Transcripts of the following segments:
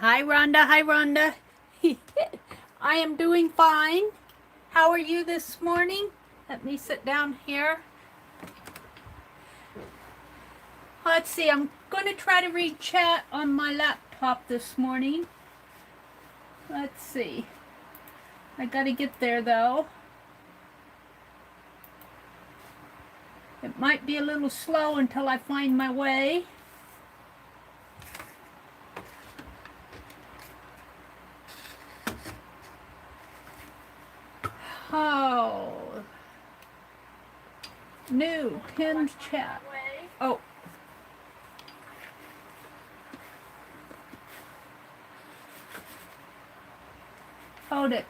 Hi, Rhonda. Hi, Rhonda. I am doing fine. How are you this morning? Let me sit down here. Let's see. I'm going to try to read chat on my laptop this morning. Let's see. I got to get there, though. It might be a little slow until I find my way. Oh. New pinned chat. Oh. Hold it.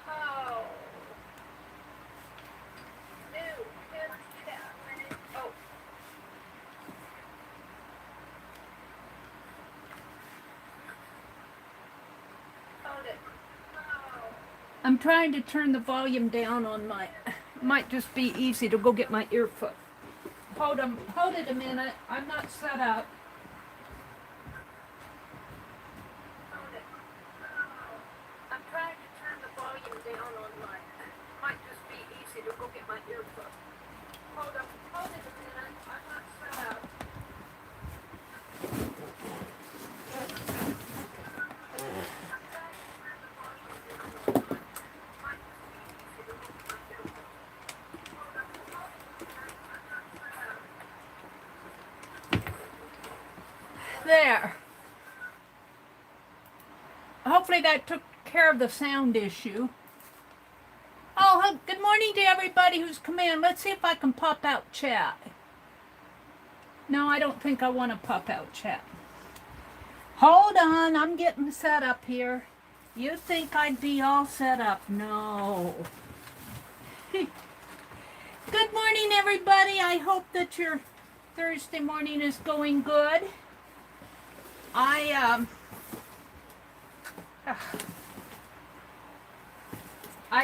Oh. New pinned chat. Oh. Hold it. Oh. I'm trying to turn the volume down on my. Might just be easy to go get my earphone. Hold it a minute. I'm not set up. Hold it. Oh. I'm trying to turn the volume down on my. Might just be easy to go get my earphone. Hold it a minute. I'm not set up. There. Hopefully that took care of the sound issue. Oh, good morning to everybody who's come in. Let's see if I can pop out chat. No, I don't think I want to pop out chat. Hold on, I'm getting set up here. You think I'd be all set up? No. Good morning, everybody. I hope that your Thursday morning is going good. I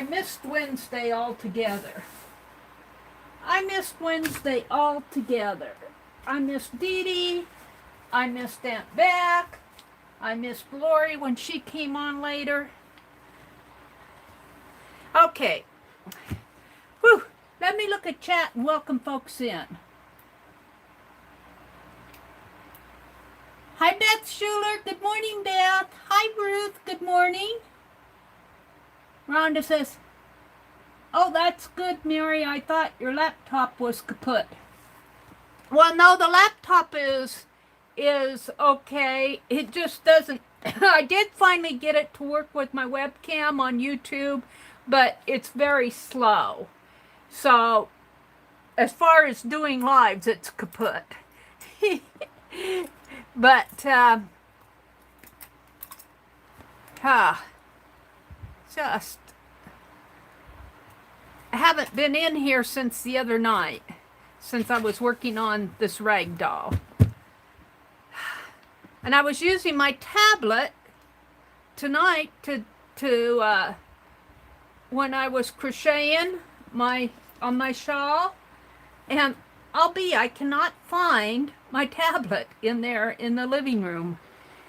missed Wednesday altogether. I missed Dee Dee. I missed Aunt Beck. I missed Lori when she came on later. Okay. Whew. Let me look at chat and welcome folks in. Hi, Beth Schuler. Good morning, Beth. Hi, Ruth. Good morning. Rhonda says, oh, that's good, Mary. I thought your laptop was kaput. Well, no, the laptop is okay. It just doesn't. I did finally get it to work with my webcam on YouTube, but it's very slow. So, as far as doing lives, it's kaput. But, just I haven't been in here since the other night, since I was working on this rag doll. And I was using my tablet tonight to when I was crocheting on my shawl, and I cannot find my tablet in there in the living room.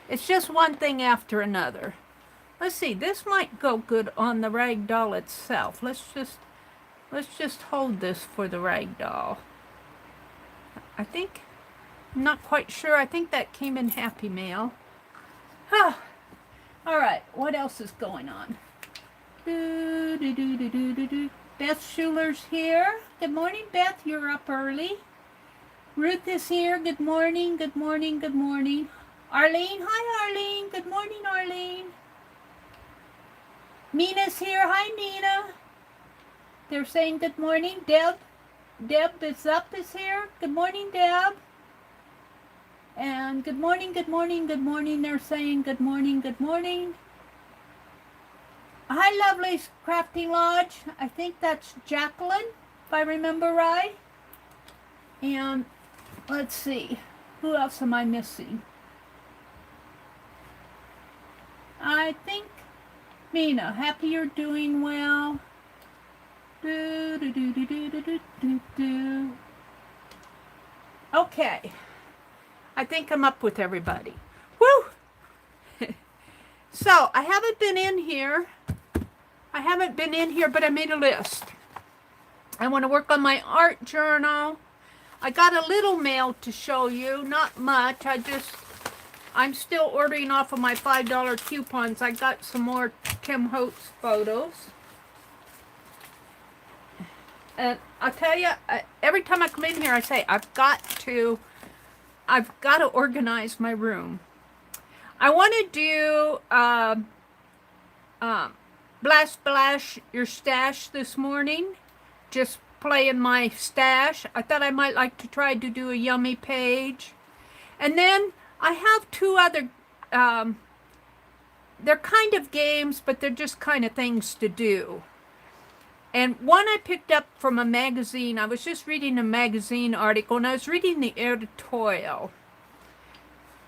It's just one thing after another. Let's see, this might go good on the rag doll itself. Let's just hold this for the rag doll. I'm not quite sure. I think that came in Happy Mail. All right, what else is going on? Beth Schuler's here. Good morning, Beth. You're up early. Ruth is here. Good morning, good morning, good morning. Arlene. Hi, Arlene. Good morning, Arlene. Mina's here. Hi, Mina. They're saying good morning. Deb is here. Good morning, Deb. And good morning, good morning, good morning. They're saying good morning, good morning. Hi, Lovely Crafting Lodge. I think that's Jacqueline, if I remember right. And let's see. Who else am I missing? I think Mina. Happy you're doing well. Okay. I think I'm up with everybody. Woo! So I haven't been in here. But I made a list. I want to work on my art journal. I got a little mail to show you, not much. I'm still ordering off of my $5 coupons. I got some more Tim Holtz photos. And I'll tell you, every time I come in here, I say, I've got to organize my room. I want to do Blast Splash Your Stash this morning. Just play in my stash. I thought I might like to try to do a yummy page. And then I have two other, they're kind of games, but they're just kind of things to do. And one I picked up from a magazine. I was just reading a magazine article, and I was reading the editorial.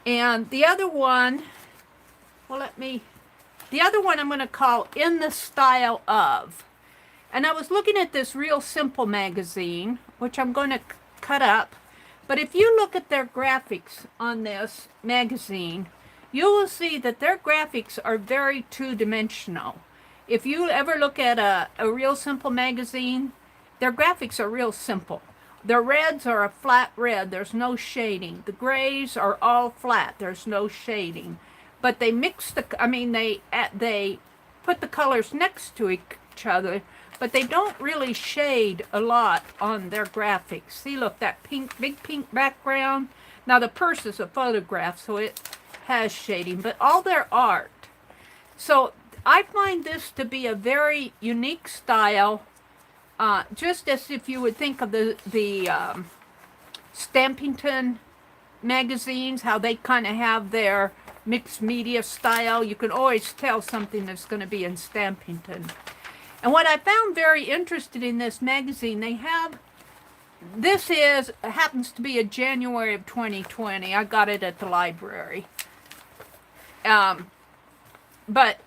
And the other one, the other one I'm going to call In the Style Of. And I was looking at this Real Simple magazine, which I'm going to cut up. But if you look at their graphics on this magazine, you will see that their graphics are very two-dimensional. If you ever look at a Real Simple magazine, their graphics are real simple. The reds are a flat red. There's no shading. The grays are all flat. There's no shading. But they mix they put the colors next to each other, but they don't really shade a lot on their graphics. See, look, that big pink background. Now, the purse is a photograph, so it has shading, but all their art. So I find this to be a very unique style, just as if you would think of the Stampington magazines, how they kind of have their mixed media style. You can always tell something that's going to be in Stampington. And what I found very interesting in this magazine, happens to be a January of 2020. I got it at the library. But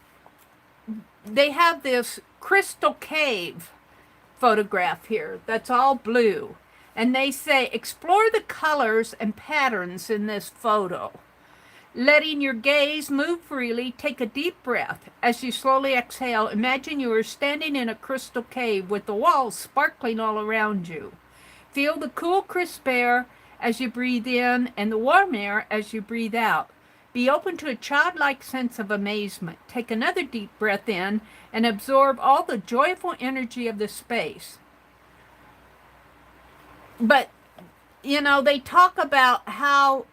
they have this crystal cave photograph here that's all blue. And they say, explore the colors and patterns in this photo. Letting your gaze move freely, take a deep breath. As you slowly exhale, imagine you are standing in a crystal cave with the walls sparkling all around you. Feel the cool, crisp air as you breathe in and the warm air as you breathe out. Be open to a childlike sense of amazement. Take another deep breath in and absorb all the joyful energy of the space. But, you know, they talk about how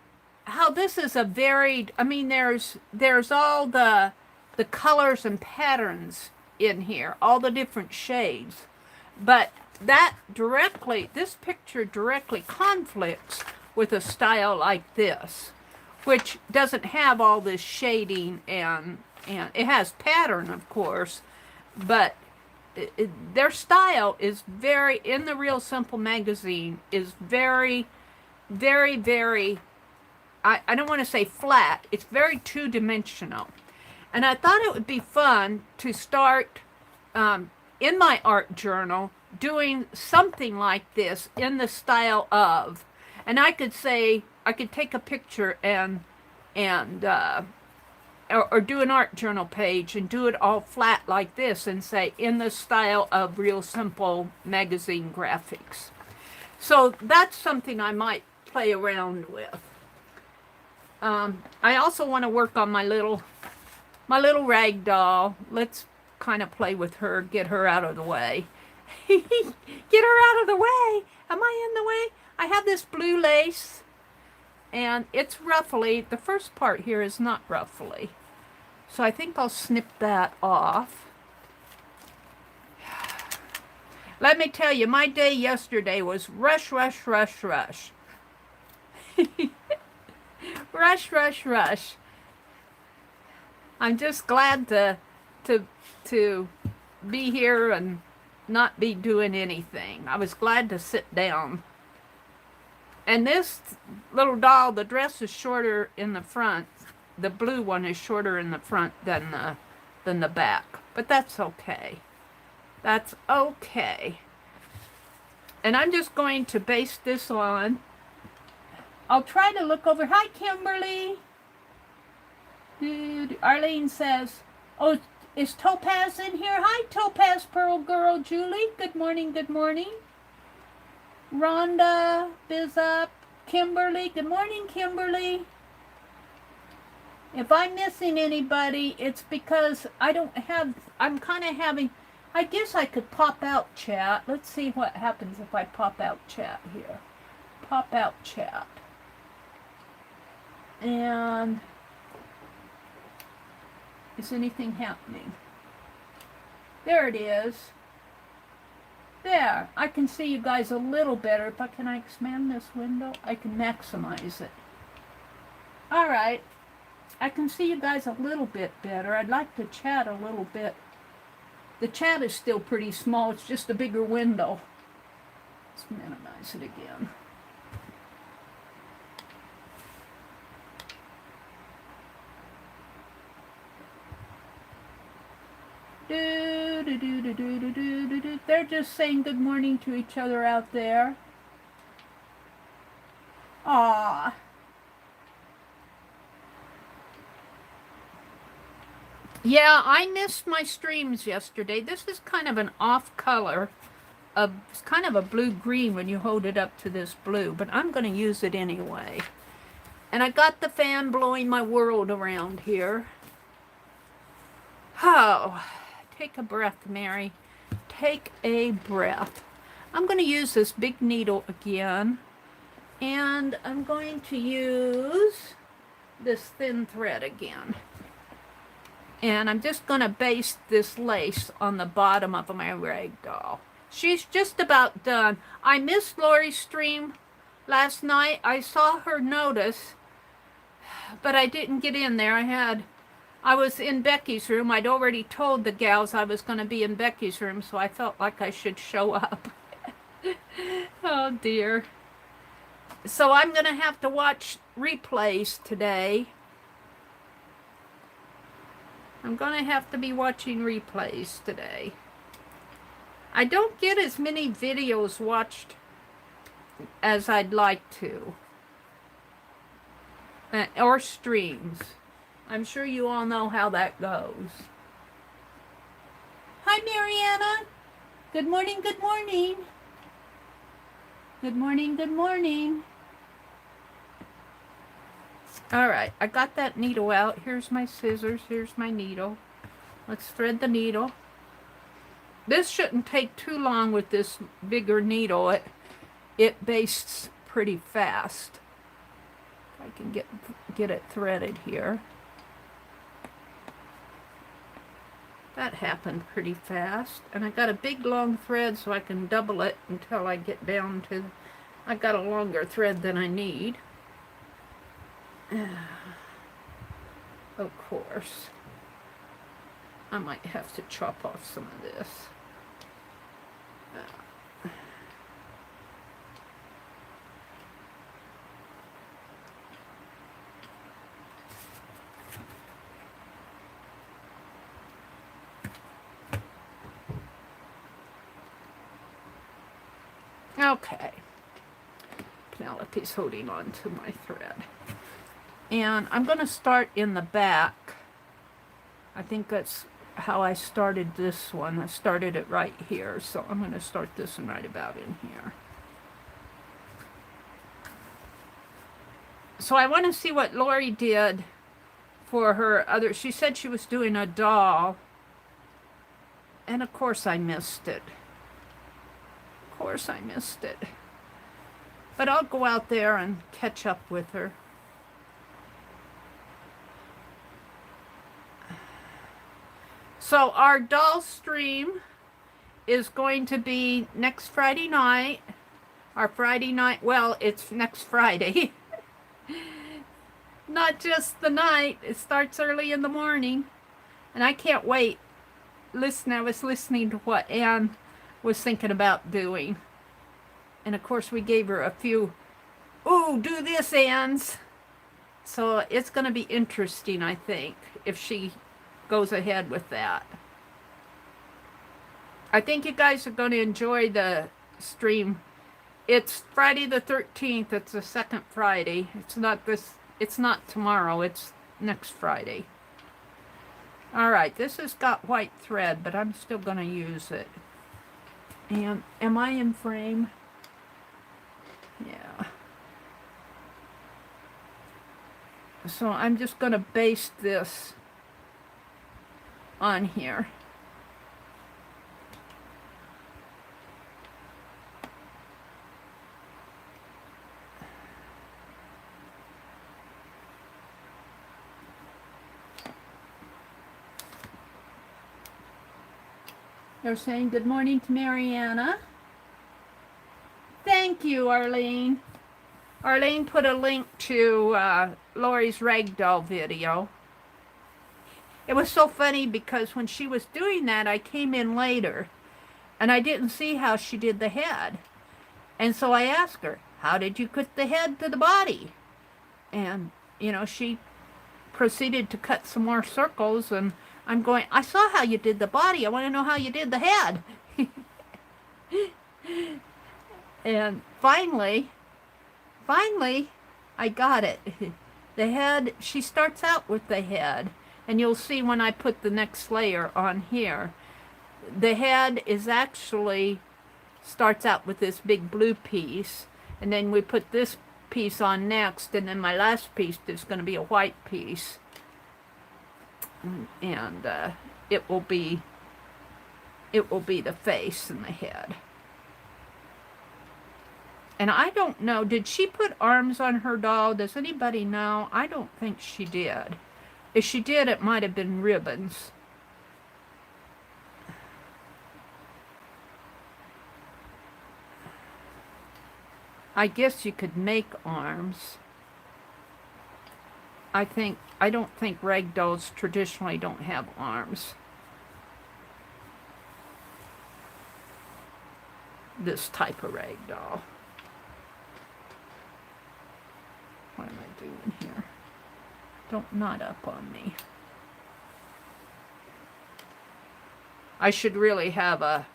this is a varied, there's all the colors and patterns in here, all the different shades. But this picture directly conflicts with a style like this, which doesn't have all this shading and it has pattern, of course, but their style is very, in the Real Simple magazine, is very, very, very, I don't want to say flat, it's very two-dimensional. And I thought it would be fun to start in my art journal doing something like this in the style of. And I could take a picture or do an art journal page and do it all flat like this and say, in the style of Real Simple magazine graphics. So that's something I might play around with. I also want to work on my little rag doll. Let's kind of play with her, get her out of the way. Get her out of the way. Am I in the way? I have this blue lace, and it's ruffly. The first part here is not ruffly. So I think I'll snip that off. Let me tell you, my day yesterday was rush, rush, rush, rush. Rush, rush, rush. I'm just glad to be here and not be doing anything. I was glad to sit down. And this little doll, the dress is shorter in the front. The blue one is shorter in the front than the back. But that's okay. That's okay. And I'm just going to base this on. I'll try to look over. Hi, Kimberly. Dude, Arlene says, oh, is Topaz in here? Hi, Topaz Pearl Girl Julie. Good morning, good morning. Rhonda, Biz Up, Kimberly. Good morning, Kimberly. If I'm missing anybody, it's because I'm kind of having, I guess I could pop out chat. Let's see what happens if I pop out chat here. Pop out chat. And is anything happening? There it is. There, I can see you guys a little better. But can I expand this window? I can maximize it. All right. I can see you guys a little bit better. I'd like to chat a little bit. The chat is still pretty small. It's just a bigger window. Let's minimize it again. They're just saying good morning to each other out there. Aww. Yeah, I missed my streams yesterday. This is kind of an off color. It's kind of a blue-green when you hold it up to this blue, but I'm going to use it anyway. And I got the fan blowing my world around here. Oh, take a breath, Mary. Take a breath. I'm going to use this big needle again. And I'm going to use this thin thread again. And I'm just going to baste this lace on the bottom of my rag doll. She's just about done. I missed Lori's stream last night. I saw her notice, but I didn't get in there. I was in Becky's room. I'd already told the gals I was going to be in Becky's room, so I felt like I should show up. Oh, dear. So I'm going to have to watch replays today. I'm going to have to be watching replays today. I don't get as many videos watched as I'd like to. Or streams. I'm sure you all know how that goes. Hi, Mariana. Good morning, good morning. Good morning, good morning. All right, I got that needle out. Here's my scissors. Here's my needle. Let's thread the needle. This shouldn't take too long with this bigger needle. It bastes pretty fast. I can get it threaded here. That happened pretty fast. And I got a big long thread so I can double it until I get down to, I got a longer thread than I need. Of course. I might have to chop off some of this. Okay. Penelope's holding on to my thread. And I'm going to start in the back. I think that's how I started this one. I started it right here, so I'm going to start this one right about in here. So I want to see what Lori did for her other, she said she was doing a doll, and of course I missed it. Of course I missed it. But I'll go out there and catch up with her. So our doll stream is going to be next Friday night. Our Friday night, well, it's next Friday. Not just the night, it starts early in the morning. And I can't wait. Listen, I was listening to what Anne was thinking about doing. And of course we gave her a few, ooh, do this, Anne's. So it's going to be interesting, I think, if she goes ahead with that. I think you guys are going to enjoy the stream. It's Friday the 13th. It's the second Friday. It's not tomorrow. It's next Friday. All right, this has got white thread, but I'm still going to use it. And am I in frame? Yeah. So I'm just going to baste this on here. They're saying good morning to Mariana. Thank you, Arlene. Arlene put a link to Lori's ragdoll video. It was so funny because when she was doing that, I came in later and I didn't see how she did the head. And so I asked her, how did you cut the head to the body? And, you know, she proceeded to cut some more circles, and I'm going, I saw how you did the body. I want to know how you did the head. And finally, I got it. The head, she starts out with the head. And you'll see when I put the next layer on here. The head is actually, starts out with this big blue piece. And then we put this piece on next. And then my last piece is going to be a white piece. And it will be the face and the head. And I don't know, did she put arms on her doll? Does anybody know? I don't think she did. If she did, it might have been ribbons. I guess you could make arms. I don't think rag dolls traditionally don't have arms. This type of rag doll. What am I doing here? Don't knot up on me. I should really have a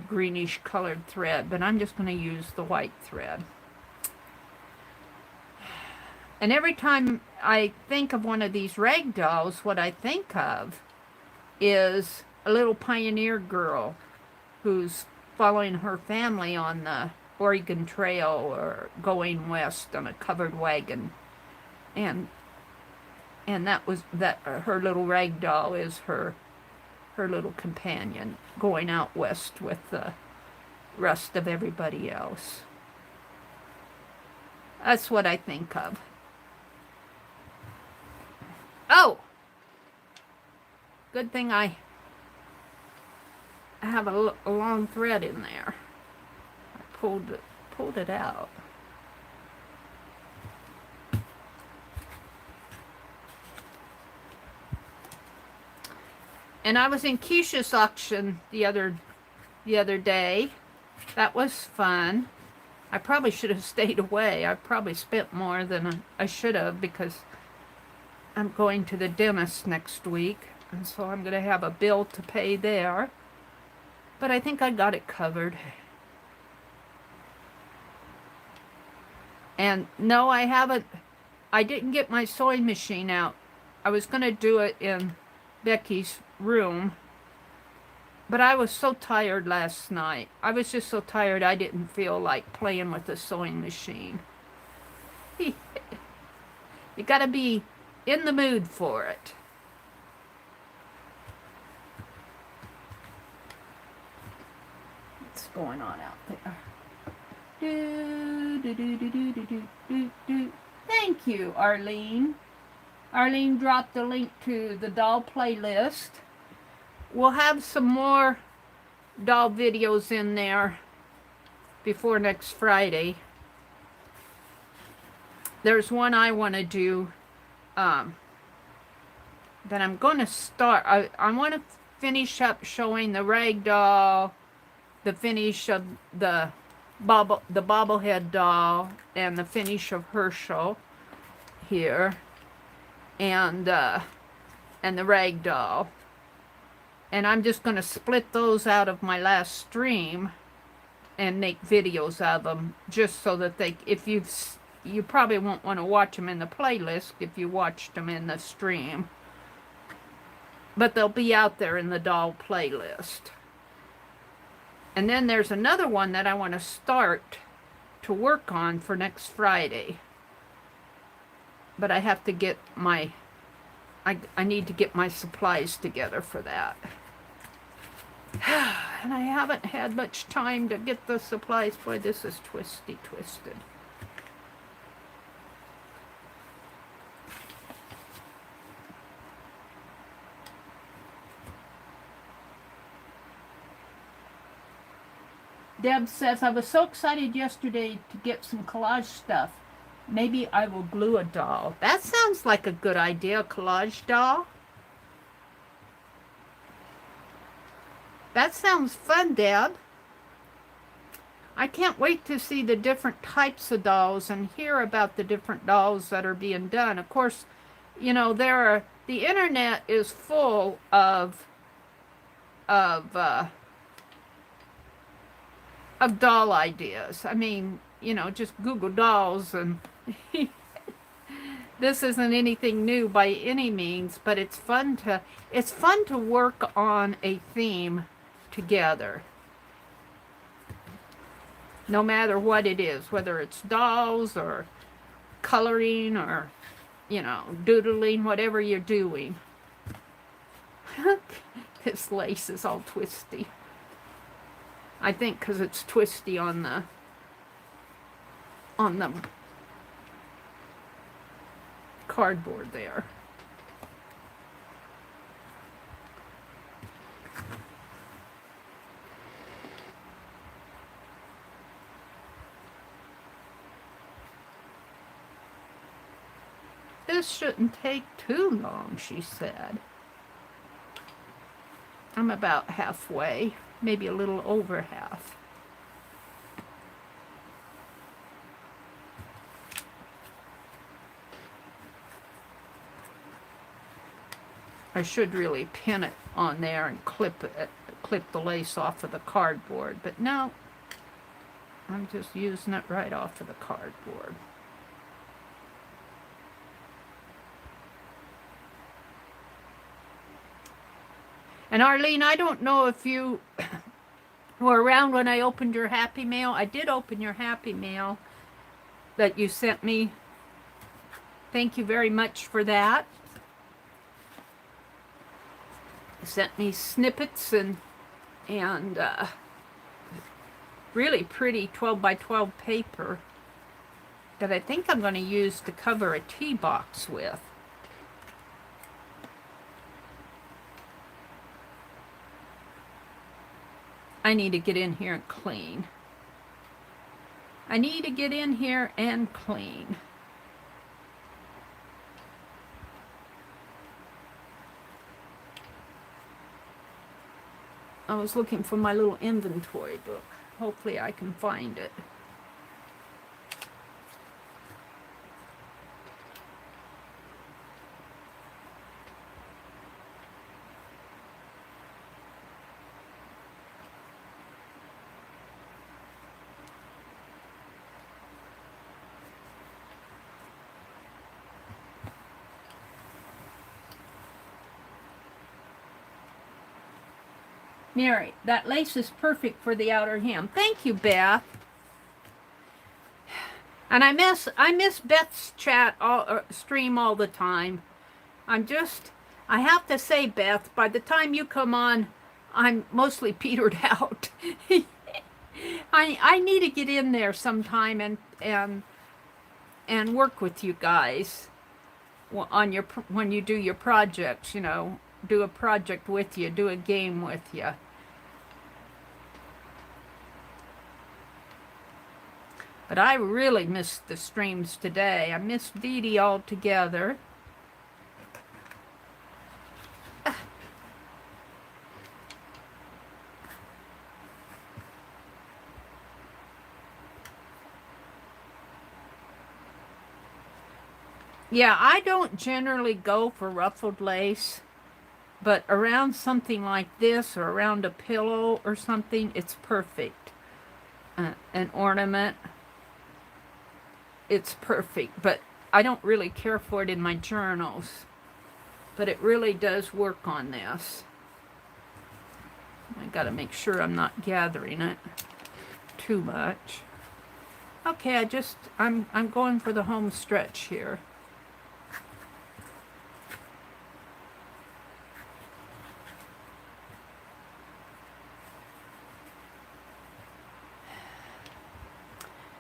greenish colored thread, but I'm just going to use the white thread. And every time I think of one of these rag dolls, what I think of is a little pioneer girl who's following her family on the Oregon Trail or going west on a covered wagon. And her little rag doll is her little companion going out west with the rest of everybody else. That's what I think of. Oh! Good thing I have a long thread in there. I pulled it out. And I was in Keisha's auction the other day. That was fun. I probably should have stayed away. I probably spent more than I should have because I'm going to the dentist next week. And so I'm going to have a bill to pay there. But I think I got it covered. And no, I haven't. I didn't get my sewing machine out. I was going to do it in Becky's room, but I was so tired last night. I was just so tired I didn't feel like playing with the sewing machine. You gotta be in the mood for it. What's going on out there? Thank you, Arlene. Arlene dropped the link to the doll playlist. We'll have some more doll videos in there before next Friday. There's one I want to do that I'm going to start. I want to finish up showing the rag doll, the finish of the bobblehead doll, and the finish of Herschel here, and the rag doll. And I'm just going to split those out of my last stream and make videos of them, just so that if you've you probably won't want to watch them in the playlist if you watched them in the stream. But they'll be out there in the doll playlist. And then there's another one that I want to start to work on for next Friday. But I have to get my, I need to get my supplies together for that. And I haven't had much time to get the supplies. Boy, this is twisted. Deb says, I was so excited yesterday to get some collage stuff. Maybe I will glue a doll. That sounds like a good idea, a collage doll. That sounds fun, Deb. I can't wait to see the different types of dolls and hear about the different dolls that are being done. Of course, you know, the internet is full of doll ideas. I mean, you know, just Google dolls, and this isn't anything new by any means, but it's fun to work on a theme together. No matter what it is, whether it's dolls or coloring or, you know, doodling, whatever you're doing. This lace is all twisty. I think because it's twisty on the cardboard there. This shouldn't take too long, she said. I'm about halfway, maybe a little over half. I should really pin it on there and clip the lace off of the cardboard, but no, I'm just using it right off of the cardboard. And Arlene, I don't know if you were around when I opened your Happy Mail. I did open your Happy Mail that you sent me. Thank you very much for that. You sent me snippets and really pretty 12 by 12 paper that I think I'm going to use to cover a tea box with. I need to get in here and clean. I need to get in here and clean. I was looking for my little inventory book. Hopefully I can find it. Mary, that lace is perfect for the outer hem. Thank you, Beth. And I miss Beth's stream all the time. I have to say, Beth, by the time you come on, I'm mostly petered out. I need to get in there sometime and work with you guys on when you do your projects. You know, do a project with you, do a game with you. But I really missed the streams today. I missed Dee Dee altogether. Yeah, I don't generally go for ruffled lace, but around something like this or around a pillow or something, it's perfect. An ornament. it's perfect, but I don't really care for it in my journals. But it really does work on this. I gotta make sure I'm not gathering it too much. Okay, I'm going for the home stretch here.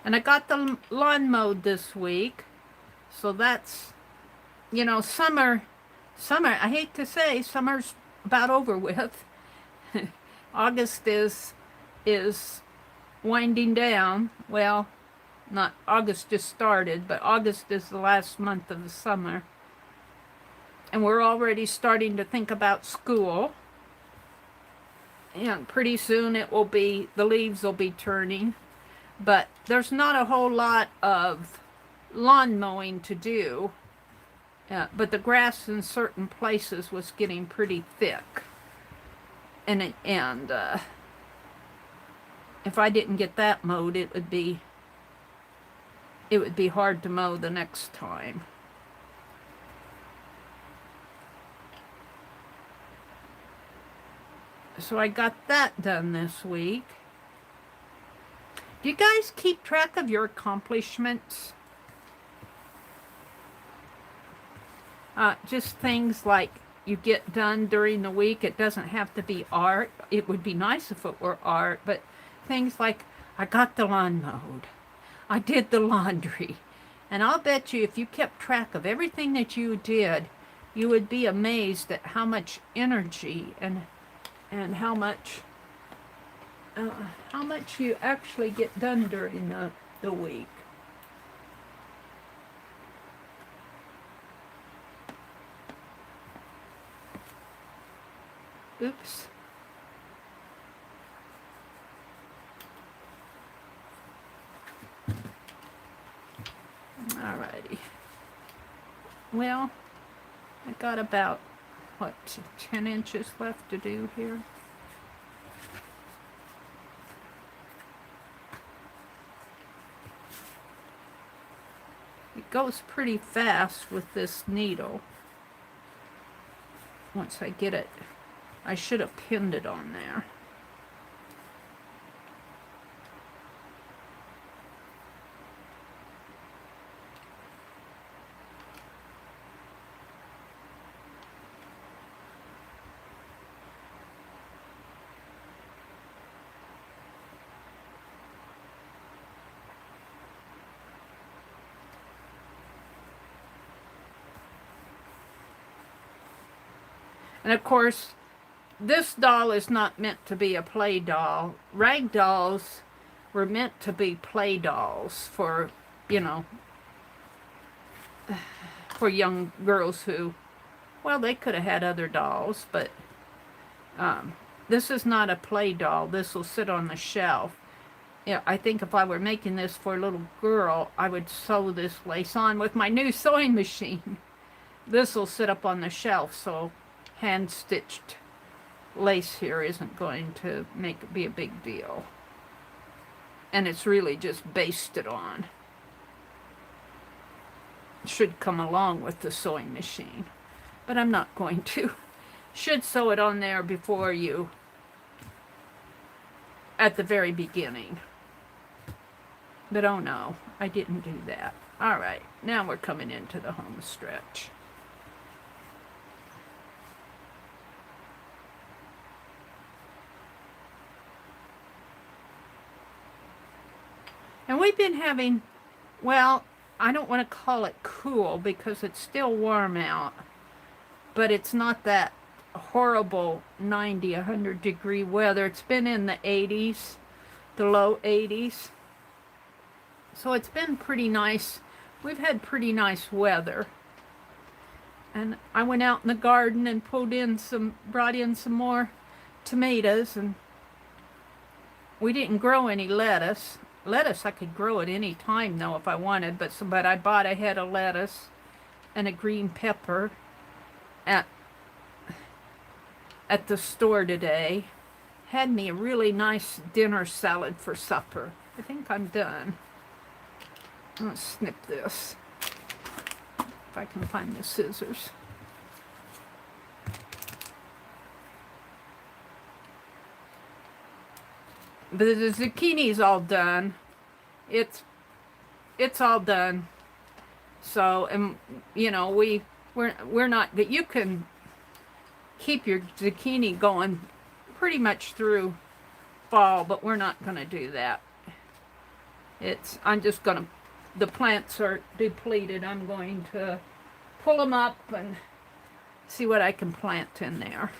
And I got the lawn mowed this week. So that's, you know, summer, I hate to say, summer's about over with. August is winding down. Well, not August just started, but August is the last month of the summer. And we're already starting to think about school. And pretty soon the leaves will be turning. But there's not a whole lot of lawn mowing to do. But the grass in certain places was getting pretty thick. And if I didn't get that mowed, it would be hard to mow the next time. So I got that done this week. Do you guys keep track of your accomplishments? Just things like you get done during the week. It doesn't have to be art. It would be nice if it were art, but things like, I got the lawn mowed. I did the laundry. And I'll bet you if you kept track of everything that you did, you would be amazed at how much energy and how much you actually get done during the week. Oops. Alrighty. Well, I got about, 10 inches left to do here. It goes pretty fast with this needle. Once I get it, I should have pinned it on there. And of course, this doll is not meant to be a play doll. Rag dolls were meant to be play dolls for, you know, for young girls who, well, they could have had other dolls, but this is not a play doll. This will sit on the shelf. Yeah, I think if I were making this for a little girl, I would sew this lace on with my new sewing machine. This will sit up on the shelf, so hand-stitched lace here isn't going to be a big deal. And it's really just basted on. It should come along with the sewing machine, but I'm not going to. Should sew it on there before you, at the very beginning. But oh no, I didn't do that. All right, now we're coming into the home stretch. And we've been having, well, I don't want to call it cool because it's still warm out, but it's not that horrible 90, 100 degree weather. It's been in the 80s, the low 80s. So it's been pretty nice. We've had pretty nice weather. And I went out in the garden and brought in some more tomatoes, and we didn't grow any lettuce. Lettuce I could grow at any time though if I wanted, but I bought a head of lettuce and a green pepper at the store today. Had me a really nice dinner salad for supper. I think I'm done. Let's snip this, if I can find the scissors. But the zucchini's all done. It's all done. So, and you know, we're not, but you can keep your zucchini going pretty much through fall, but we're not going to do that. I'm just going to, the plants are depleted. I'm going to pull them up and see what I can plant in there.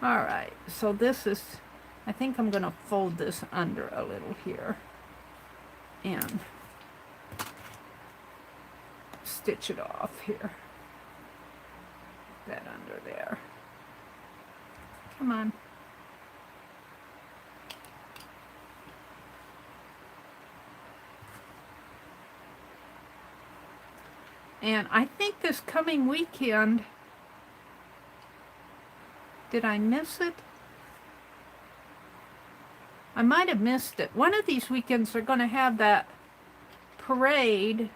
All right, so this is, I think I'm going to fold this under a little here and stitch it off here. That under there. Come on. And I think this coming weekend, did I miss it? I might have missed it. One of these weekends they're going to have that parade.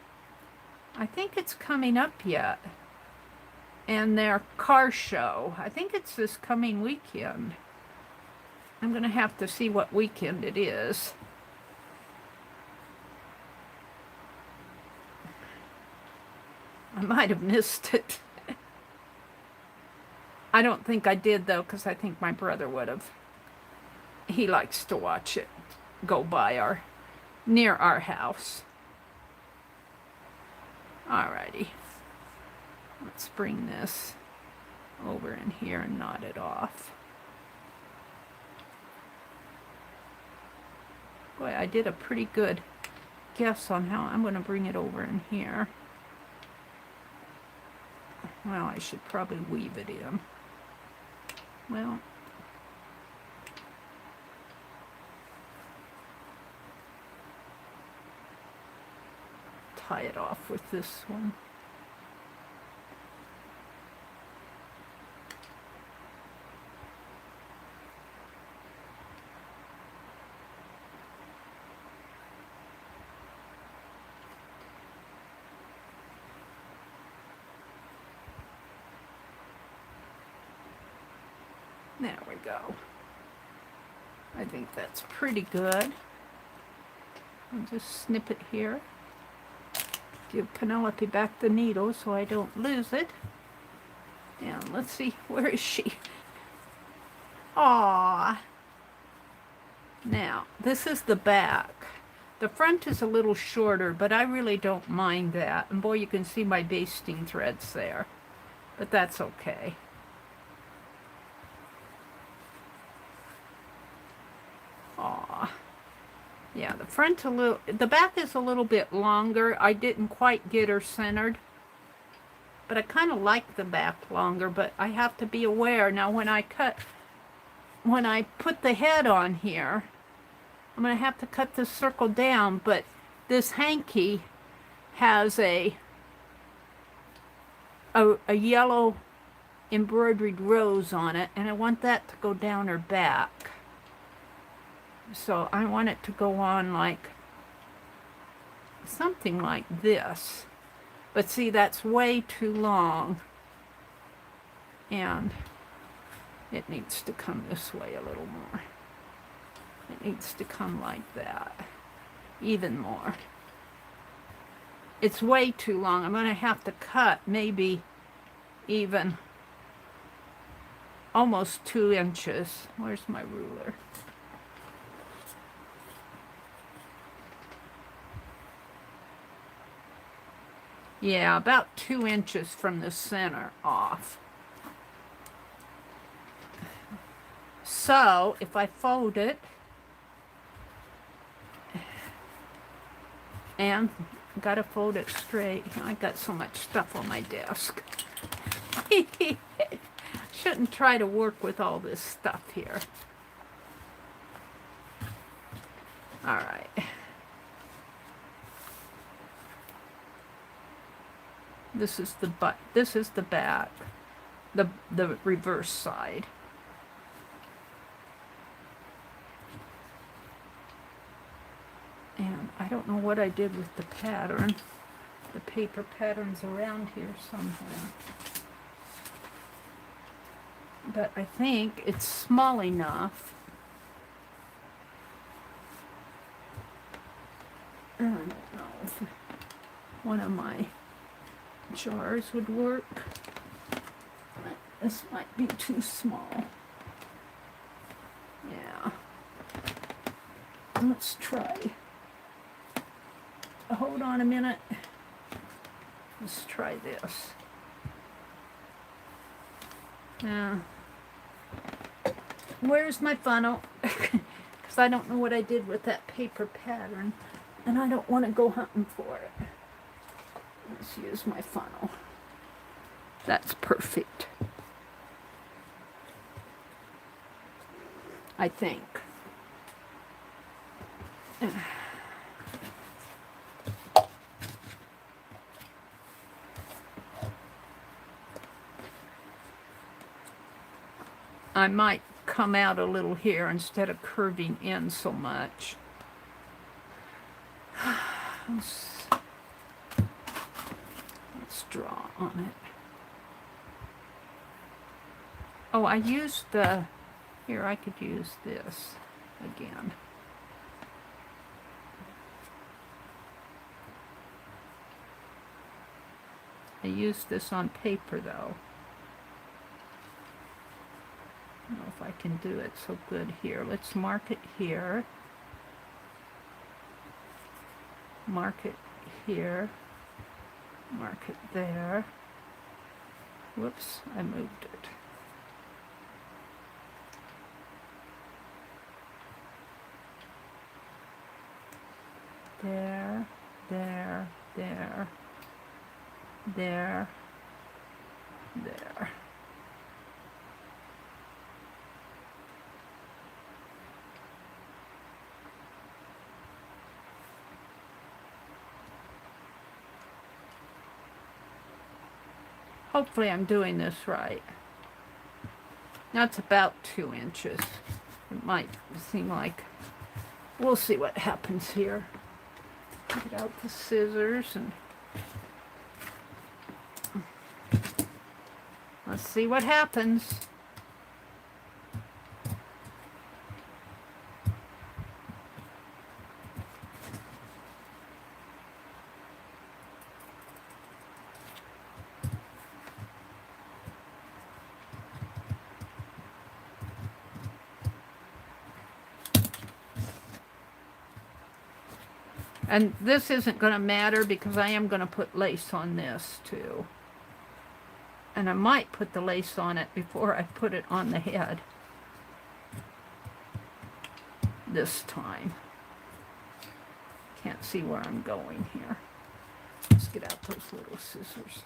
I think it's coming up yet. And their car show. I think it's this coming weekend. I'm going to have to see what weekend it is. I might have missed it. I don't think I did, though, because I think my brother would have. He likes to watch it go by near our house. Alrighty. Let's bring this over in here and knot it off. Boy, I did a pretty good guess on how I'm going to bring it over in here. Well, I should probably weave it in. Well, tie it off with this one. There we go. I think that's pretty good. I'll just snip it here. Give Penelope back the needle so I don't lose it. And let's see, where is she? Aww. Now, this is the back. The front is a little shorter, but I really don't mind that. And boy, you can see my basting threads there. But that's okay. Aw. Yeah, the back is a little bit longer. I didn't quite get her centered. But I kind of like the back longer, but I have to be aware. Now when I put the head on here, I'm going to have to cut this circle down, but this hanky has a yellow embroidered rose on it, and I want that to go down her back. So I want it to go on like something like this. But see, that's way too long. And it needs to come this way a little more. It needs to come like that. Even more. It's way too long. I'm going to have to cut maybe even almost 2 inches. Where's my ruler? Yeah, about 2 inches from the center off. So, if I fold it, and gotta fold it straight. I got so much stuff on my desk. Shouldn't try to work with all this stuff here. All right. This is the butt. This is the back. The reverse side. And I don't know what I did with the pattern. The paper pattern's around here somewhere. But I think it's small enough. I don't know if one of my jars would work. This might be too small. Yeah. Let's try. Hold on a minute. Let's try this. Yeah. Where's my funnel? Because I don't know what I did with that paper pattern. And I don't want to go hunting for it. Let's use my funnel. That's perfect. I think. I might come out a little here instead of curving in so much. Let's draw on it. Oh, I used the, here I could use this again. I used this on paper though. I don't know if I can do it so good here. Let's mark it here. Mark it here. Mark it there. Whoops, I moved it. There, there, there, there, there. Hopefully I'm doing this right. That's about 2 inches. It might seem like, we'll see what happens here. Get out the scissors and let's see what happens. And this isn't going to matter because I am going to put lace on this too. And I might put the lace on it before I put it on the head. This time. Can't see where I'm going here. Let's get out those little scissors.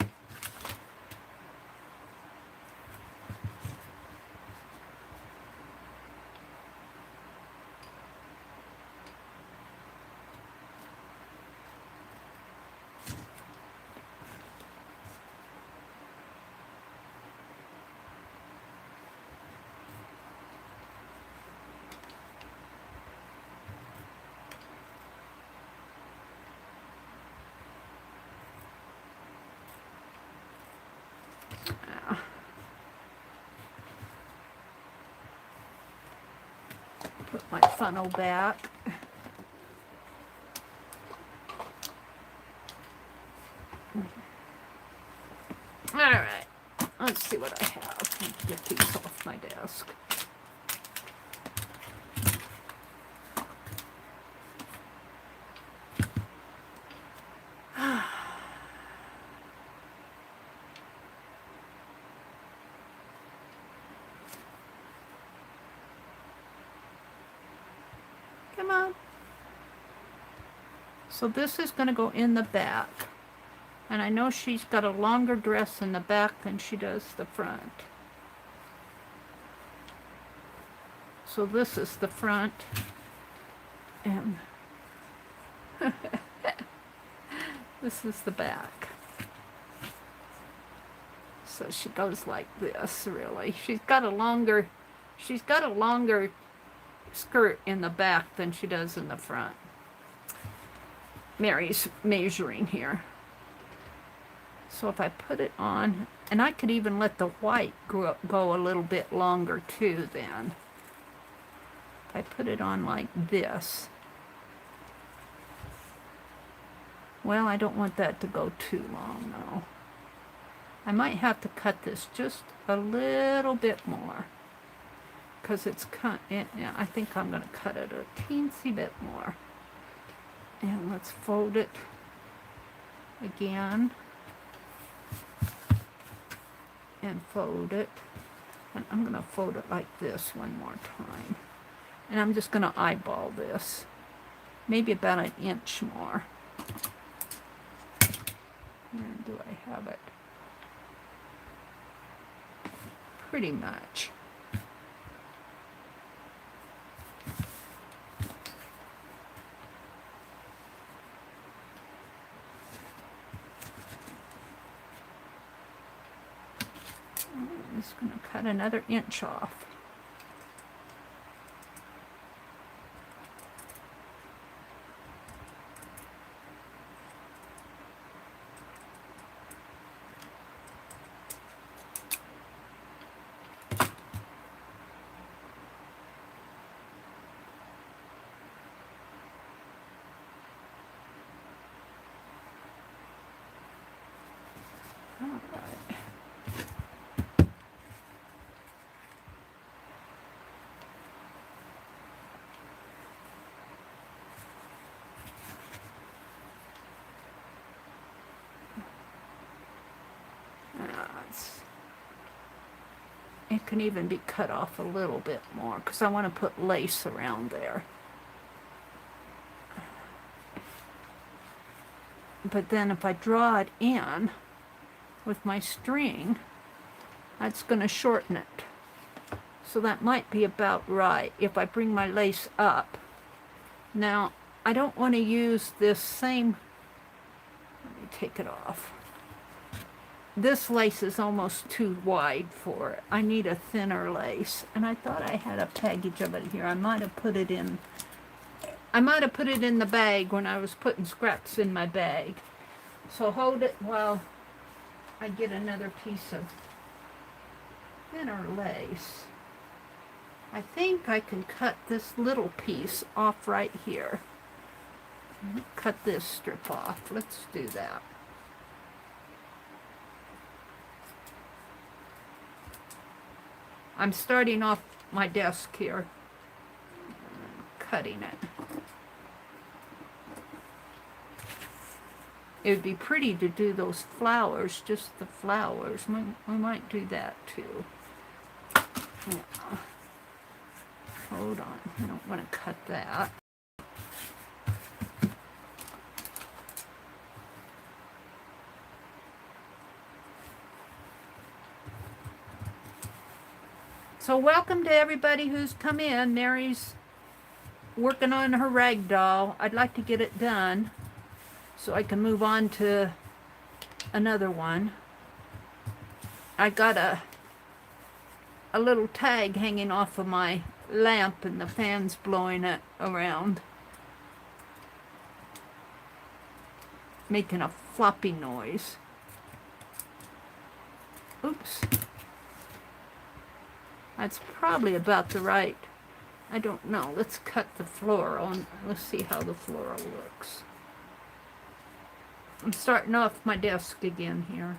Put my funnel back. All right, let's see what I have. Get these off my desk. Come on. So this is going to go in the back. And I know she's got a longer dress in the back than she does the front. So this is the front. And this is the back. So she goes like this, really. She's got a longer skirt in the back than she does in the front. Mary's measuring here. So if I put it on, and I could even let the white go a little bit longer too then. If I put it on like this. Well, I don't want that to go too long though. I might have to cut this just a little bit more. Because it's cut, yeah, I think I'm going to cut it a teensy bit more. And let's fold it again. And fold it. And I'm going to fold it like this one more time. And I'm just going to eyeball this. Maybe about an inch more. Where do I have it? Pretty much. I'm just going to cut another inch off. All right. It can even be cut off a little bit more because I want to put lace around there. But then if I draw it in with my string, that's going to shorten it. So that might be about right if I bring my lace up. Now, I don't want to use this same, let me take it off. This lace is almost too wide for it. I need a thinner lace. And I thought I had a package of it here. I might have put it in the bag when I was putting scraps in my bag. So hold it while I get another piece of thinner lace. I think I can cut this little piece off right here. Cut this strip off. Let's do that. I'm starting off my desk here, cutting it. It would be pretty to do those flowers, just the flowers. We might do that too. Yeah. Hold on, I don't want to cut that. So welcome to everybody who's come in. Mary's working on her rag doll. I'd like to get it done so I can move on to another one. I got a little tag hanging off of my lamp and the fan's blowing it around, making a floppy noise. Oops. That's probably about the right. I don't know. Let's cut the floral and let's see how the floral looks. I'm starting off my desk again here.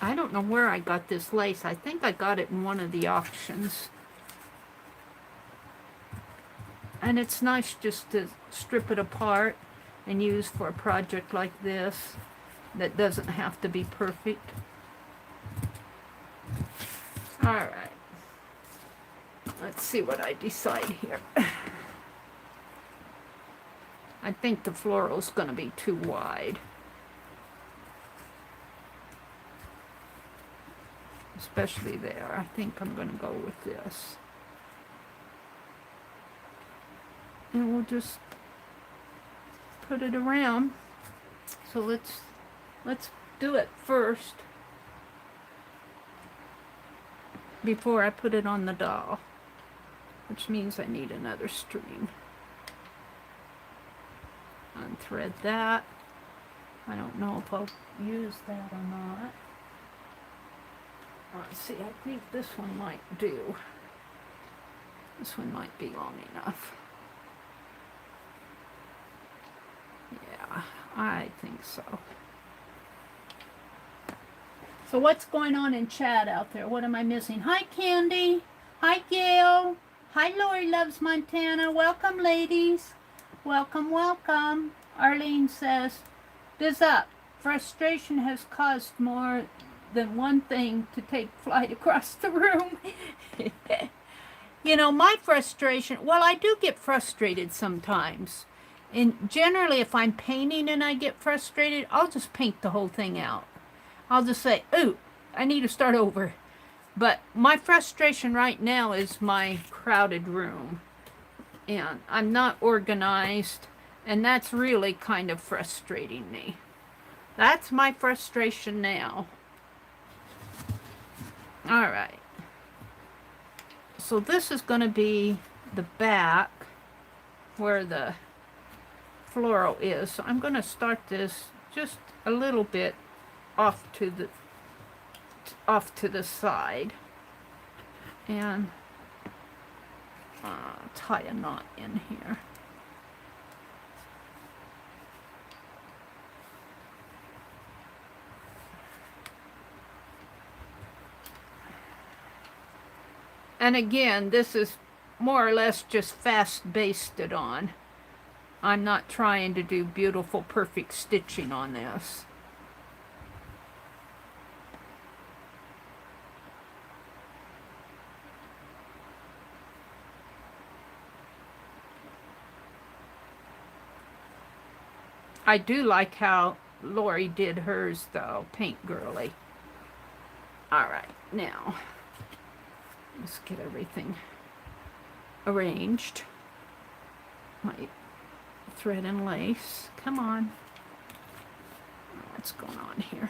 I don't know where I got this lace. I think I got it in one of the auctions. And it's nice just to strip it apart and use for a project like this that doesn't have to be perfect. All right. Let's see what I decide here. I think the floral's going to be too wide. Especially there. I think I'm going to go with this. And we'll just put it around. So let's do it first before I put it on the doll, which means I need another string. Unthread that. I don't know if I'll use that or not. Let's see, I think this one might do. This one might be long enough. Yeah, I think so. So what's going on in chat out there? What am I missing? Hi, Candy. Hi, Gail. Hi, Lori Loves Montana. Welcome, ladies. Welcome, welcome. Arlene says, "Biz up. Frustration has caused more than one thing to take flight across the room." You know, my frustration, well, I do get frustrated sometimes. And generally, if I'm painting and I get frustrated, I'll just paint the whole thing out. I'll just say, ooh, I need to start over. But my frustration right now is my crowded room. And I'm not organized. And that's really kind of frustrating me. That's my frustration now. All right. So this is going to be the back where the floral is. So I'm going to start this just a little bit off to the side and tie a knot in here. And again, this is more or less just fast basted on. I'm not trying to do beautiful, perfect stitching on this. I do like how Lori did hers, though. Paint girly. All right, now let's get everything arranged. My thread and lace. Come on. What's going on here?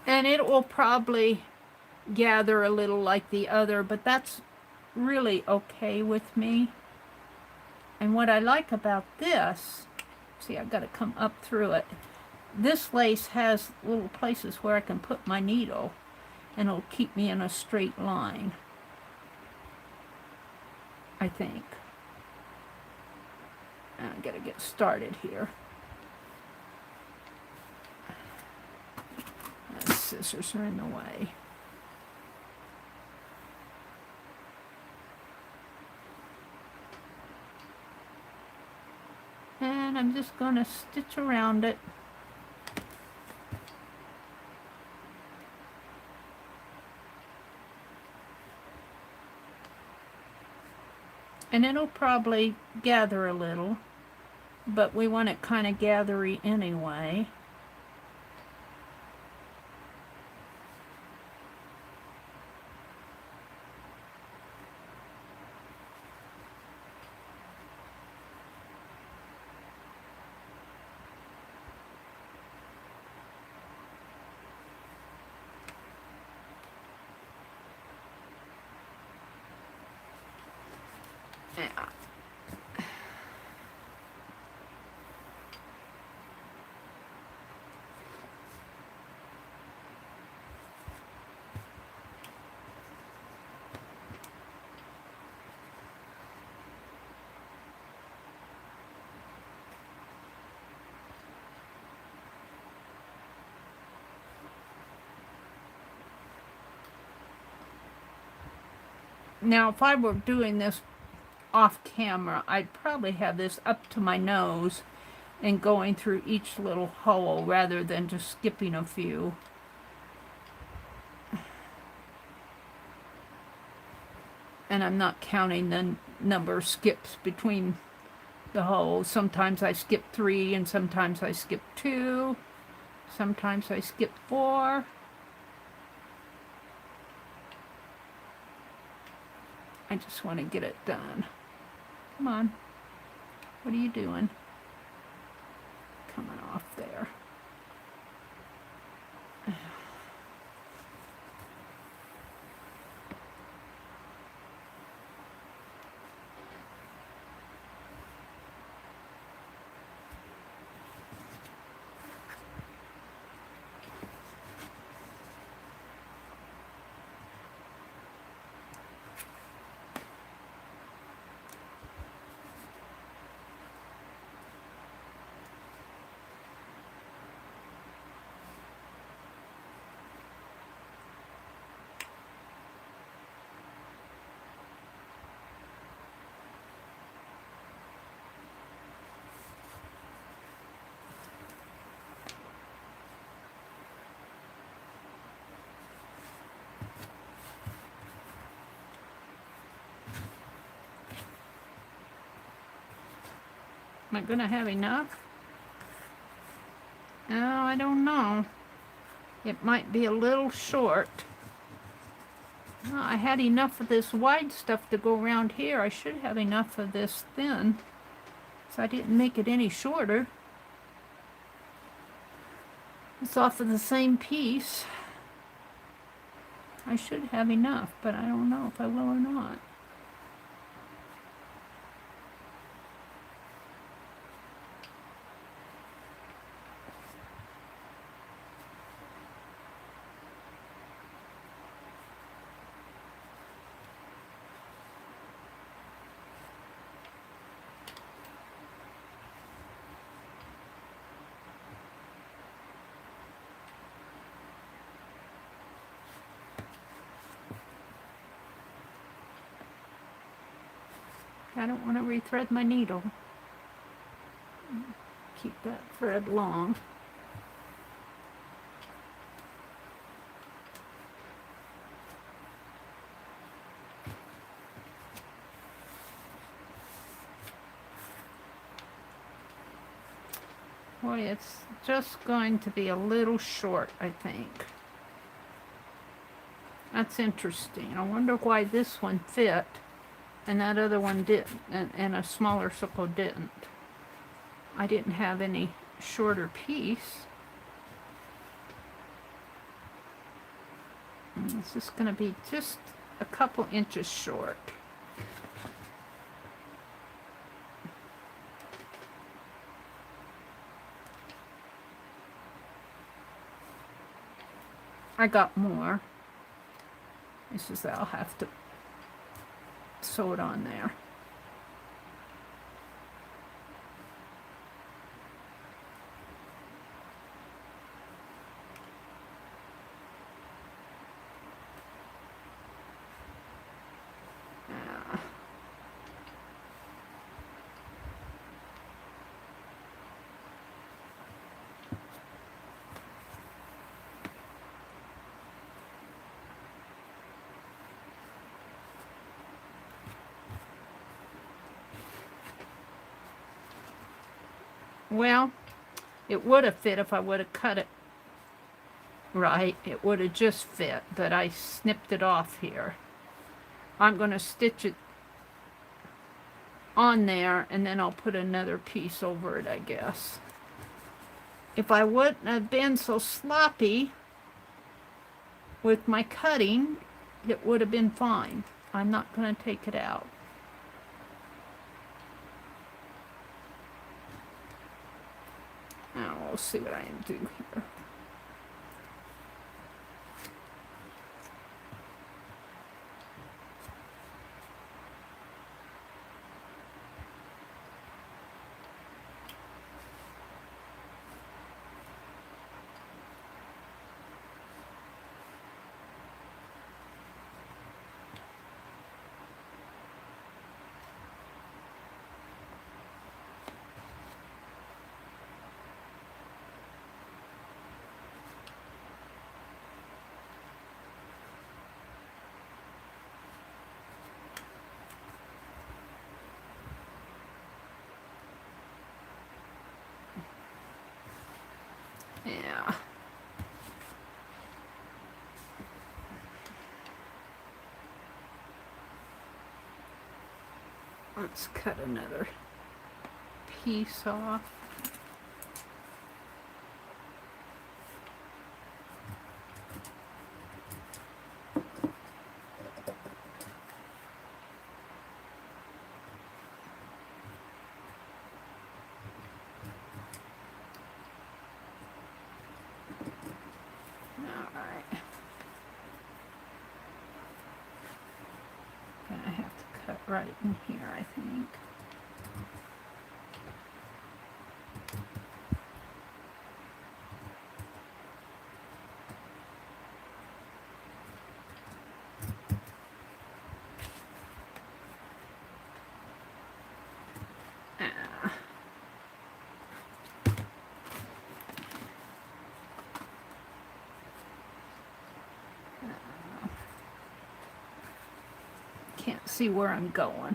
And it will probably gather a little like the other, but that's really okay with me. And what I like about this, see, I've got to come up through it. This lace has little places where I can put my needle and it'll keep me in a straight line, I think. And I gotta get started here. The scissors are in the way. And I'm just going to stitch around it. And it'll probably gather a little, but we want it kind of gathery anyway. Yeah. Now, if I were doing this off camera, I'd probably have this up to my nose and going through each little hole rather than just skipping a few. And I'm not counting the number of skips between the holes. Sometimes I skip 3 and sometimes I skip 2. Sometimes I skip 4. I just want to get it done. Come on. What are you doing? Coming off there. Am I going to have enough? Oh, I don't know. It might be a little short. Well, I had enough of this wide stuff to go around here. I should have enough of this thin. So I didn't make it any shorter. It's off of the same piece. I should have enough, but I don't know if I will or not. I don't want to rethread my needle. Keep that thread long. Boy, it's just going to be a little short, I think. That's interesting. I wonder why this one fit and that other one didn't, and a smaller circle didn't. I didn't have any shorter piece. And this is going to be just a couple inches short. I got more. It's just that I'll have to sew it on there. Well, it would have fit if I would have cut it right. It would have just fit, but I snipped it off here. I'm going to stitch it on there, and then I'll put another piece over it, I guess. If I wouldn't have been so sloppy with my cutting, it would have been fine. I'm not going to take it out. Now we'll see what I can do here. Yeah. Let's cut another piece off. I have to cut right in here, I think. Can't see where I'm going.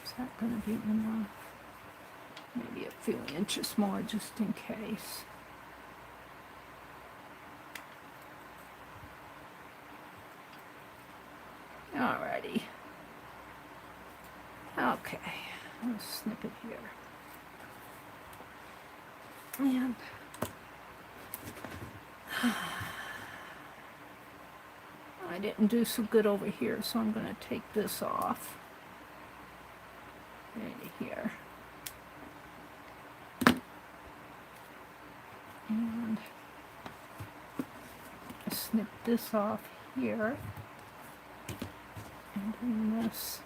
Is that going to be enough? Maybe a few inches more just in case. Alrighty. Okay, I'll snip it here. And I didn't do so good over here, so I'm going to take this off. Right here. And snip this off here. And then this.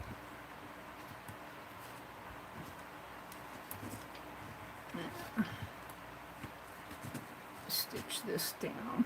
Stitch this down.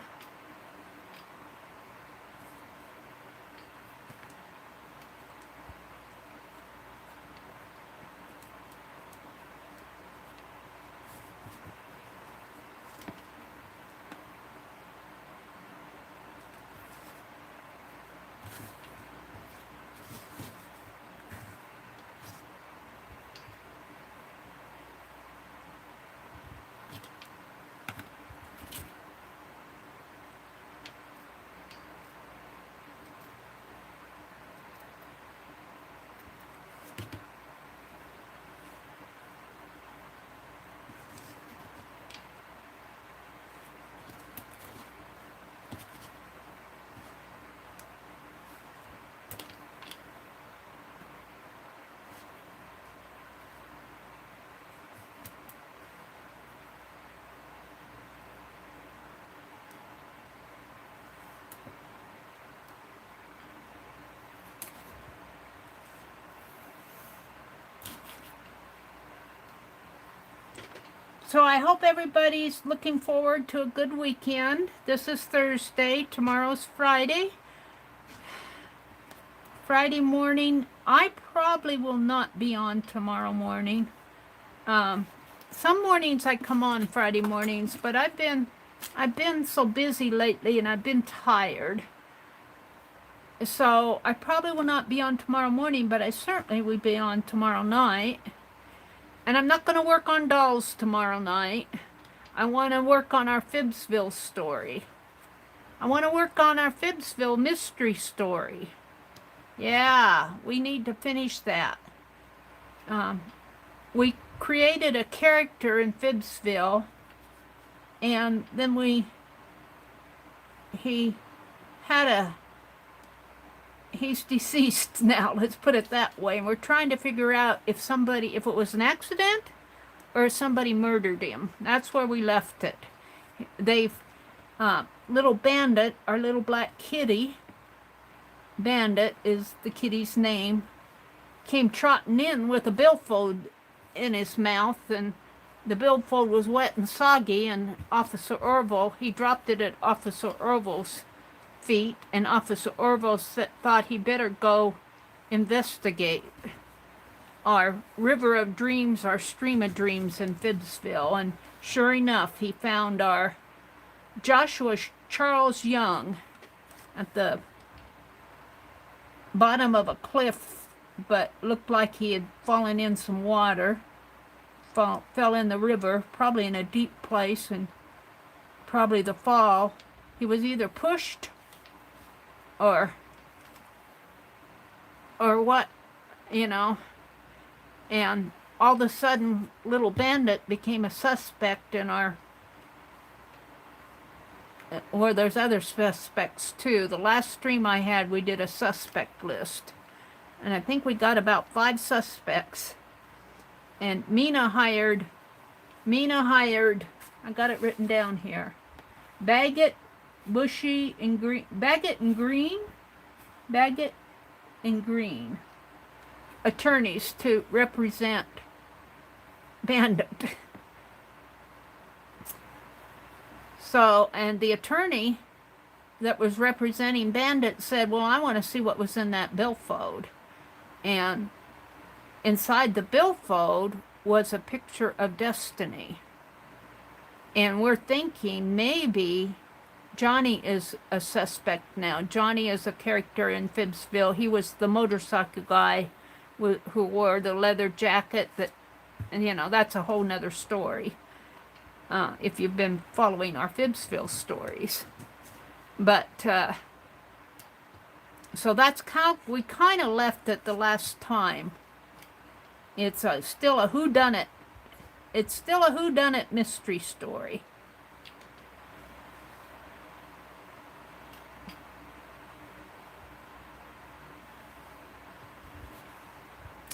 So I hope everybody's looking forward to a good weekend. This is Thursday. Tomorrow's Friday. Friday morning, I probably will not be on tomorrow morning. Some mornings I come on Friday mornings, but I've been so busy lately and I've been tired. So I probably will not be on tomorrow morning, but I certainly will be on tomorrow night. And I'm not going to work on dolls tomorrow night. I want to work on our FibsVille story. I want to work on our FibsVille mystery story. Yeah, we need to finish that. We created a character in FibsVille, and then he's deceased now, let's put it that way. And we're trying to figure out if it was an accident or if somebody murdered him. That's where we left it. Little Bandit, our little black kitty, Bandit is the kitty's name, came trotting in with a billfold in his mouth, and the billfold was wet and soggy, and Officer Orville, he dropped it at Officer Orville's feet, and Officer Orville thought he better go investigate our river of dreams, our stream of dreams in FibsVille. And sure enough, he found our Joshua Charles Young at the bottom of a cliff, but looked like he had fallen in some water, fell in the river, probably in a deep place, and probably the fall, he was either pushed or what, you know, and all of a sudden little Bandit became a suspect in our, or there's other suspects too. The last stream I had, we did a suspect list, and I think we got about 5 suspects. And Mina hired, I got it written down here, Baggett, Bushy, and Green, Baggett and Green attorneys to represent Bandit. So, and the attorney that was representing Bandit said, well, I want to see what was in that billfold. And inside the billfold was a picture of Destiny. And we're thinking maybe Johnny is a suspect now. Johnny is a character in FibsVille. He was the motorcycle guy who wore the leather jacket that, and you know, that's a whole nother story. If you've been following our FibsVille stories. But, so that's how we kind of left it the last time. It's still a whodunit. It's still a whodunit mystery story.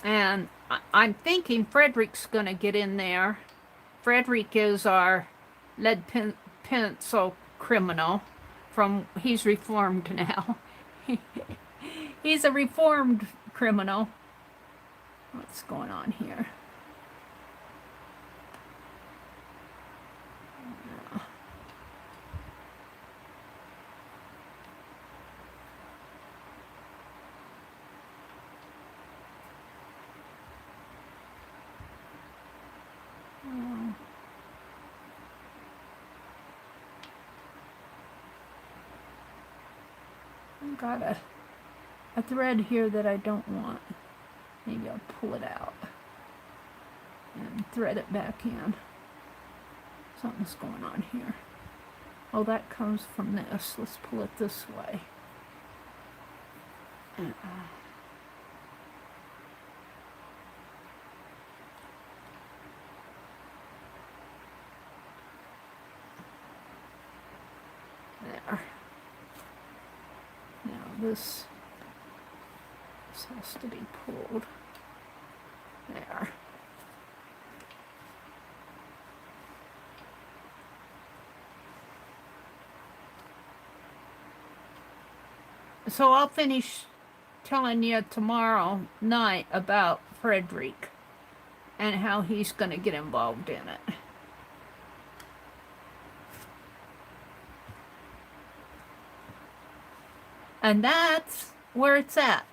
And I'm thinking Frederick's going to get in there. Frederick is our lead pencil criminal. He's reformed now. He's a reformed criminal. What's going on here? I've got a thread here that I don't want. Maybe I'll pull it out and thread it back in. Something's going on here. Oh, that comes from this. Let's pull it this way. There. Now this has to be pulled. There. So I'll finish telling you tomorrow night about Frederick and how he's going to get involved in it. And that's where it's at.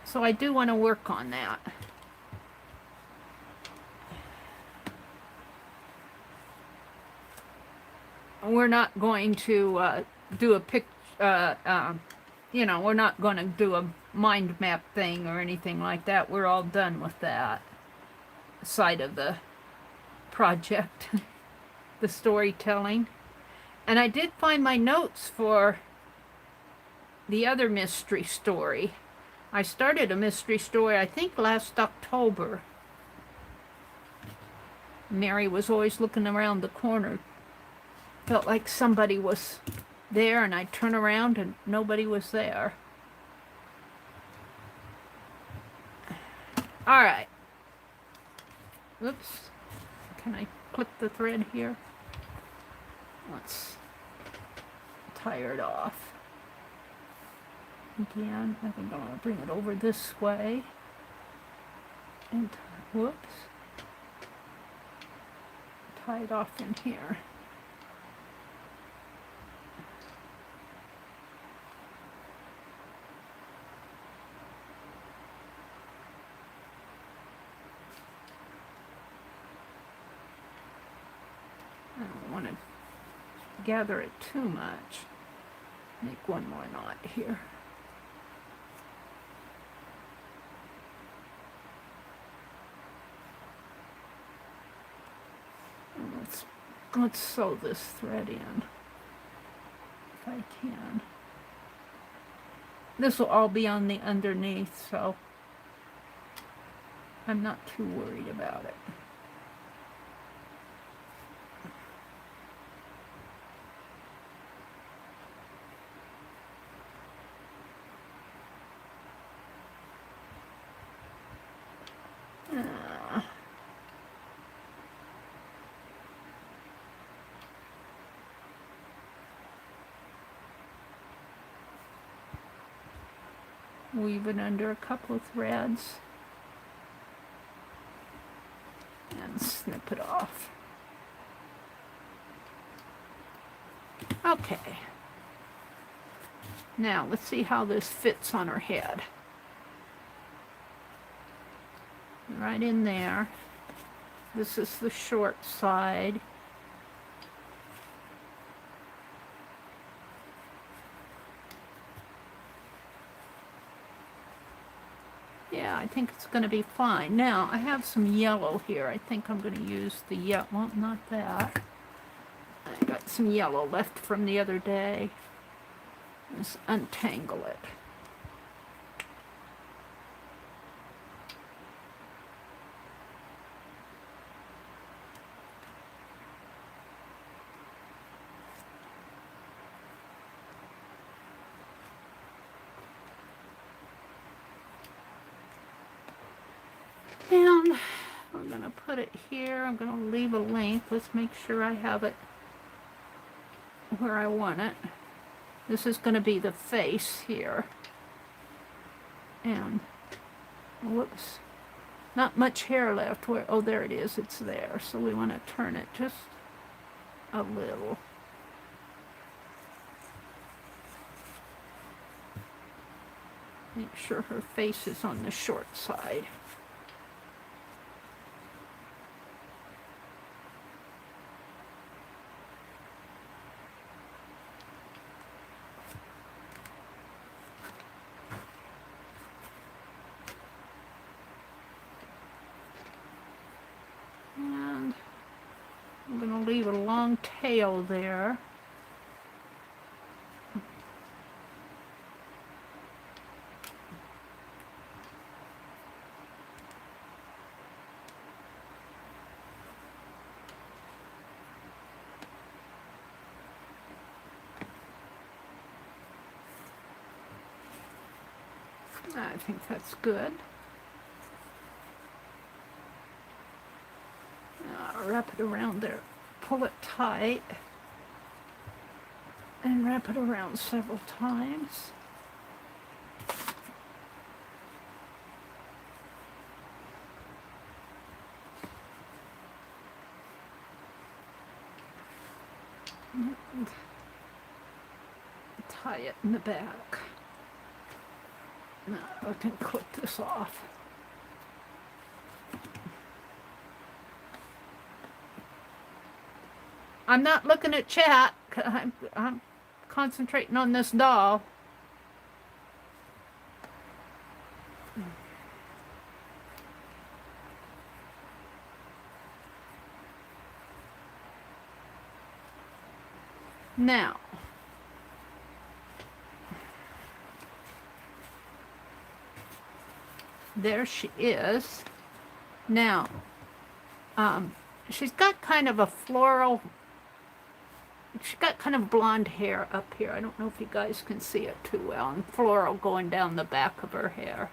So I do want to work on that. We're not going to do a you know, we're not going to do a mind map thing or anything like that. We're all done with that side of the project, the storytelling. And I did find my notes for the other mystery story. I started a mystery story, I think, last October. Mary was always looking around the corner. Felt like somebody was there, and I'd turn around and nobody was there. All right. Oops. Can I clip the thread here? Let's tire it off. Again, I think I'm going to bring it over this way. And Whoops. Tie it off in here. I don't want to gather it too much. Make one more knot here. And let's sew this thread in if I can. This will all be on the underneath, so I'm not too worried about it. Weave it under a couple of threads and snip it off. Okay. Now let's see how this fits on her head. Right in there. This is the short side. Yeah, I think it's going to be fine. Now, I have some yellow here. I think I'm going to use the yellow. Well, not that. I got some yellow left from the other day. Let's untangle it. And we're going to put it here. I'm going to leave a length. Let's make sure I have it where I want it. This is going to be the face here. And, whoops, not much hair left. Where? Oh, there it is. It's there. So we want to turn it just a little. Make sure her face is on the short side. And I'm going to leave a long tail there. I think that's good. Wrap it around there. Pull it tight. And wrap it around several times. And tie it in the back. Now I can clip this off. I'm not looking at chat. I'm concentrating on this doll. Now, there she is. Now, she's got kind of a floral, she's got kind of blonde hair up here. I don't know if you guys can see it too well. And floral going down the back of her hair.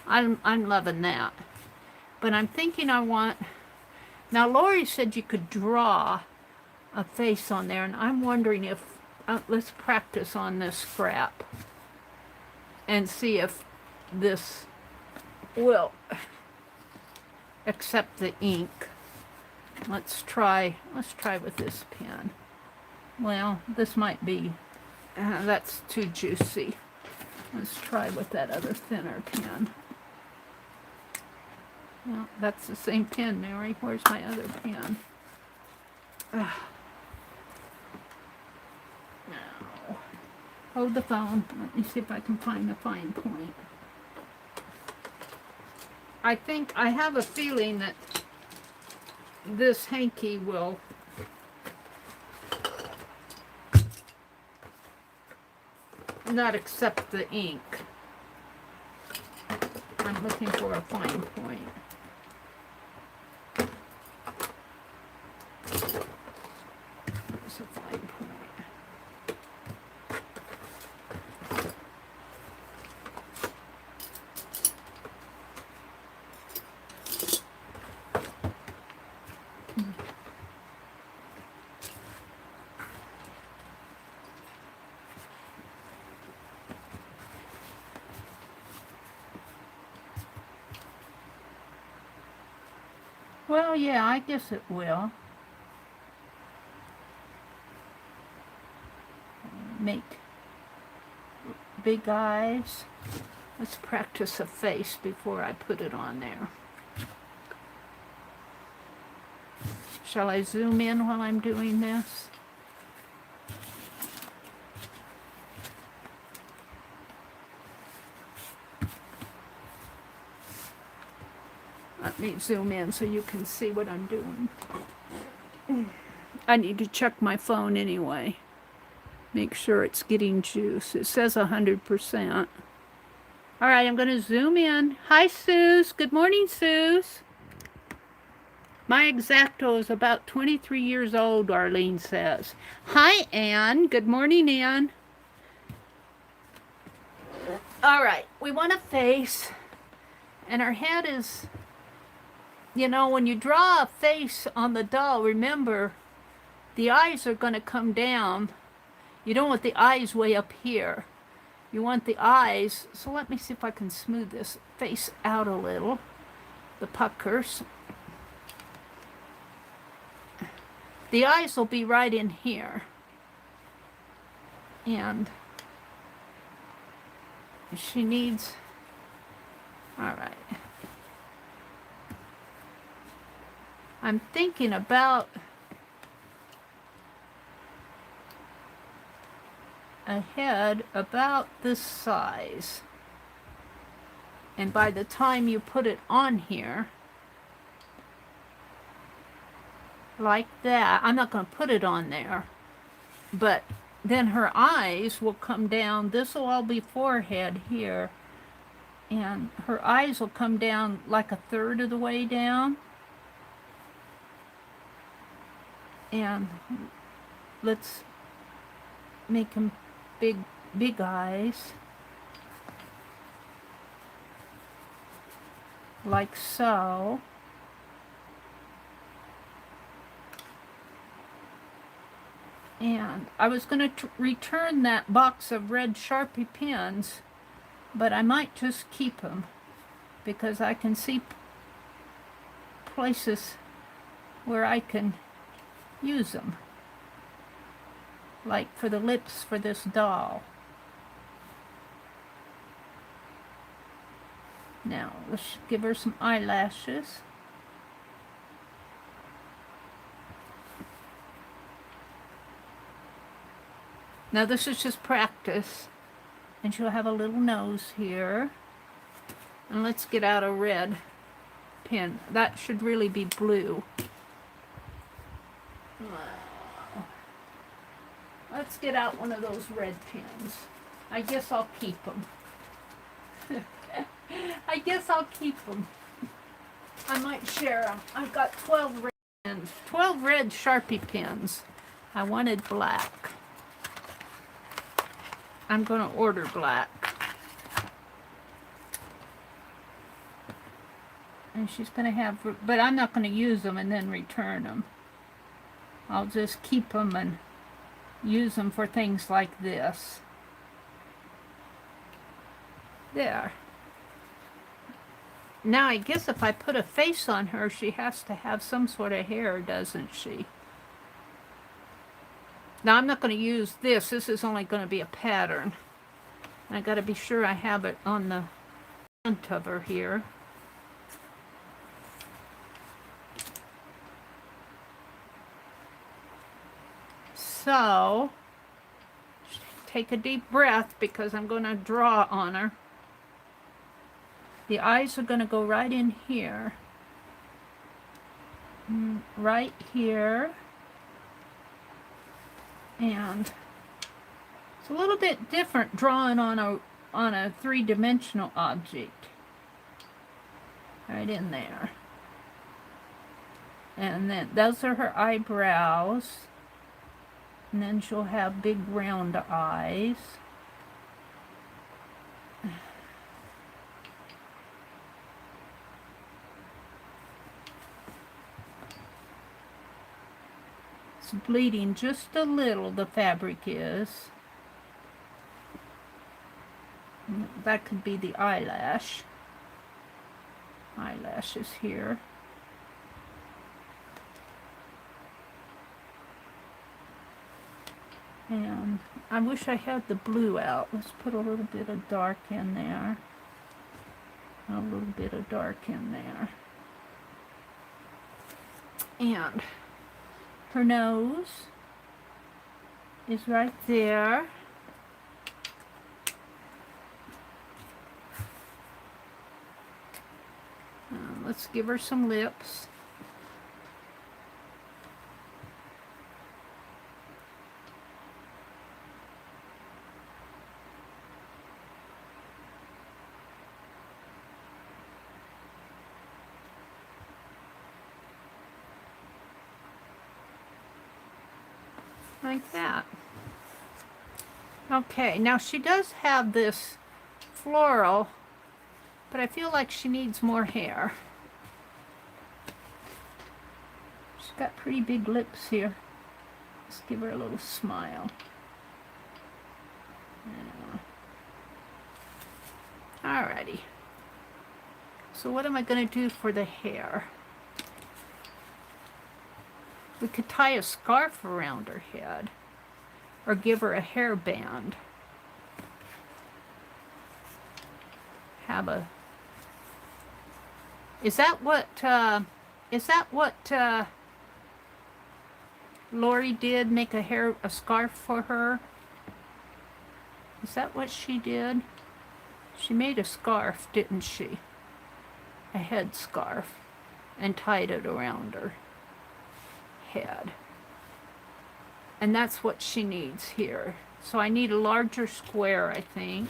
I'm loving that. But I'm thinking I want, now Lori said you could draw a face on there, and I'm wondering if, let's practice on this scrap and see if this will except the ink. Let's try with this pen. Well, this might be, that's too juicy. Let's try with that other thinner pen. Well, that's the same pen, Mary. Where's my other pen? No. Hold the phone. Let me see if I can find a fine point. I think, I have a feeling that this hanky will not accept the ink. I'm looking for a fine point. There's a fine point. Well, yeah, I guess it will. Make big eyes. Let's practice a face before I put it on there. Shall I zoom in while I'm doing this? Let me zoom in so you can see what I'm doing. I need to check my phone anyway. Make sure it's getting juice. It says 100%. All right, I'm going to zoom in. Hi, Suze. Good morning, Suze. My X-Acto is about 23 years old, Arlene says. Hi, Ann. Good morning, Ann. All right, we want a face, and our head is, you know, when you draw a face on the doll, remember, the eyes are going to come down. You don't want the eyes way up here. You want the eyes, so let me see if I can smooth this face out a little, the puckers. The eyes will be right in here. And she needs, all right. I'm thinking about a head about this size. And by the time you put it on here, like that, I'm not going to put it on there, but then her eyes will come down. This will all be forehead here, and her eyes will come down like a third of the way down. And let's make them big eyes, like so. And I was going to return that box of red Sharpie pens, but I might just keep them because I can see places where I can use them, like for the lips for this doll. Now let's give her some eyelashes. Now this is just practice, and she'll have a little nose here. And let's get out a red pen. That should really be blue. Let's get out one of those red pens. I guess I'll keep them. I guess I'll keep them. I might share them. I've got 12 red pens. 12 red Sharpie pens. I wanted black. I'm going to order black. And she's going to have, but I'm not going to use them and then return them. I'll just keep them and use them for things like this. There. Now I guess if I put a face on her, she has to have some sort of hair, doesn't she? Now I'm not going to use this. This is only going to be a pattern. I got to be sure I have it on the front of her here. So, take a deep breath because I'm going to draw on her. The eyes are going to go right in here. Right here. And it's a little bit different drawing on a three-dimensional object. Right in there. And then those are her eyebrows. And then she'll have big round eyes. It's bleeding just a little, the fabric is. That could be the eyelash. Eyelash is here. And I wish I had the blue out. Let's put a little bit of dark in there. A little bit of dark in there. And her nose is right there. Let's give her some lips. Like that. Okay, now she does have this floral, but I feel like she needs more hair. She's got pretty big lips here. Let's give her a little smile. Alrighty. So what am I going to do for the hair? We could tie a scarf around her head or give her a hairband. Have a... Is that what Lori did? Make a scarf for her? Is that what she did? She made a scarf, didn't she? A head scarf, and tied it around her head. And that's what she needs here. So I need a larger square, I think.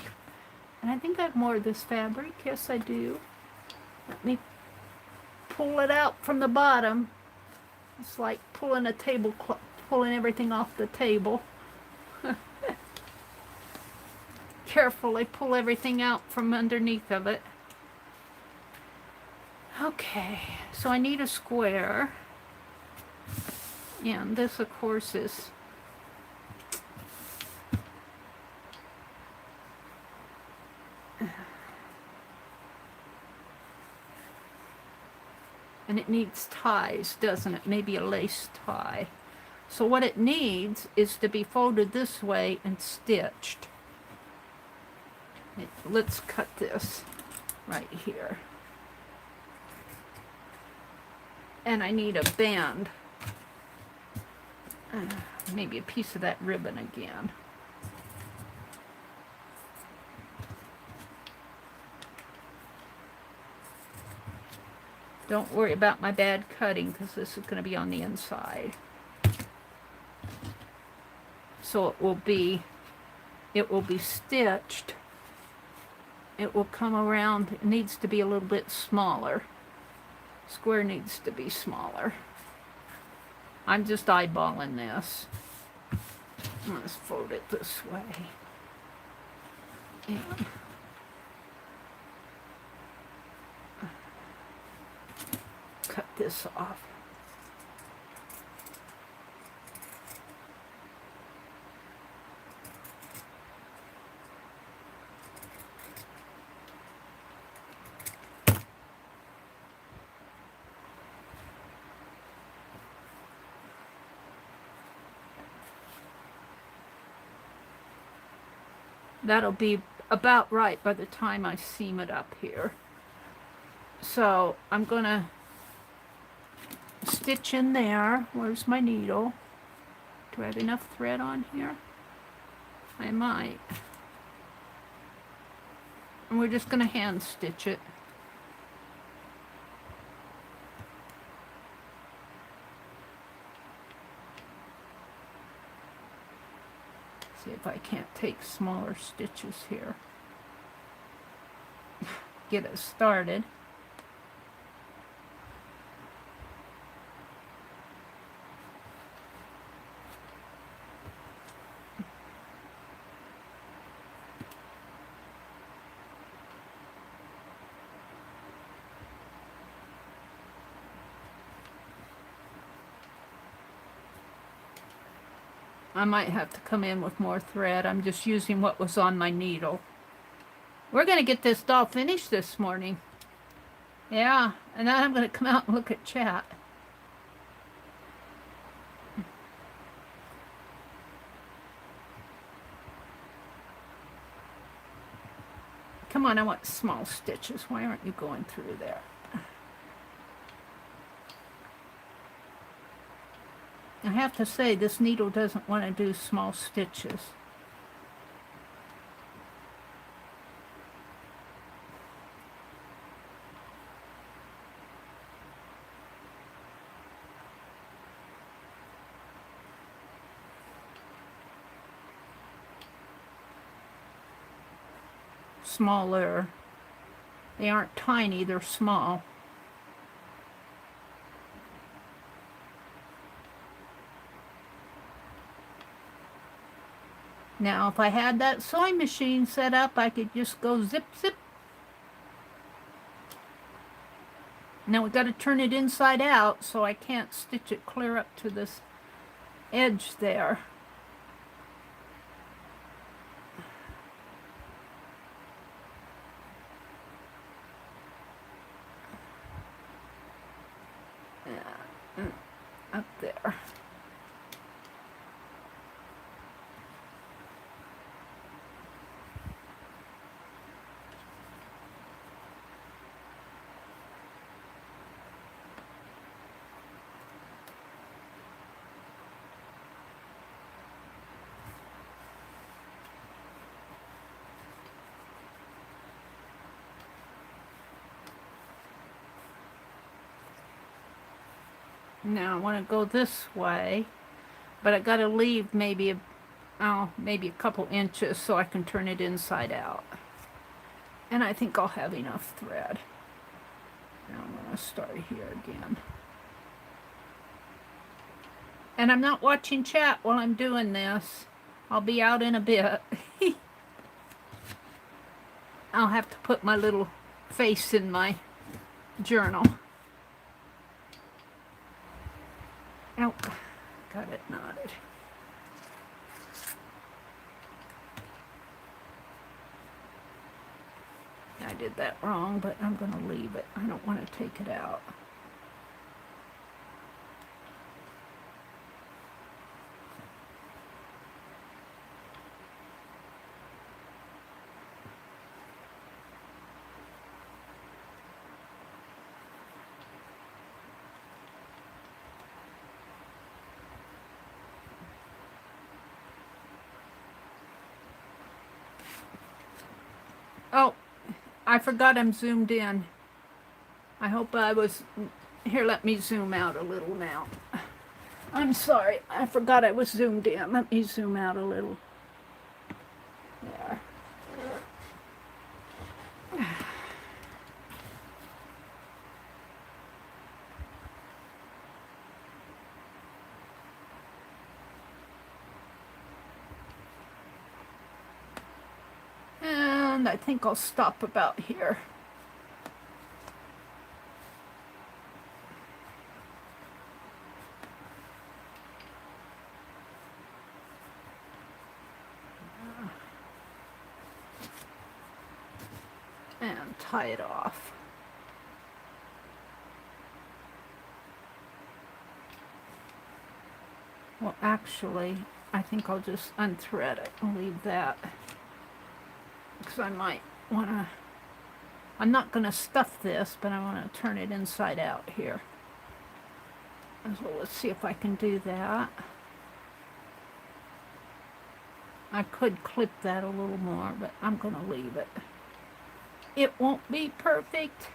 And I think I have more of this fabric. Yes, I do. Let me pull it out from the bottom. It's like pulling a tablecloth, pulling everything off the table. Carefully pull everything out from underneath of it. Okay, so I need a square. And this, of course, is and it needs ties, doesn't it? Maybe a lace tie. So what it needs is to be folded this way and stitched. Let's cut this right here. And I need a band. Maybe a piece of that ribbon again. Don't worry about my bad cutting because this is going to be on the inside. So it will be stitched. It will come around. It needs to be a little bit smaller. Square needs to be smaller. I'm just eyeballing this. Let's fold it this way. And cut this off. That'll be about right by the time I seam it up here. So I'm gonna stitch in there. Where's my needle? Do I have enough thread on here? I might. And we're just gonna hand stitch it. See if I can't take smaller stitches here. Get it started. I might have to come in with more thread. I'm just using what was on my needle. We're going to get this doll finished this morning. Yeah, and then I'm going to come out and look at chat. Come on, I want small stitches. Why aren't you going through there? I have to say, this needle doesn't want to do small stitches. Smaller. They aren't tiny, they're small. Now, if I had that sewing machine set up, I could just go zip, zip. Now we got to turn it inside out, so I can't stitch it clear up to this edge there. Yeah, up there. Now I want to go this way, but I got to leave maybe a couple inches so I can turn it inside out. And I think I'll have enough thread. Now I'm going to start here again. And I'm not watching chat while I'm doing this. I'll be out in a bit. I'll have to put my little face in my journal. Oh, got it knotted. I did that wrong, but I'm going to leave it. I don't want to take it out. Oh, I forgot I'm zoomed in. I hope I was... Here, let me zoom out a little now. I'm sorry, I forgot I was zoomed in. Let me zoom out a little. There. And I think I'll stop about here. And tie it off. Well, actually, I think I'll just unthread it and leave that. because I might want to, I'm not going to stuff this, but I want to turn it inside out here. So let's see if I can do that. I could clip that a little more, but I'm going to leave it. It won't be perfect.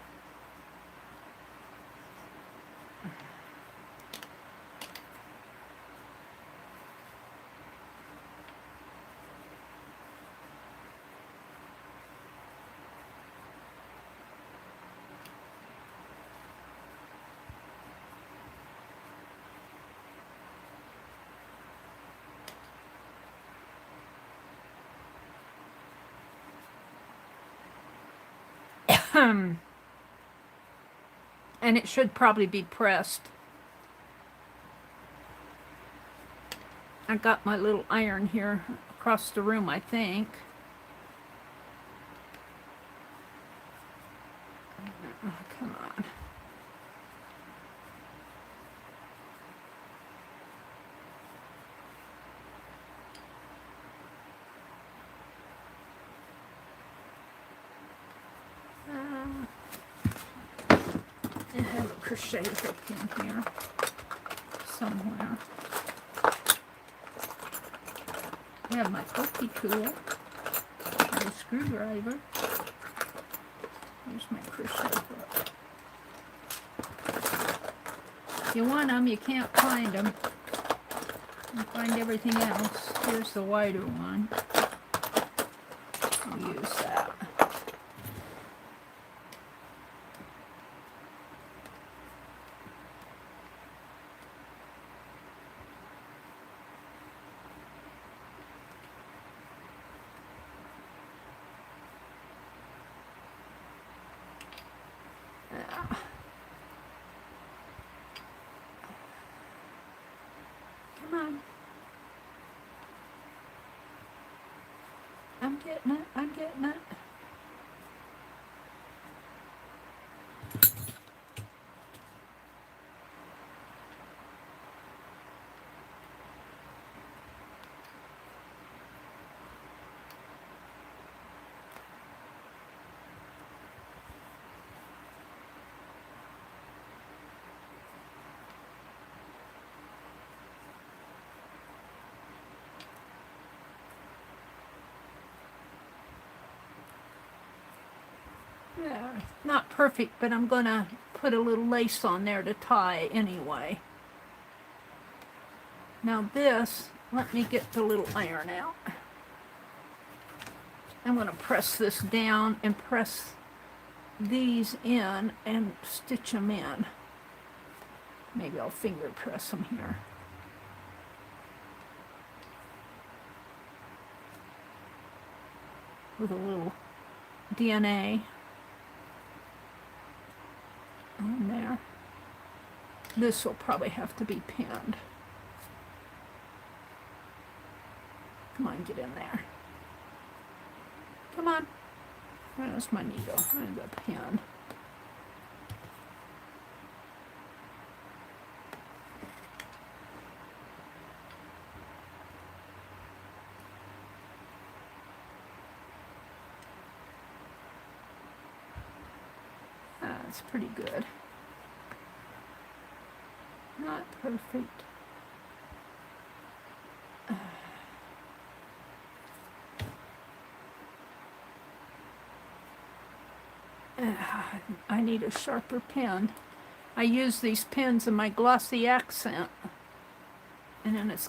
And it should probably be pressed. I got my little iron here across the room, I think. Oh, come on. I have a crochet hook in here somewhere. I have my pokey tool, my screwdriver. Here's my crochet hook. If you want them, you can't find them. You find everything else. Here's the wider one. I'll use that. Come on. I'm getting it. I'm getting it. Yeah, not perfect, but I'm gonna put a little lace on there to tie anyway. Now this, let me get the little iron out. I'm gonna press this down and press these in and stitch them in. Maybe I'll finger press them here. With a little DNA on there. This will probably have to be pinned. Come on, get in there. Come on. Where's my needle? And the pin. That's pretty good. Not perfect. I need a sharper pen. I use these pens in my glossy accent, and then it's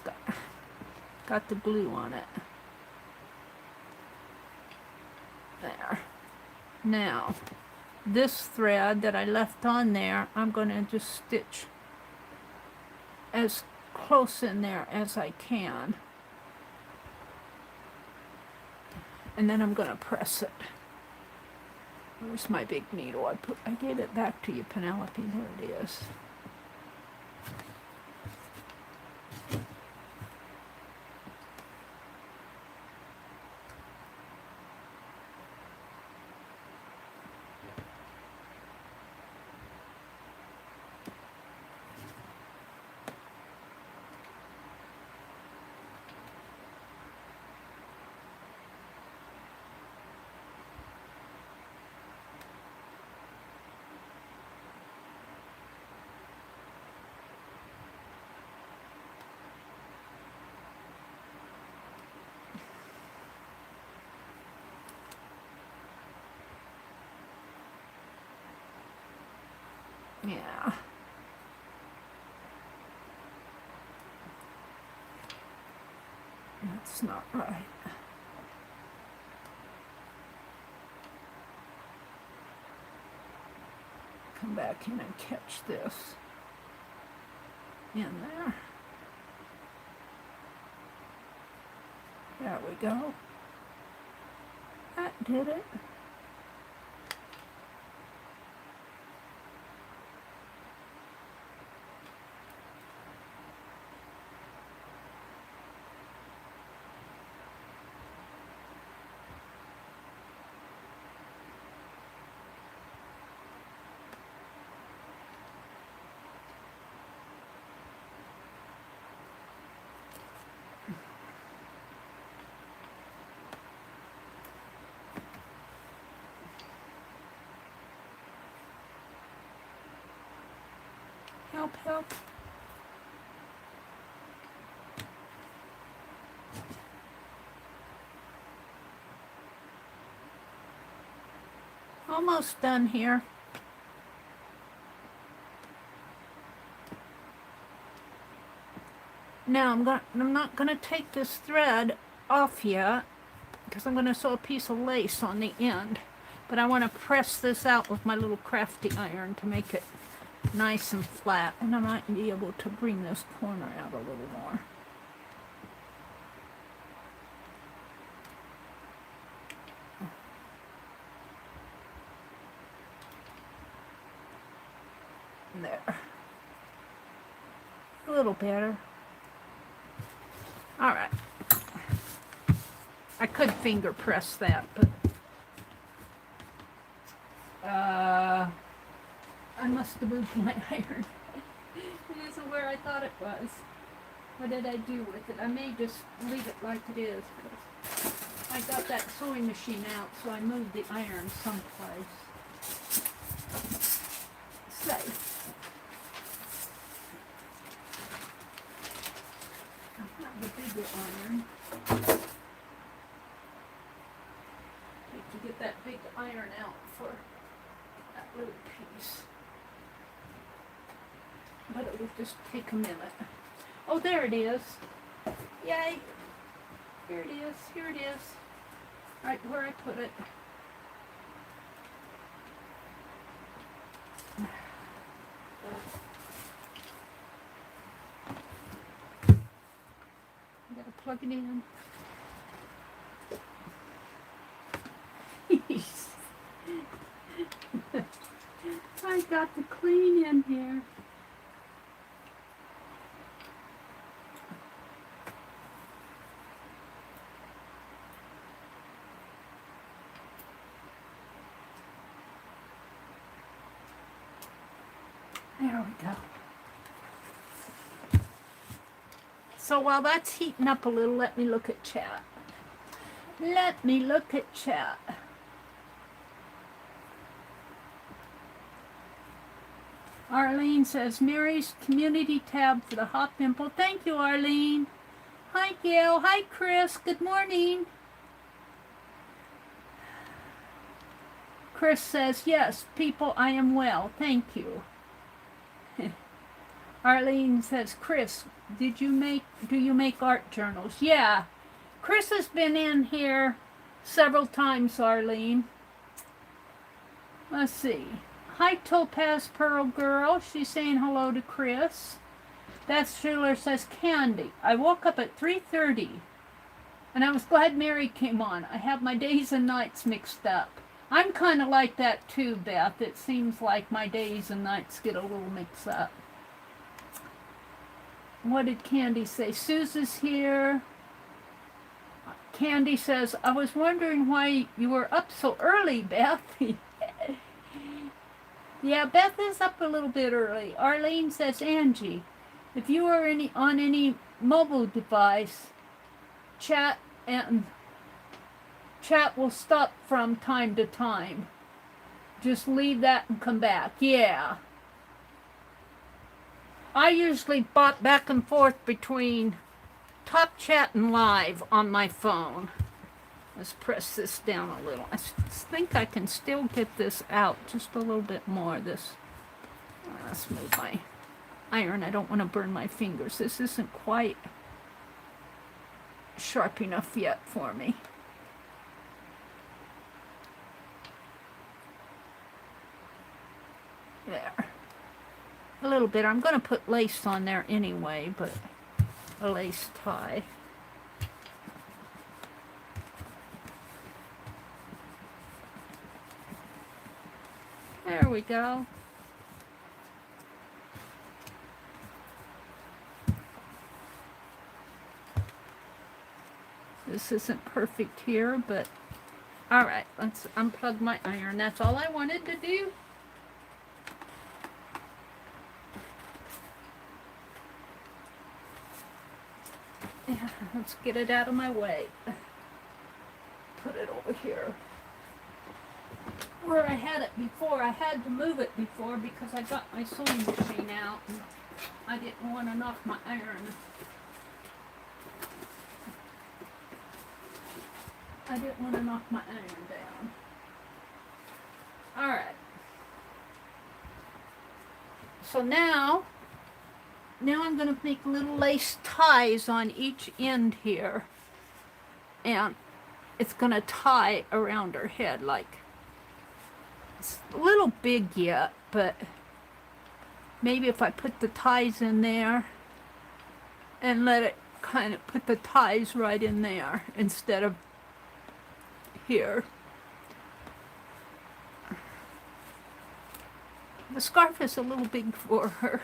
got the glue on it. There. Now, this thread that I left on there, I'm going to just stitch as close in there as I can. And then I'm going to press it. Where's my big needle? I gave it back to you, Penelope. There it is. Yeah. That's not right. Come back in and catch this in there. There we go. That did it. Help, help. Almost done here. Now I'm not gonna take this thread off yet because I'm gonna sew a piece of lace on the end, but I want to press this out with my little crafty iron to make it nice and flat, and I might be able to bring this corner out a little more. There. A little better. All right. I could finger press that, but I must have moved my iron. It isn't where I thought it was. What did I do with it? I may just leave it like it is. I got that sewing machine out, so I moved the iron someplace safe. I have the bigger iron. Need to get that big iron out for that little piece. But it will just take a minute. Oh, there it is. Yay. Here it is. Here it is. Right where I put it. I gotta plug it in. I got the clean in here. There we go. So while that's heating up a little, let me look at chat. Let me look at chat. Arlene says, Mary's community tab for the hot pimple. Thank you, Arlene. Hi, Gail. Hi, Chris. Good morning. Chris says, yes, people, I am well. Thank you. Arlene says, Chris, do you make art journals? Yeah. Chris has been in here several times, Arlene. Let's see. Hi, Topaz Pearl Girl. She's saying hello to Chris. Beth Schuler says, Candy. I woke up at 3:30, and I was glad Mary came on. I have my days and nights mixed up. I'm kind of like that too, Beth. It seems like my days and nights get a little mixed up. What did Candy say? Susan's here. Candy says, I was wondering why you were up so early, Beth. Yeah, Beth is up a little bit early. Arlene says, Angie, if you are on any mobile device, chat will stop from time to time. Just leave that and come back. Yeah. I usually bop back and forth between Top Chat and Live on my phone. Let's press this down a little. I think I can still get this out just a little bit more. This. Let's move my iron. I don't want to burn my fingers. This isn't quite sharp enough yet for me. There. A little bit. I'm going to put lace on there anyway, but a lace tie. There we go. This isn't perfect here, but all right, let's unplug my iron. That's all I wanted to do. Yeah, let's get it out of my way. Put it over here. Where I had it before, I had to move it before because I got my sewing machine out and I didn't want to knock my iron. I didn't want to knock my iron down. Alright. So now I'm going to make little lace ties on each end here. And it's going to tie around her head like, it's a little big yet, but maybe if I put the ties in there and let it kind of put the ties right in there instead of here. The scarf is a little big for her.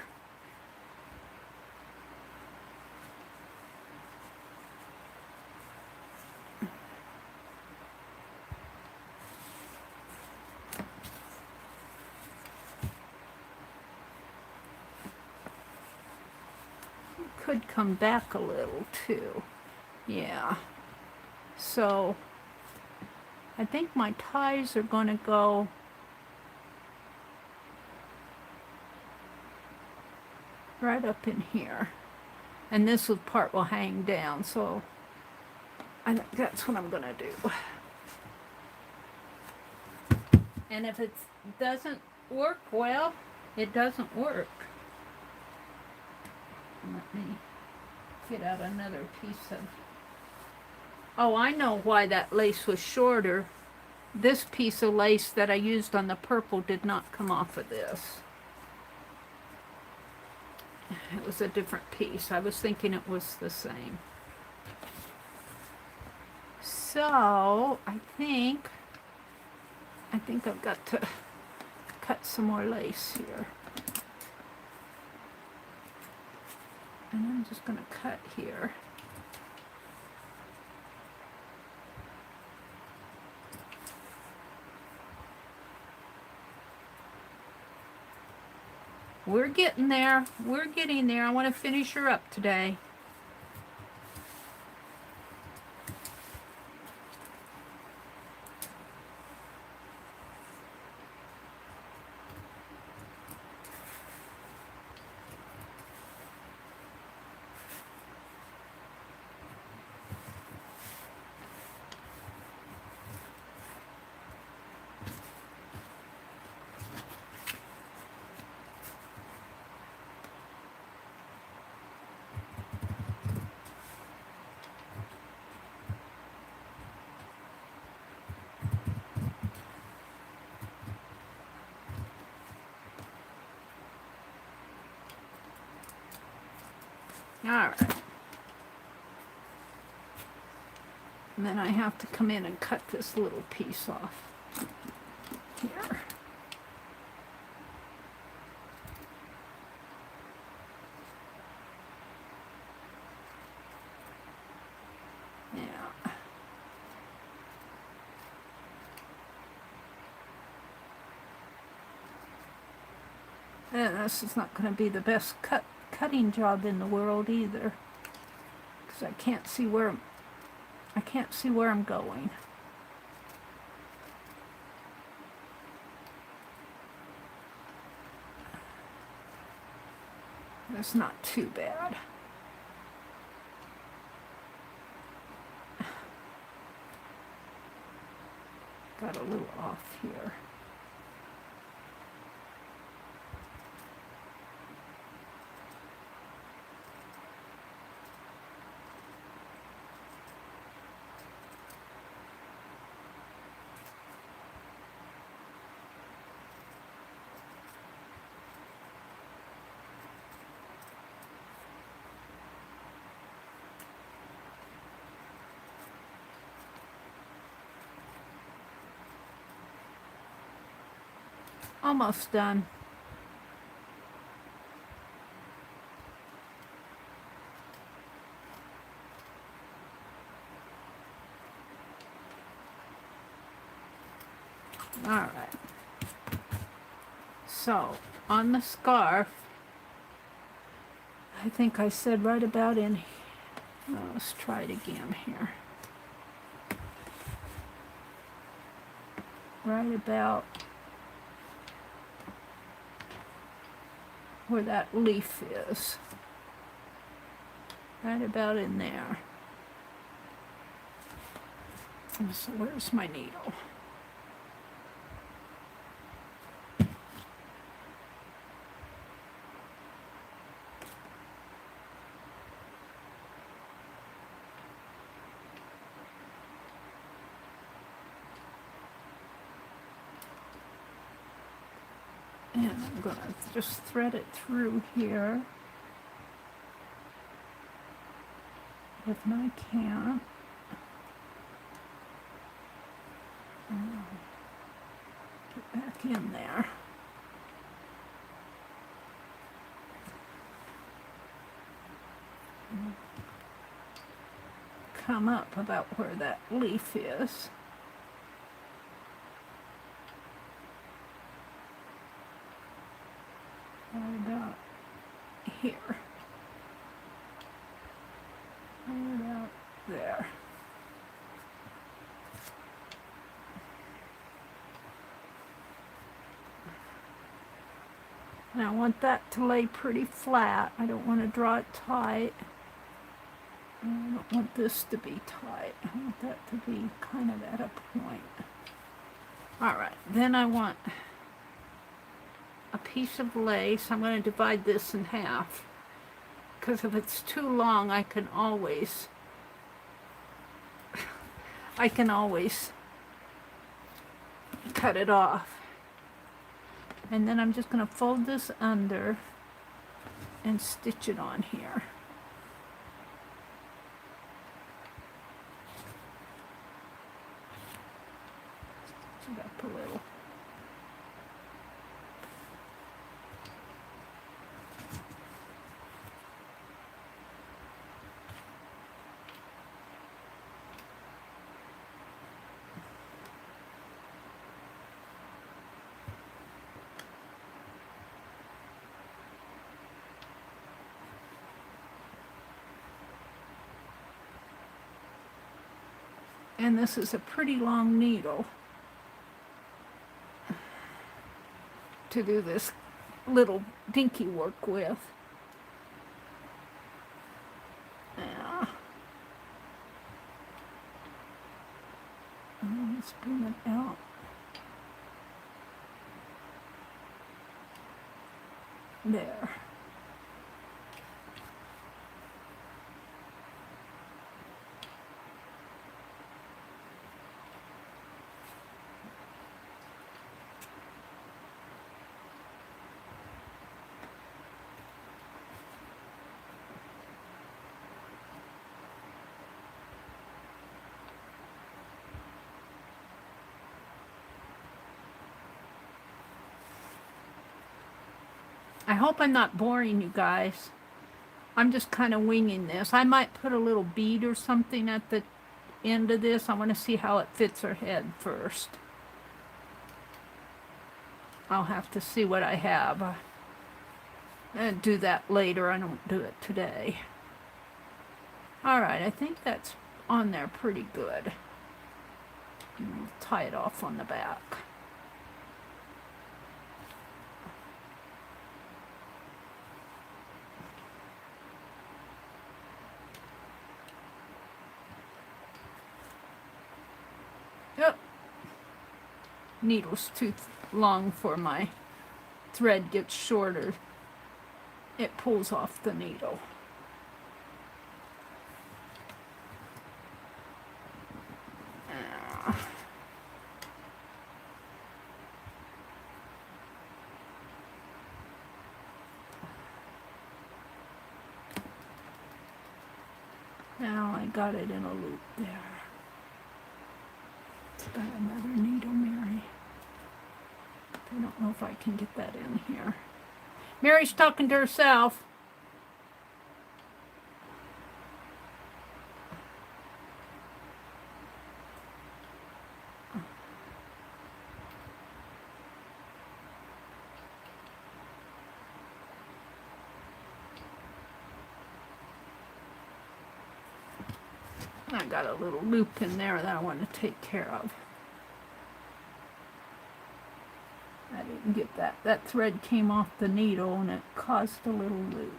Could come back a little too. Yeah. So I think my ties are going to go right up in here. And this part will hang down. So I think that's what I'm going to do. And if it doesn't work, well, it doesn't work. Let me get out another piece of... Oh, I know why that lace was shorter. This piece of lace that I used on the purple did not come off of this. It was a different piece. I was thinking it was the same. So, I think I've got to cut some more lace here. And I'm just going to cut here. We're getting there. We're getting there. I want to finish her up today. Alright. And then I have to come in and cut this little piece off here. Yeah. And this is not going to be the best cutting job in the world either, because I can't see where I'm going. That's not too bad. Got a little off here. Almost done. All right. So, on the scarf, I think I said right about in here. Let's try it again here. Right about where that leaf is. Right about in there. So where's my needle? And I'm going to just thread it through here. If I can't, get back in there. Come up about where that leaf is. Right about here. Right about there. And I want that to lay pretty flat. I don't want to draw it tight. I don't want this to be tight. I want that to be kind of at a point. Alright, then I want a piece of lace. I'm going to divide this in half. Because if it's too long, I can always cut it off. And then I'm just going to fold this under and stitch it on here. Stitch it up a little. And this is a pretty long needle to do this little dinky work with. Yeah. Let's bring it out. There. I hope I'm not boring you guys. I'm just kind of winging this. I might put a little bead or something at the end of this. I want to see how it fits her head first. I'll have to see what I have. And do that later. I don't do it today. Alright, I think that's on there pretty good. And I'll tie it off on the back. Yep. Needle's too long for my thread gets shorter. It pulls off the needle. Now I got it in a loop there. It's got another needle, Mary. I don't know if I can get that in here. Mary's talking to herself. I got a little loop in there that I want to take care of. I didn't get that. That thread came off the needle and it caused a little loop.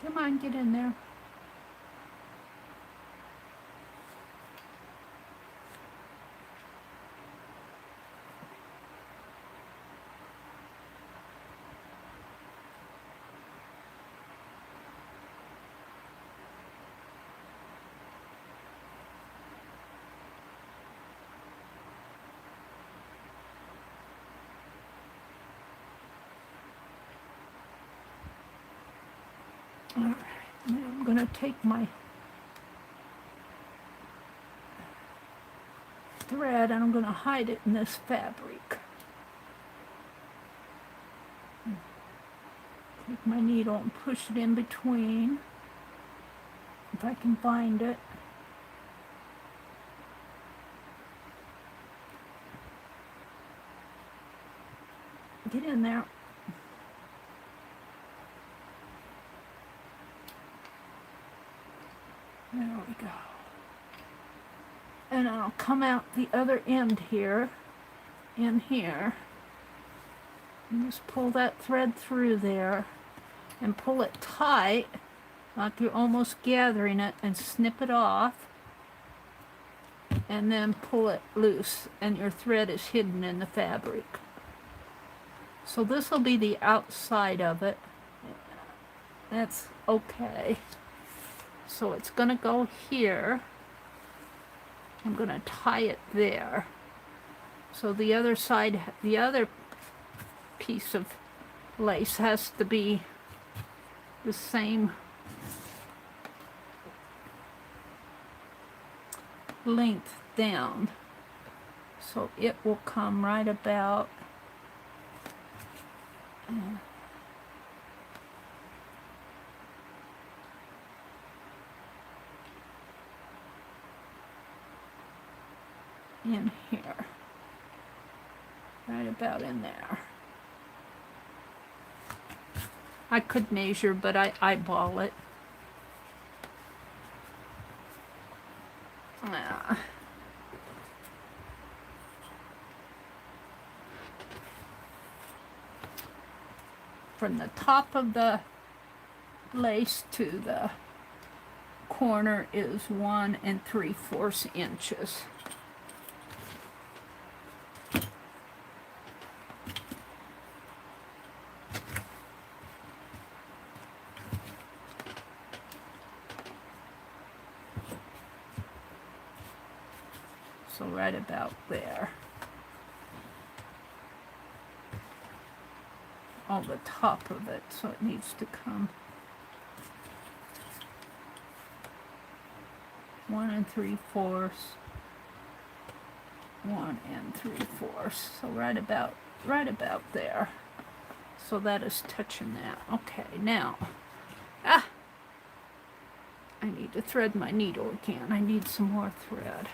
Come on, get in there. All right, now I'm going to take my thread and I'm going to hide it in this fabric. Take my needle and push it in between, if I can find it. Get in there. There we go. And I'll come out the other end here, in here, and just pull that thread through there, and pull it tight, like you're almost gathering it, and snip it off, and then pull it loose, and your thread is hidden in the fabric. So this will be the outside of it. That's okay. So it's going to go here. I'm going to tie it there. So the other side, the other piece of lace has to be the same length down. So it will come right about in here, right about in there. I could measure, but I eyeball it. From the top of the lace to the corner is 1 3/4 inches. So right about there. On the top of it, so it needs to come 1 3/4, 1 3/4. So right about there. So that is touching that. Okay, now, I need to thread my needle again. I need some more thread.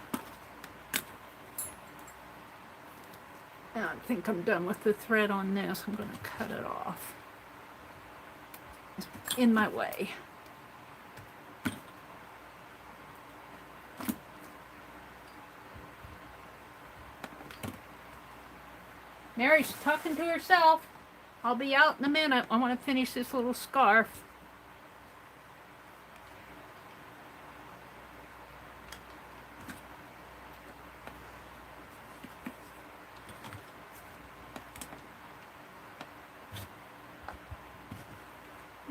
I think I'm done with the thread on this. I'm going to cut it off. It's in my way. Mary's talking to herself. I'll be out in a minute. I want to finish this little scarf.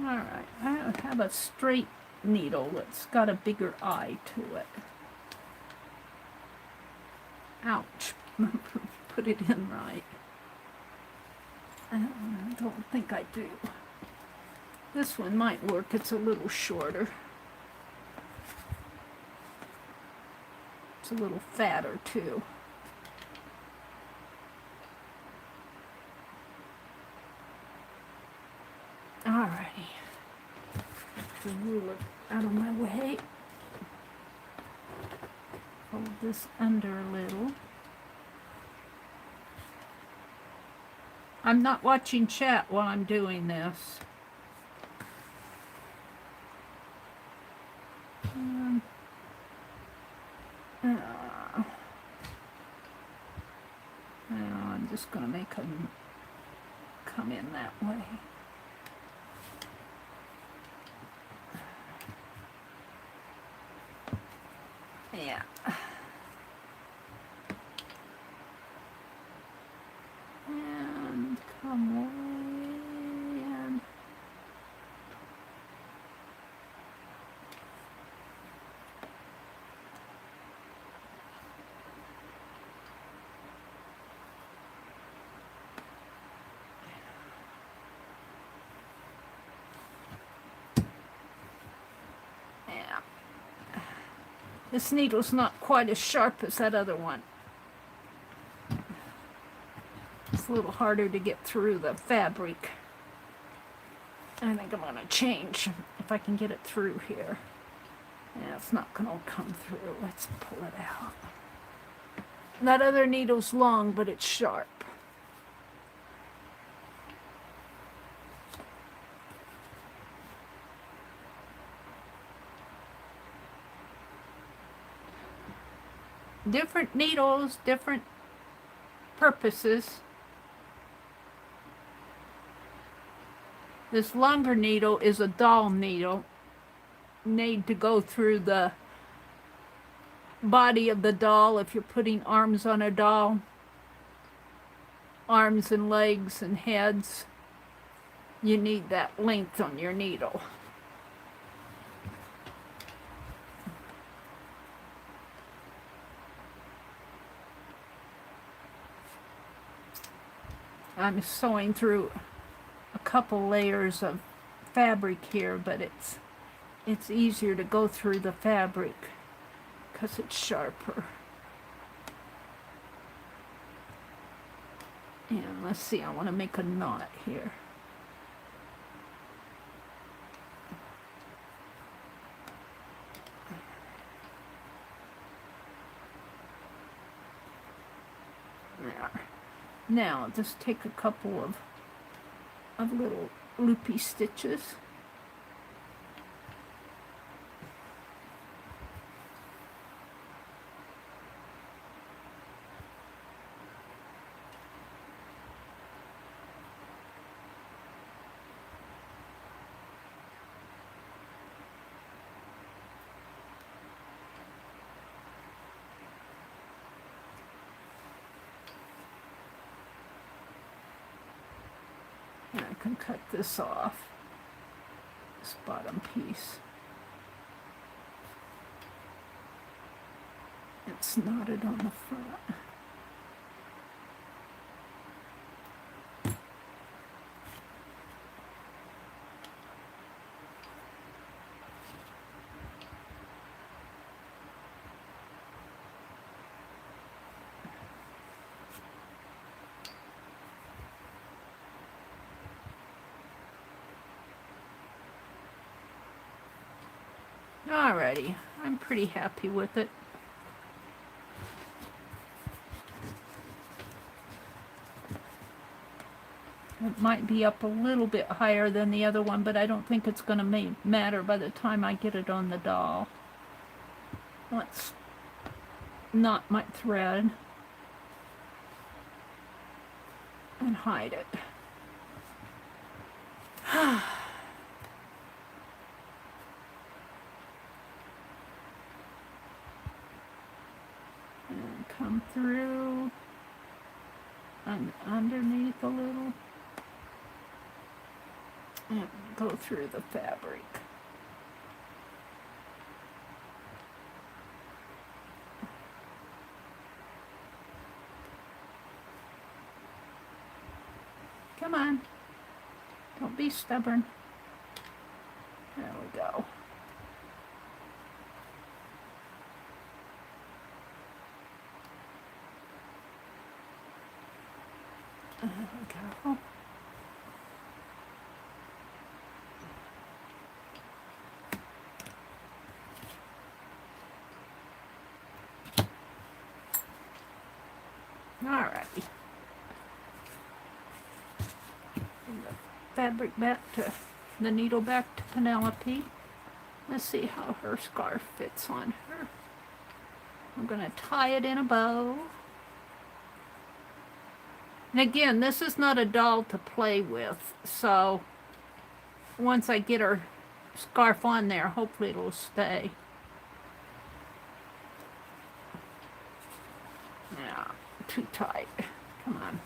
Alright, I have a straight needle that's got a bigger eye to it. Ouch. Put it in right. I don't think I do. This one might work. It's a little shorter. It's a little fatter too. Alrighty. The ruler out of my way. Fold this under a little. I'm not watching chat while I'm doing this. I'm just going to make them come in that way. Yeah. And come way in. Yeah. This needle's not quite as sharp as that other one. It's a little harder to get through the fabric. I think I'm going to change if I can get it through here. Yeah, it's not going to come through. Let's pull it out. That other needle's long, but it's sharp. Different needles, different purposes. This longer needle is a doll needle, made to go through the body of the doll. If you're putting arms on a doll, arms and legs and heads, you need that length on your needle. I'm sewing through a couple layers of fabric here, but it's easier to go through the fabric because it's sharper. And let's see, I want to make a knot here. There. Now just take a couple of little loopy stitches. And I can cut this off, this bottom piece. It's knotted on the front. Alrighty, I'm pretty happy with it. It might be up a little bit higher than the other one, but I don't think it's going to matter by the time I get it on the doll. Let's knot my thread and hide it. And come through and underneath a little and go through the fabric. Come on. Don't be stubborn. There we go. There we go. Alrighty. Bring the fabric back to the needle back to Penelope. Let's see how her scarf fits on her. I'm going to tie it in a bow. And again, this is not a doll to play with, so once I get her scarf on there, hopefully it'll stay. Yeah, too tight. Come on.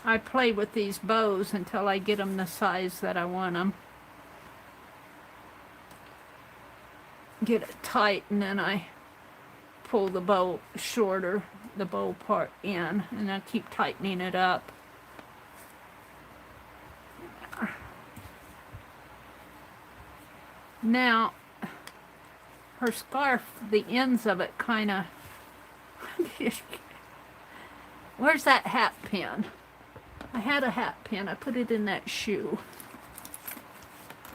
I play with these bows until I get them the size that I want them. Get it tight, and then I pull the bow shorter, the bow part in, and I keep tightening it up. Now, her scarf, the ends of it kind of... Where's that hat pin? I had a hat pin. I put it in that shoe.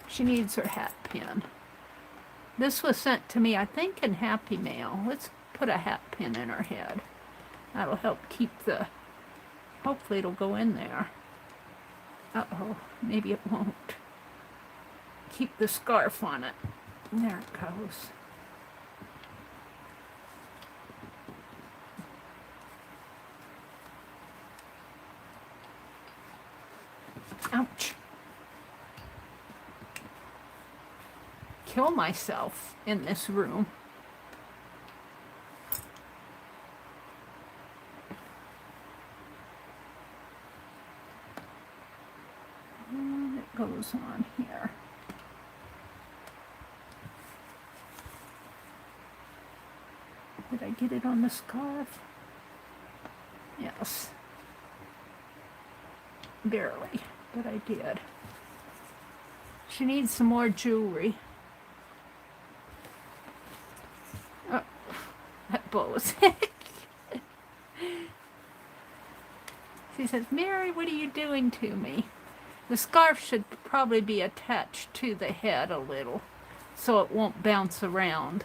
She needs her hat pin. This was sent to me, I think, in Happy Mail. Let's put a hat pin in her head. That'll help keep the... Hopefully it'll go in there. Uh-oh, maybe it won't. Keep the scarf on it. There it goes. Ouch. Kill myself in this room. And it goes on here. Did I get it on the scarf? Yes. Barely, but I did. She needs some more jewelry. Oh, that bow is... She says, Mary, what are you doing to me? The scarf should probably be attached to the head a little, so it won't bounce around.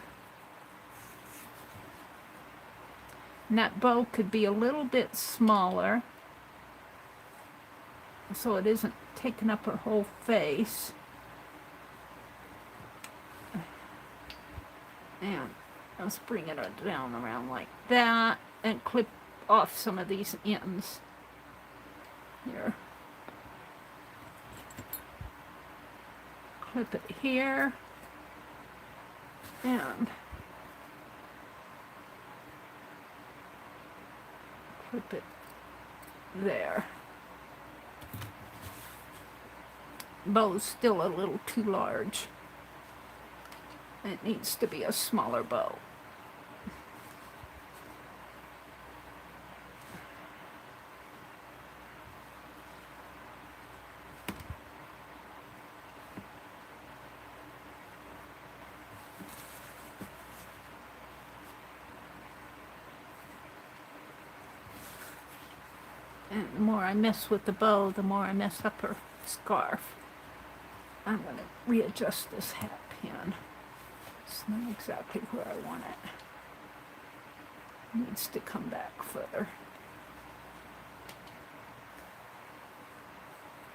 And that bow could be a little bit smaller, so it isn't taking up her whole face. And let's bring it down around like that and clip off some of these ends here. Clip it here and clip it there. Bow's still a little too large. It needs to be a smaller bow. And the more I mess with the bow, the more I mess up her scarf. I'm going to readjust this hat pin. It's not exactly where I want it. It needs to come back further.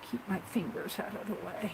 Keep my fingers out of the way.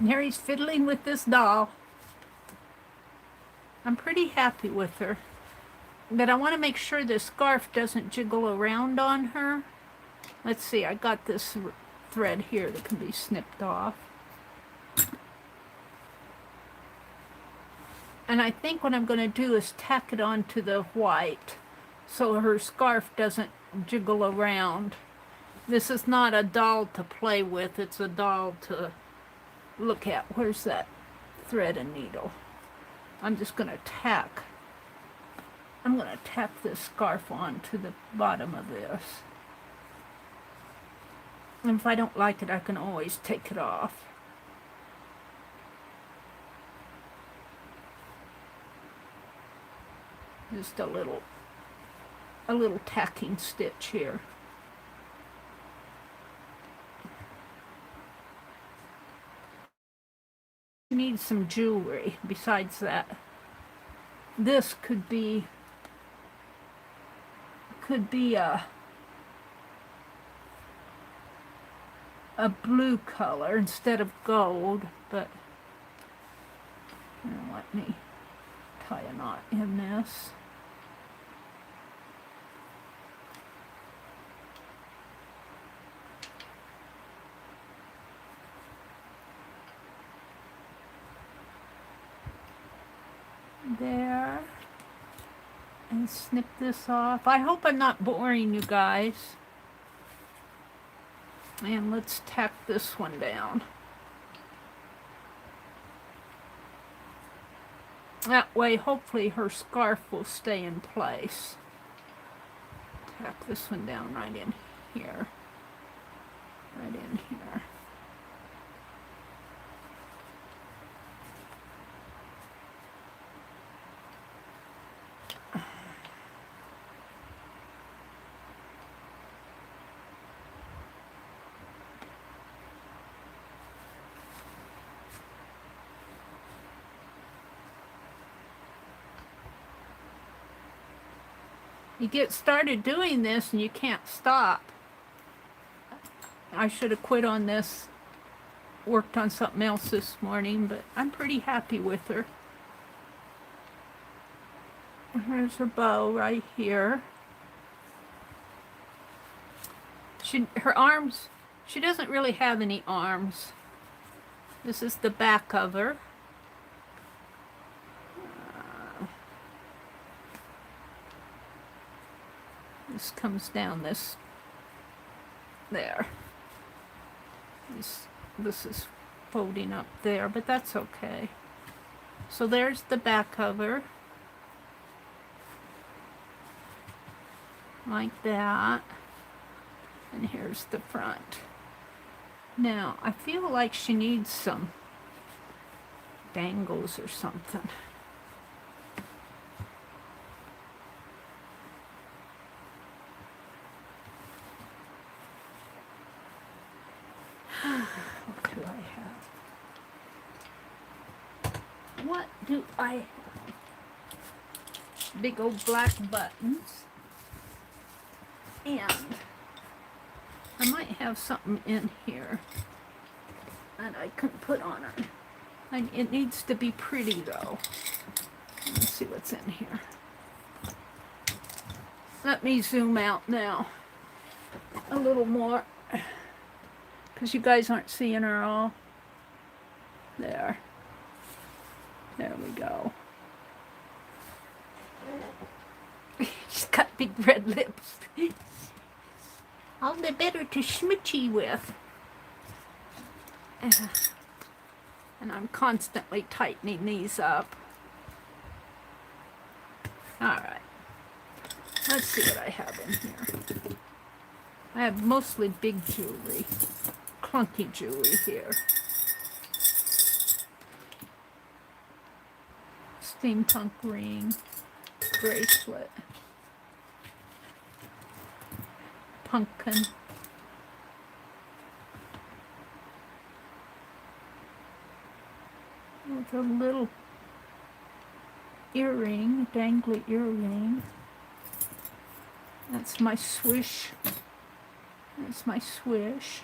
Mary's fiddling with this doll. I'm pretty happy with her. But I want to make sure the scarf doesn't jiggle around on her. Let's see, I got this thread here that can be snipped off. And I think what I'm going to do is tack it onto the white so her scarf doesn't jiggle around. This is not a doll to play with, it's a doll to look at. Where's that thread and needle? I'm just going to tack. I'm going to tack this scarf on to the bottom of this. And if I don't like it, I can always take it off. Just a little tacking stitch here. You need some jewelry besides that. This could be a blue color instead of gold, but here, let me tie a knot in this. There, and snip this off. I hope I'm not boring you guys. And let's tack this one down. That way, hopefully her scarf will stay in place. Tack this one down right in here. Right in here. You get started doing this and you can't stop. I should have quit on this, worked on something else this morning, but I'm pretty happy with her. Here's her bow right here. Her arms, she doesn't really have any arms. This is the back of her. This comes down this, there. This is folding up there, but that's okay. So there's the back of her. Like that. And here's the front. Now, I feel like she needs some dangles or something. What do I have? What do I have? Big old black buttons. And I might have something in here that I can put on her. It needs to be pretty though. Let's see what's in here. Let me zoom out now a little more, because you guys aren't seeing her all. There we go. She's got big red lips. All the better to smoochie with. And I'm constantly tightening these up. Alright. Let's see what I have in here. I have mostly big jewelry. Clunky jewelry here. Steampunk ring. Bracelet. Pumpkin. With a little earring, dangly earring. That's my swish. That's my swish.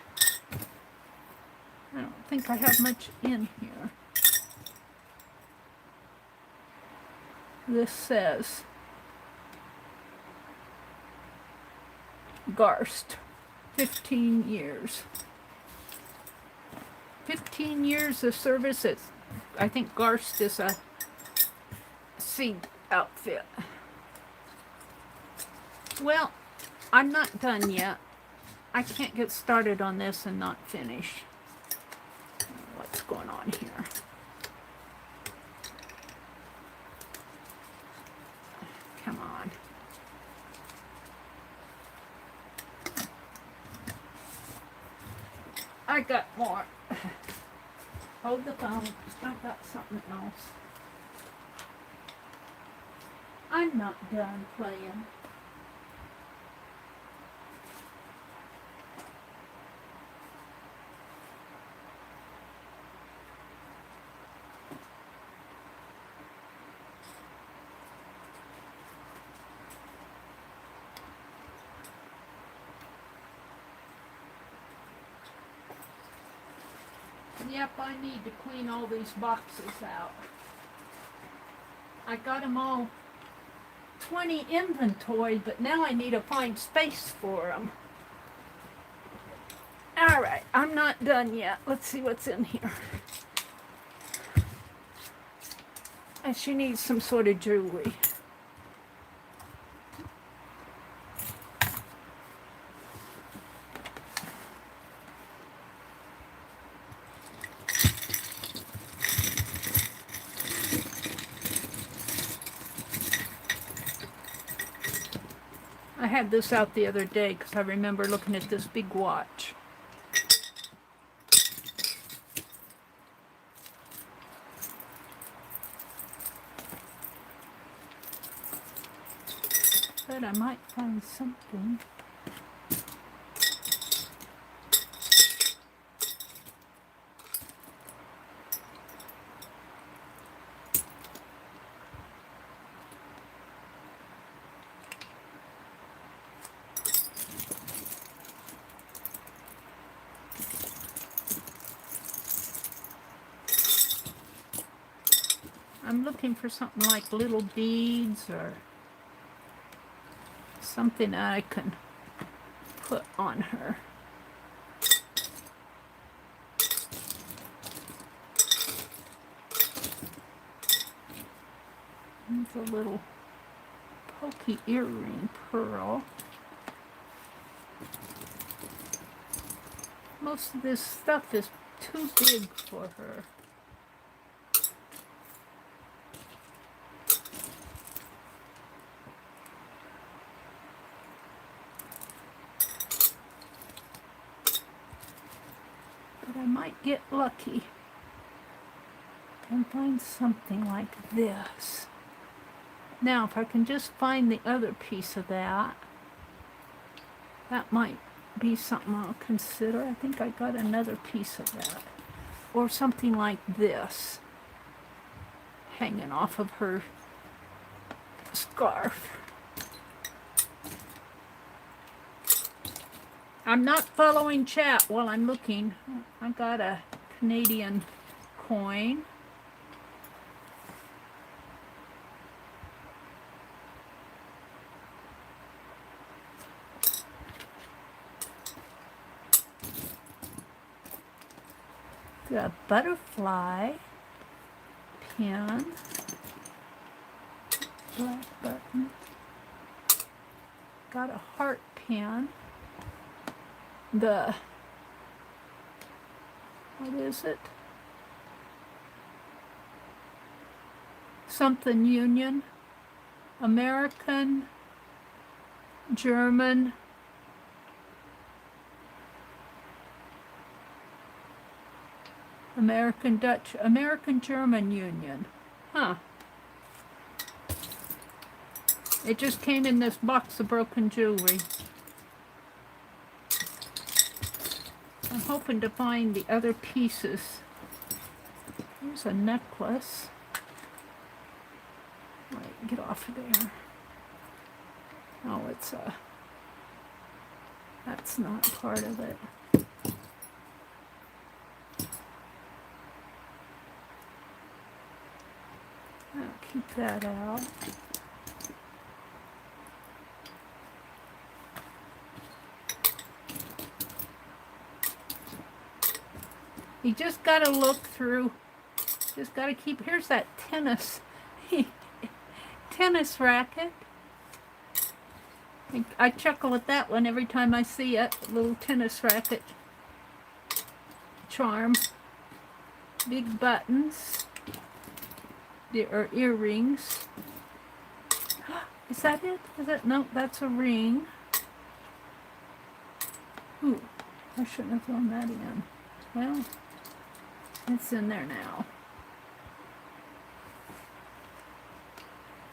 I don't think I have much in here. This says Garst, 15 years. 15 years of service. I think Garst is a seed outfit. Well, I'm not done yet. I can't get started on this and not finish. What's going on here? Come on. I got more. Hold the phone. I got something else. I'm not done playing. Yep, I need to clean all these boxes out. I got them all 20 inventory, but now I need to find space for them. Alright, I'm not done yet. Let's see what's in here. And she needs some sort of jewelry. I had this out the other day because I remember looking at this big watch. But I might find something. I'm looking for something like little beads or something that I can put on her. There's a little pokey earring pearl. Most of this stuff is too big for her. I might get lucky and find something like this. Now, if I can just find the other piece of that, that might be something I'll consider. I think I got another piece of that. Or something like this, hanging off of her scarf. I'm not following chat while I'm looking. I got a Canadian coin. a butterfly pin, black button, got a heart pin, what is it? Something Union, American, German, American Dutch, American German Union. Huh. It just came in this box of broken jewelry. I'm hoping to find the other pieces. Here's a necklace. Wait, get off of there. Oh, it's a... That's not part of it. I'll keep that out. You just got to look through. Just got to keep... Here's that tennis racket. I chuckle at that one every time I see it. Little tennis racket charm. Big buttons. Or earrings. Is that it? Is it? No, that's a ring. Ooh, I shouldn't have thrown that in. Well, it's in there now.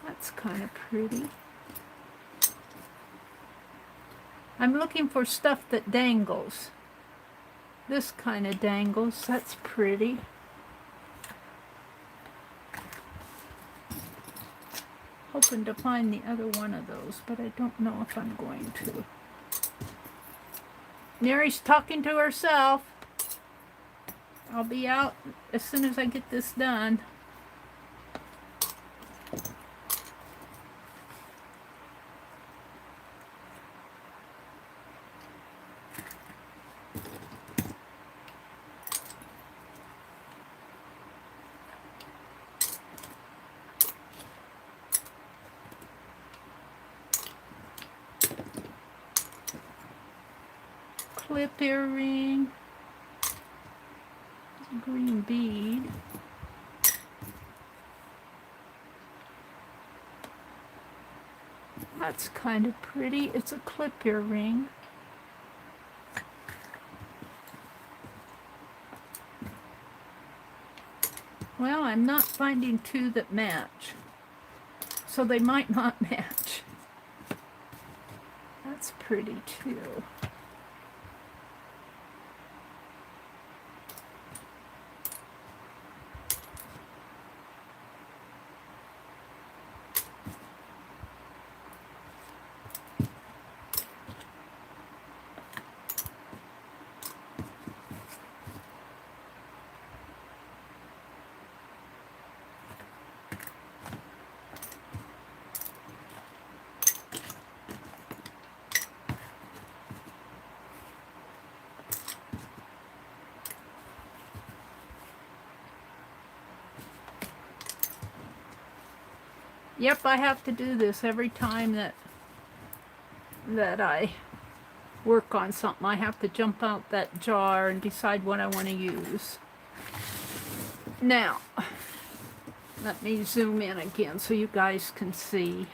That's kind of pretty. I'm looking for stuff that dangles. This kind of dangles. That's pretty. Hoping to find the other one of those, but I don't know if I'm going to. Mary's talking to herself. I'll be out as soon as I get this done. Clip earring, green bead, that's kind of pretty. It's a clip earring. Well, I'm not finding two that match, so they might not match. That's pretty too. Yep, I have to do this every time that I work on something. I have to jump out that jar and decide what I want to use. Now, let me zoom in again so you guys can see.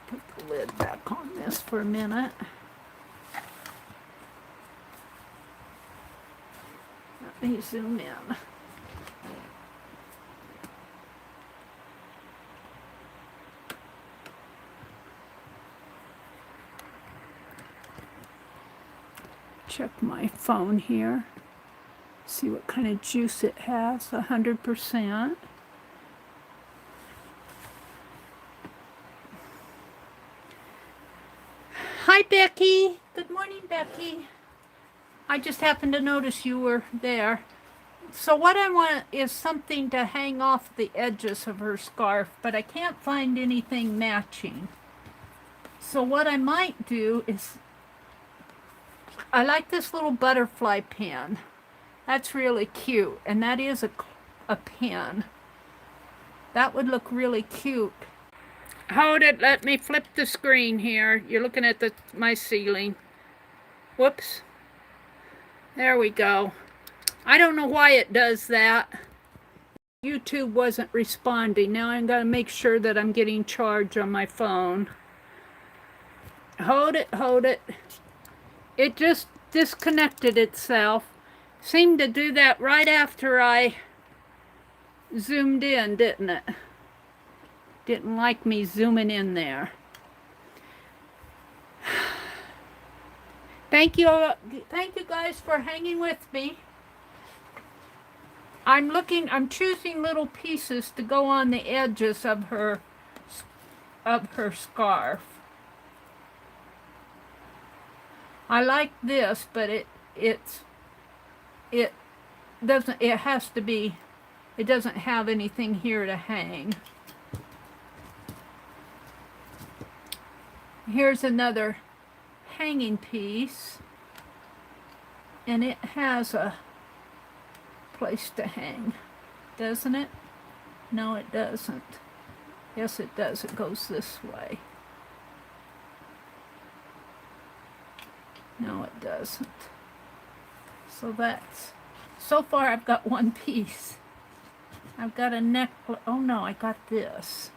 Put the lid back on this for a minute. Let me zoom in. Check my phone here. See what kind of juice it has. 100%. Hi, Becky. Good morning, Becky. I just happened to notice you were there. So what I want is something to hang off the edges of her scarf, but I can't find anything matching. So what I might do is I like this little butterfly pin. That's really cute, and that is a pin. That would look really cute. Hold it, let me flip the screen here. You're looking at my ceiling. Whoops. There we go. I don't know why it does that. YouTube wasn't responding. Now I'm going to make sure that I'm getting charged on my phone. Hold it, hold it. It just disconnected itself. Seemed to do that right after I zoomed in, didn't it? Didn't like me zooming in there. Thank you guys for hanging with me. I'm choosing little pieces to go on the edges of her scarf. I like this, but it doesn't have anything here to hang. Here's another hanging piece, and it has a place to hang, doesn't it? No, it doesn't. Yes, it does. It goes this way. No, it doesn't. So far I've got one piece. I've got a necklace. Oh no, I got this.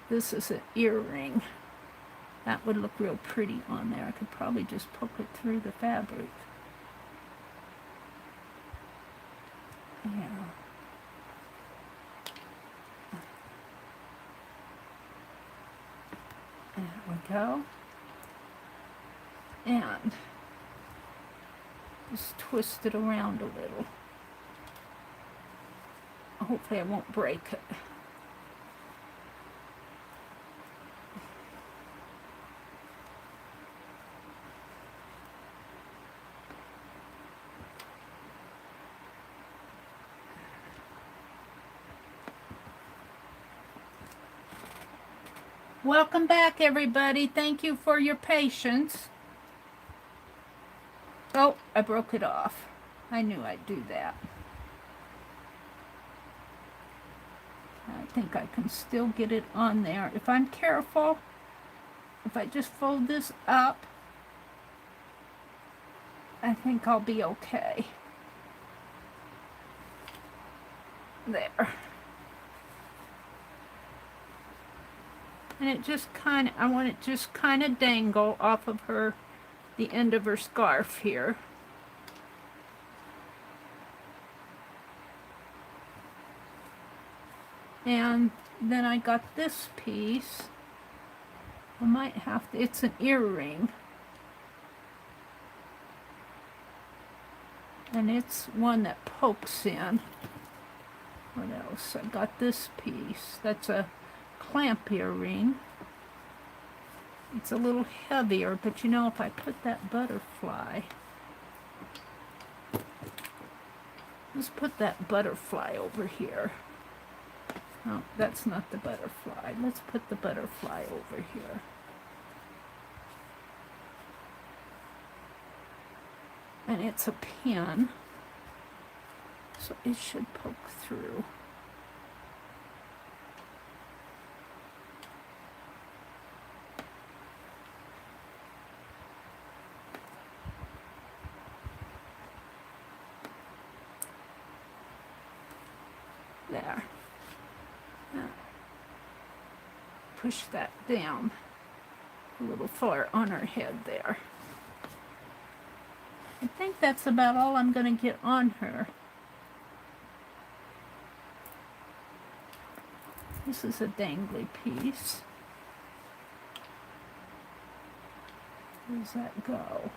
This is an earring. That would look real pretty on there. I could probably just poke it through the fabric. Yeah. There we go. And just twist it around a little. Hopefully I won't break it. Welcome back, everybody. Thank you for your patience. Oh, I broke it off. I knew I'd do that. I think I can still get it on there. If I'm careful, if I just fold this up, I think I'll be okay. There. And it just I want it just kind of dangle off of the end of her scarf here. And then I got this piece. I might have to, it's an earring. And it's one that pokes in. What else? I got this piece. That's a clamp earring. It's a little heavier, but you know, if I put that butterfly, let's put that butterfly over here. Oh, that's not the butterfly. Let's put the butterfly over here. And it's a pin, so it should poke through. There. Now, push that down a little far on her head there. I think that's about all I'm going to get on her. This is a dangly piece. Where does that go?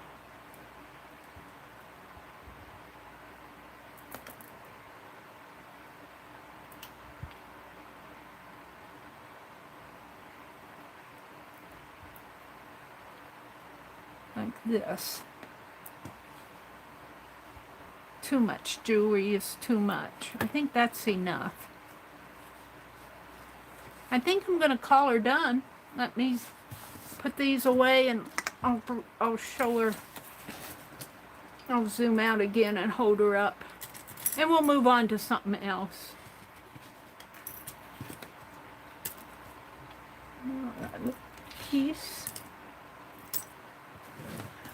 Like this. Too much jewelry is too much. I think that's enough. I think I'm going to call her done. Let me put these away and I'll show her I'll zoom out again and hold her up. And we'll move on to something else. Piece.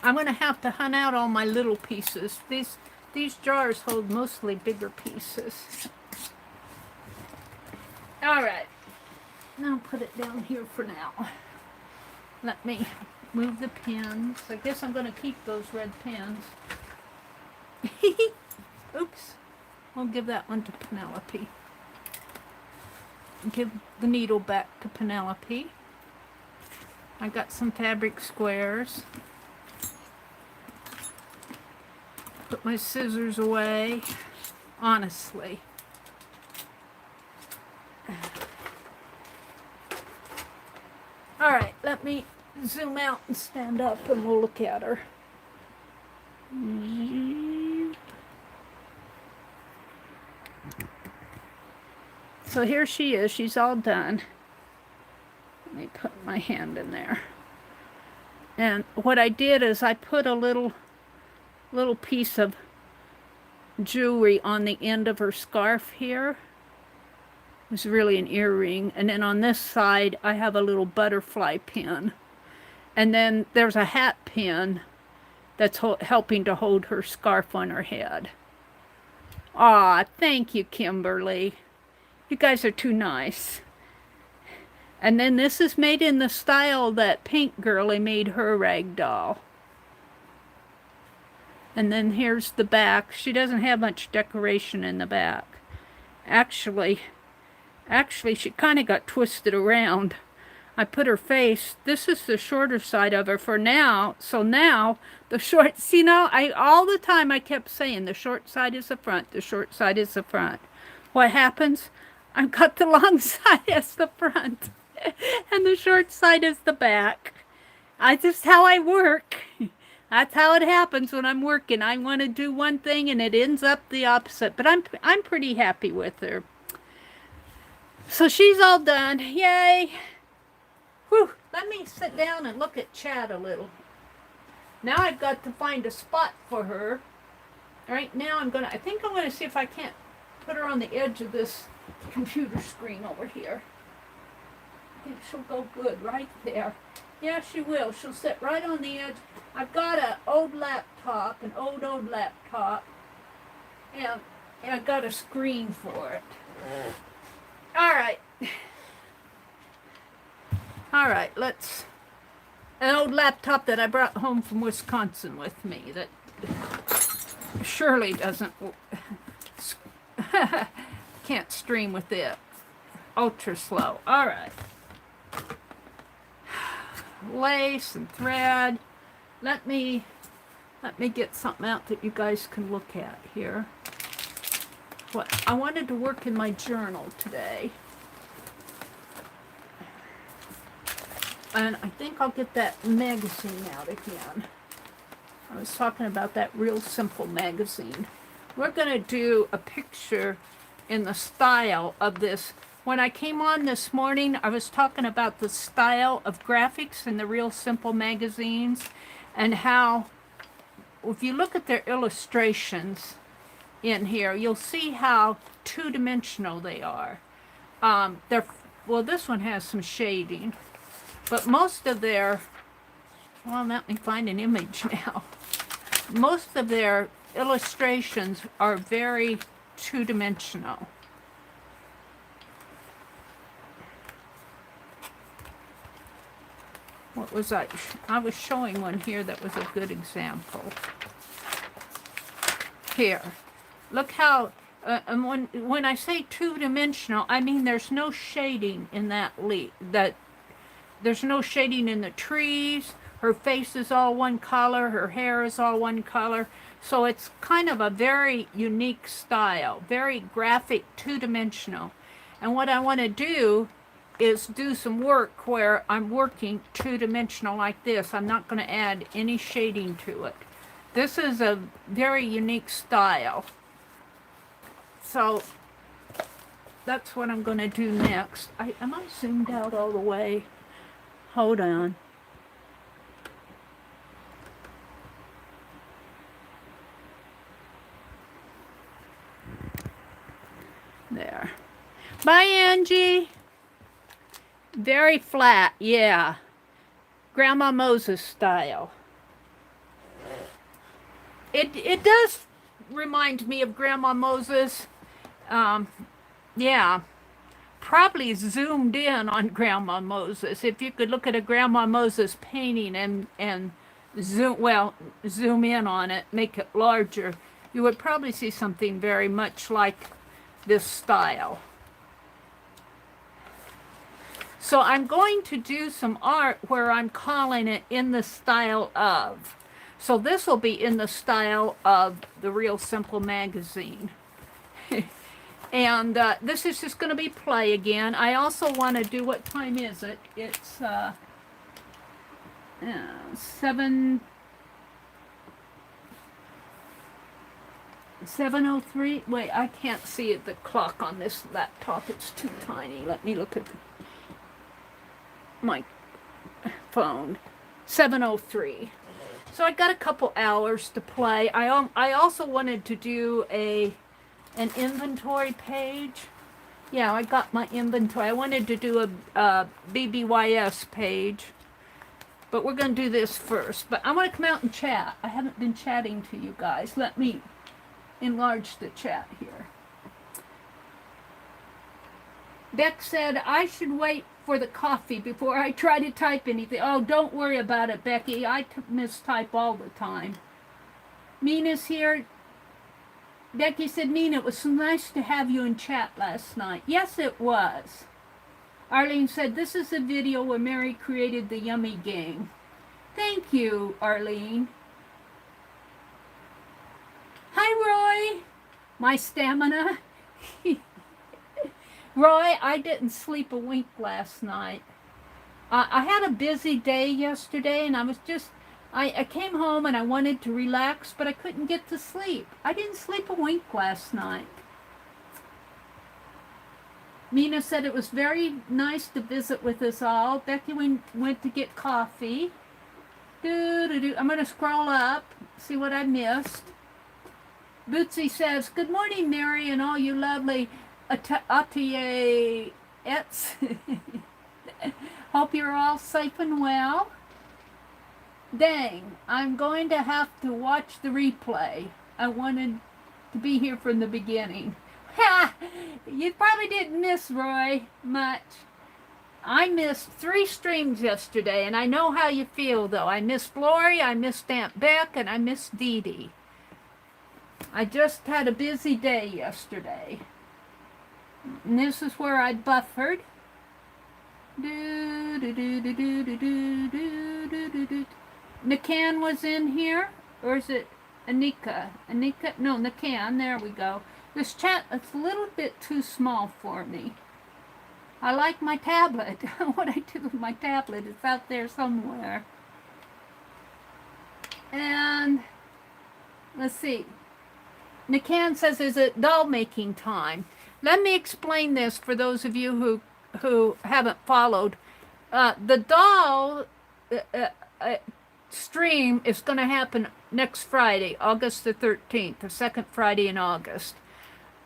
I'm going to have to hunt out all my little pieces. These jars hold mostly bigger pieces. All right. Now put it down here for now. Let me move the pins. I guess I'm going to keep those red pins. Oops. I'll give that one to Penelope. Give the needle back to Penelope. I got some fabric squares. Put my scissors away. Honestly. Alright, let me zoom out and stand up and we'll look at her. So here she is. She's all done. Let me put my hand in there. And what I did is I put a little piece of jewelry on the end of her scarf here. It's really an earring. And then on this side, I have a little butterfly pin. And then there's a hat pin that's helping to hold her scarf on her head. Aw, thank you, Kimberly. You guys are too nice. And then this is made in the style that Pink Girlie made her rag doll. And then here's the back. She doesn't have much decoration in the back. Actually, she kind of got twisted around. I put her face, this is the shorter side of her for now. So now, the short, see now, all the time I kept saying the short side is the front, the short side is the front. What happens? I've got the long side as the front. And the short side is the back. Just how I work. That's how it happens when I'm working. I want to do one thing and it ends up the opposite. But I'm pretty happy with her. So she's all done. Yay. Whew. Let me sit down and look at Chad a little. Now I've got to find a spot for her. Right now I think I'm going to see if I can't put her on the edge of this computer screen over here. I think she'll go good right there. Yeah, she will. She'll sit right on the edge. I've got an old laptop, and I've got a screen for it. All right. All right, an old laptop that I brought home from Wisconsin with me that surely doesn't, can't stream with it. Ultra slow. All right. Lace and thread. Let me get something out that you guys can look at here. What I wanted to work in my journal today. And I think I'll get that magazine out again. I was talking about that Real Simple magazine. We're going to do a picture in the style of this. When I came on this morning, I was talking about the style of graphics in the Real Simple magazines and how, if you look at their illustrations in here, you'll see how two-dimensional they are. Well, this one has some shading, but most of their, well, let me find an image now. Most of their illustrations are very two-dimensional. What was I was showing one here that was a good example. Here, look how, and when I say two-dimensional, I mean there's no shading in that there's no shading in the trees. Her face is all one color, her hair is all one color. So it's kind of a very unique style, very graphic, two-dimensional. And what I want to do is do some work where I'm working two-dimensional like this. I'm not going to add any shading to it. This is a very unique style. So that's what I'm going to do next. Am I zoomed out all the way? Hold on. There. Bye, Angie. Very flat, yeah. Grandma Moses style. It does remind me of Grandma Moses. Yeah. Probably zoomed in on Grandma Moses. If you could look at a Grandma Moses painting and zoom in on it, make it larger, you would probably see something very much like this style. So I'm going to do some art where I'm calling it in the style of. So this will be in the style of the Real Simple magazine. And this is just going to be play again. I also want to do, what time is it? It's 7:03. Wait, I can't see the clock on this laptop. It's too tiny. Let me look at my phone. 7:03. So I got a couple hours to play. I also wanted to do an inventory page. Yeah, I got my inventory. I wanted to do a BBYS page, but we're going to do this first. But I want to come out and chat. I haven't been chatting to you guys. Let me enlarge the chat here. Beck said I should wait for the coffee before I try to type anything. Oh, don't worry about it, Becky. I mistype all the time. Mina's here. Becky said, Mina, it was so nice to have you in chat last night. Yes, it was. Arlene said, this is a video where Mary created the Yummy Gang. Thank you, Arlene. Hi, Roy. My stamina. Roy, I didn't sleep a wink last night. I had a busy day yesterday, and I came home and I wanted to relax, but I couldn't get to sleep. I didn't sleep a wink last night. Mina said it was very nice to visit with us all. Becky went to get coffee. I'm going to scroll up, see what I missed. Bootsy says, good morning, Mary, and all you lovely ateliers. Hope you're all safe and well. Dang, I'm going to have to watch the replay. I wanted to be here from the beginning. Ha! You probably didn't miss Roy much. I missed 3 streams yesterday, and I know how you feel, though. I missed Lori, I missed Aunt Beck, and I missed Dee Dee. I just had a busy day yesterday. And this is where I buffered. Nikan was in here, or is it Anika? Anika? No, Nikan. There we go. This chat is a little bit too small for me. I like my tablet. What I do with my tablet is out there somewhere. And let's see. Nikan says, is it doll making time? Let me explain this for those of you who haven't followed. The doll stream is going to happen next Friday, August the 13th, the second Friday in August.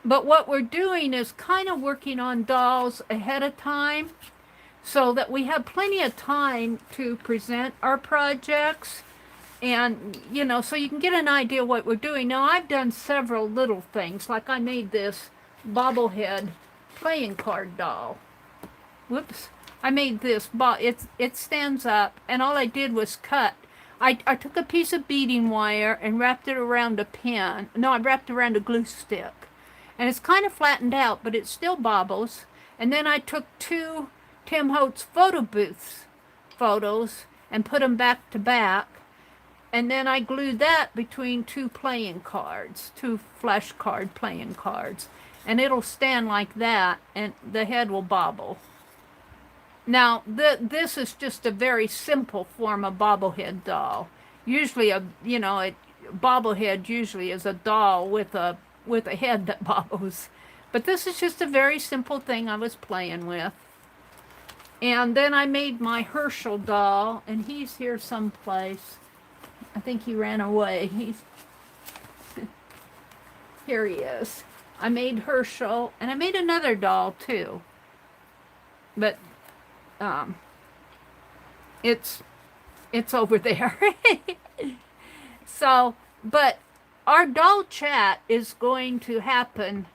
But what we're doing is kind of working on dolls ahead of time so that we have plenty of time to present our projects and, you know, so you can get an idea what we're doing. Now, I've done several little things, like I made this bobblehead playing card doll. Whoops. I made this, it stands up, and all I did was cut. I took a piece of beading wire and wrapped it around a pin. No, I wrapped it around a glue stick. And it's kind of flattened out, but it still bobbles. And then I took 2 Tim Holtz photo booths photos and put them back to back. And then I glued that between 2 playing cards, 2 flash card playing cards. And it'll stand like that, and the head will bobble. Now, this is just a very simple form of bobblehead doll. Usually, a bobblehead usually is a doll with a head that bobbles. But this is just a very simple thing I was playing with. And then I made my Herschel doll, and he's here someplace. I think he ran away. Here he is. I made Herschel, and I made another doll too. But it's over there. So, but our doll chat is going to happen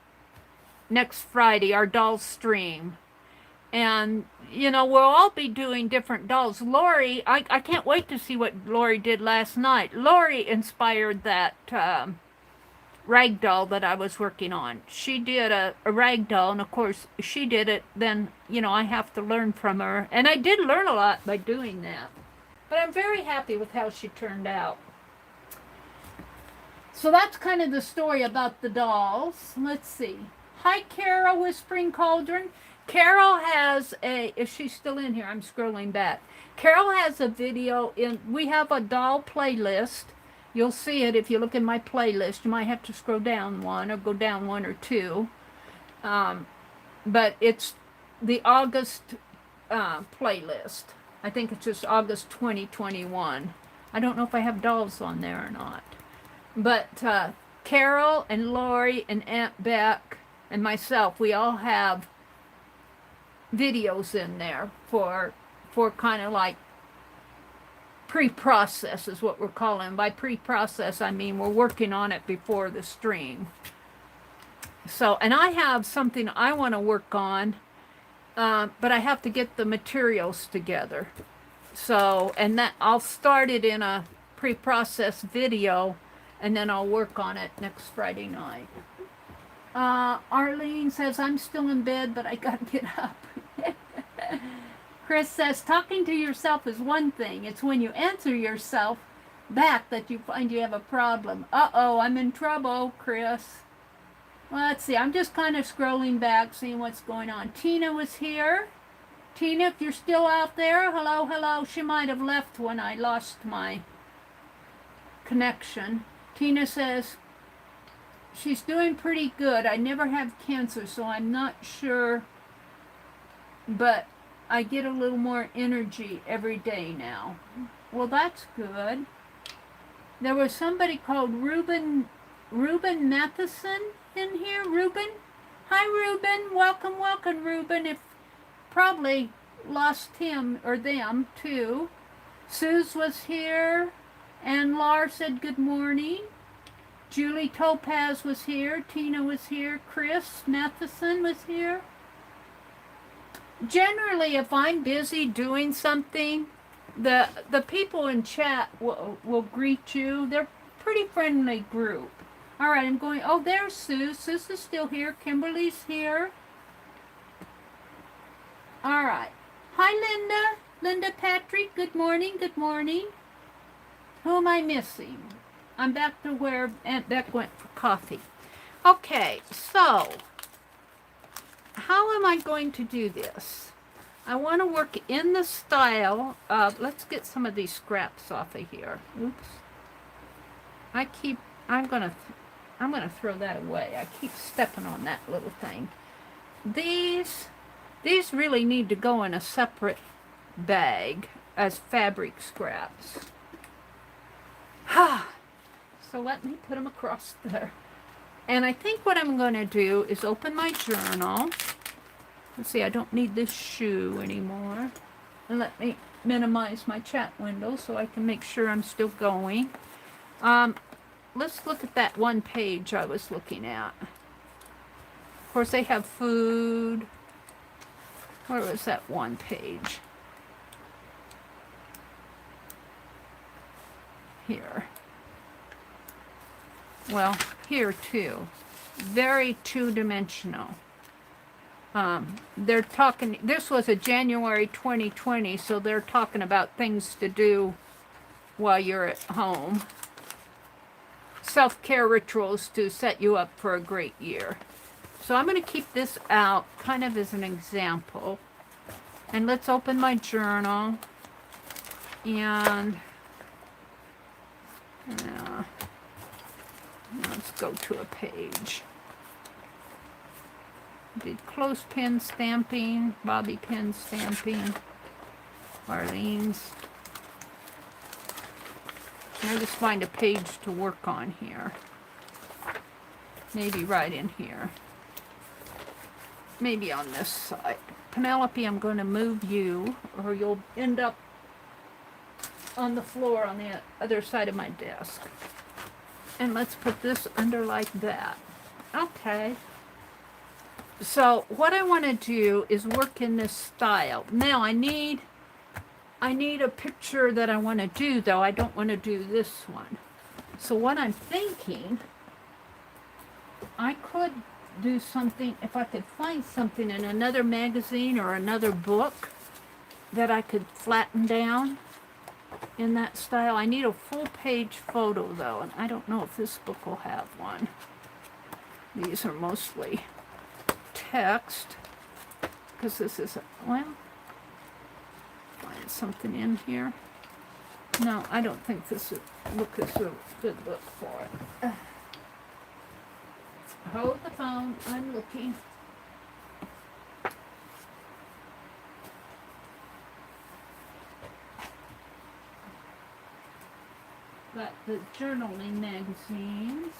next Friday, our doll stream. And, you know, we'll all be doing different dolls. Lori, I can't wait to see what Lori did last night. Lori inspired that rag doll that I was working on. She did a rag doll, and of course, she did it. Then, you know, I have to learn from her. And I did learn a lot by doing that. But I'm very happy with how she turned out. So that's kind of the story about the dolls. Let's see. Hi, Carol, Whispering Cauldron. Carol has a, if she's still in here, I'm scrolling back. Carol has a video in, we have a doll playlist. You'll see it if you look in my playlist. You might have to scroll down one or go down one or two. But it's the August playlist. I think it's just August 2021. I don't know if I have dolls on there or not. But Carol and Lori and Aunt Beck and myself, we all have videos in there for kind of like pre-process is what we're calling. By pre-process, I mean we're working on it before the stream. So, and I have something I want to work on, but I have to get the materials together. So, and that I'll start it in a pre-process video, and then I'll work on it next Friday night. Arlene says, I'm still in bed, but I gotta get up. Chris says, talking to yourself is one thing. It's when you answer yourself back that you find you have a problem. Uh-oh, I'm in trouble, Chris. Well, let's see. I'm just kind of scrolling back, seeing what's going on. Tina was here. Tina, if you're still out there, hello, hello. She might have left when I lost my connection. Tina says, she's doing pretty good. I never have cancer, so I'm not sure, but I get a little more energy every day now. Well, that's good. There was somebody called Ruben Matheson in here. Ruben? Hi, Ruben. Welcome, welcome, Ruben. If probably lost him or them, too. Suze was here. And Lar said good morning. Julie Topaz was here. Tina was here. Chris Matheson was here. Generally, if I'm busy doing something, the people in chat will greet you. They're a pretty friendly group. All right, I'm going. Oh, there's Sue. Sue's is still here. Kimberly's here. All right. Hi, Linda. Linda Patrick. Good morning. Good morning. Who am I missing? I'm back to where Aunt Beck went for coffee. Okay, so how am I going to do this? I want to work in the style of, let's get some of these scraps off of here. Oops. I'm gonna throw that away. I keep stepping on that little thing. These really need to go in a separate bag as fabric scraps. So let me put them across there. And I think what I'm going to do is open my journal. Let's see, I don't need this shoe anymore. And let me minimize my chat window so I can make sure I'm still going. Let's look at that one page I was looking at. Of course, they have food. Where was that one page? Here. Well, here too. Very two-dimensional. They're talking, this was a January 2020, so they're talking about things to do while you're at home. Self-care rituals to set you up for a great year. So I'm going to keep this out kind of as an example. And let's open my journal. And let's go to a page. Did clothespin stamping, bobby pin stamping, Arlene's. I'll just find a page to work on here. Maybe right in here. Maybe on this side. Penelope, I'm going to move you, or you'll end up on the floor on the other side of my desk. And let's put this under like that. Okay. So what I want to do is work in this style. Now I need a picture that I want to do, though. I don't want to do this one. So what I'm thinking, I could do something, if I could find something in another magazine or another book that I could flatten down in that style. I need a full page photo, though, and I don't know if this book will have one. These are mostly text, because this is, well, find something in here. No, I don't think this book is a good book for it. Hold the phone, I'm looking. Got the journaling magazines.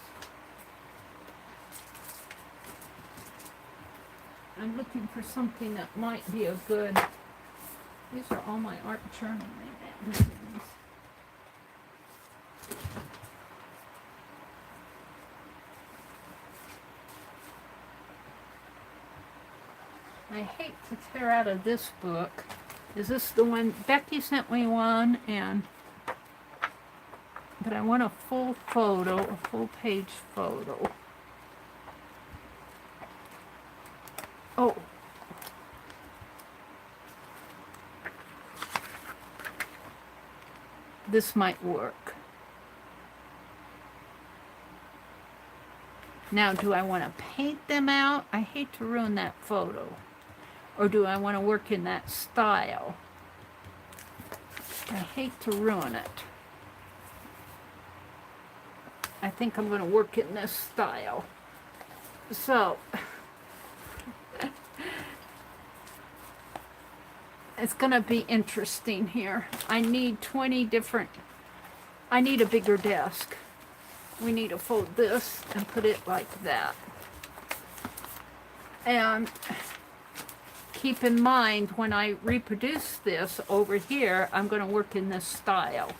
I'm looking for something that might be a good, these are all my art journaling magazines. I hate to tear out of this book. Is this the one? Becky sent me one, but I want a full photo, a full page photo. Oh. This might work. Now, do I want to paint them out? I hate to ruin that photo. Or do I want to work in that style? I hate to ruin it. I think I'm going to work in this style. So, it's going to be interesting here. I need 20 different, I need a bigger desk. We need to fold this and put it like that. And keep in mind, when I reproduce this over here, I'm going to work in this style.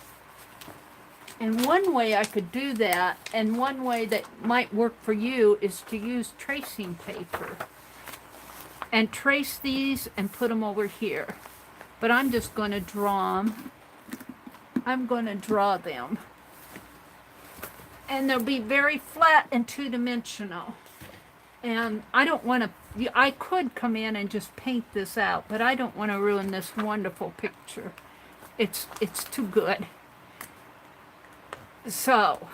And one way I could do that, and one way that might work for you, is to use tracing paper. And trace these and put them over here. But I'm just going to draw them. I'm going to draw them. And they'll be very flat and two-dimensional. And I don't want to, I could come in and just paint this out, but I don't want to ruin this wonderful picture. It's too good. So,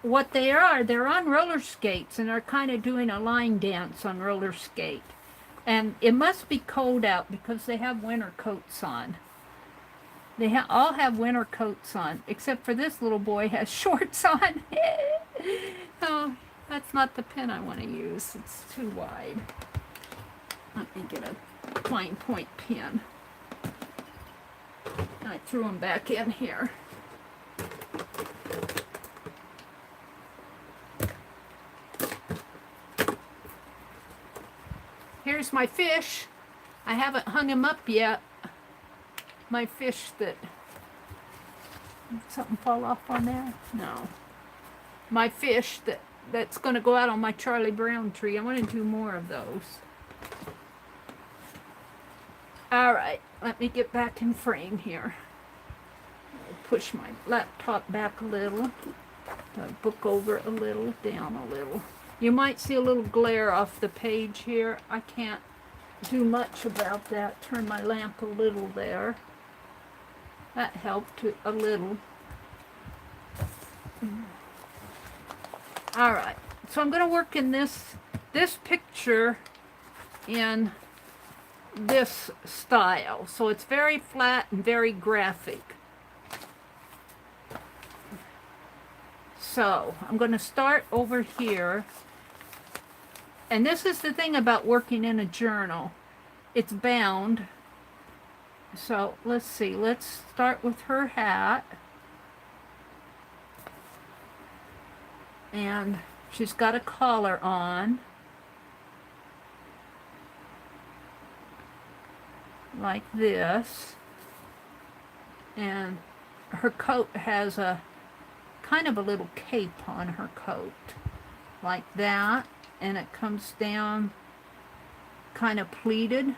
what they are, they're on roller skates, and they're kind of doing a line dance on roller skate. And it must be cold out because they have winter coats on. They all have winter coats on, except for this little boy has shorts on. Oh, that's not the pen I want to use. It's too wide. Let me get a fine point pen. I threw them back in here. Here's my fish. I haven't hung him up yet. My fish that... Did something fall off on there? No. My fish that's going to go out on my Charlie Brown tree. I want to do more of those. All right, let me get back in frame here. I'll push my laptop back a little. The book over a little, down a little. You might see a little glare off the page here. I can't do much about that. Turn my lamp a little there. That helped a little. All right, so I'm going to work in this picture in this style. So it's very flat and very graphic. So I'm going to start over here. And this is the thing about working in a journal. It's bound. So let's see. Let's start with her hat. And She's got a collar on, like this, and her coat has a kind of a little cape on her coat, like that, and it comes down kind of pleated,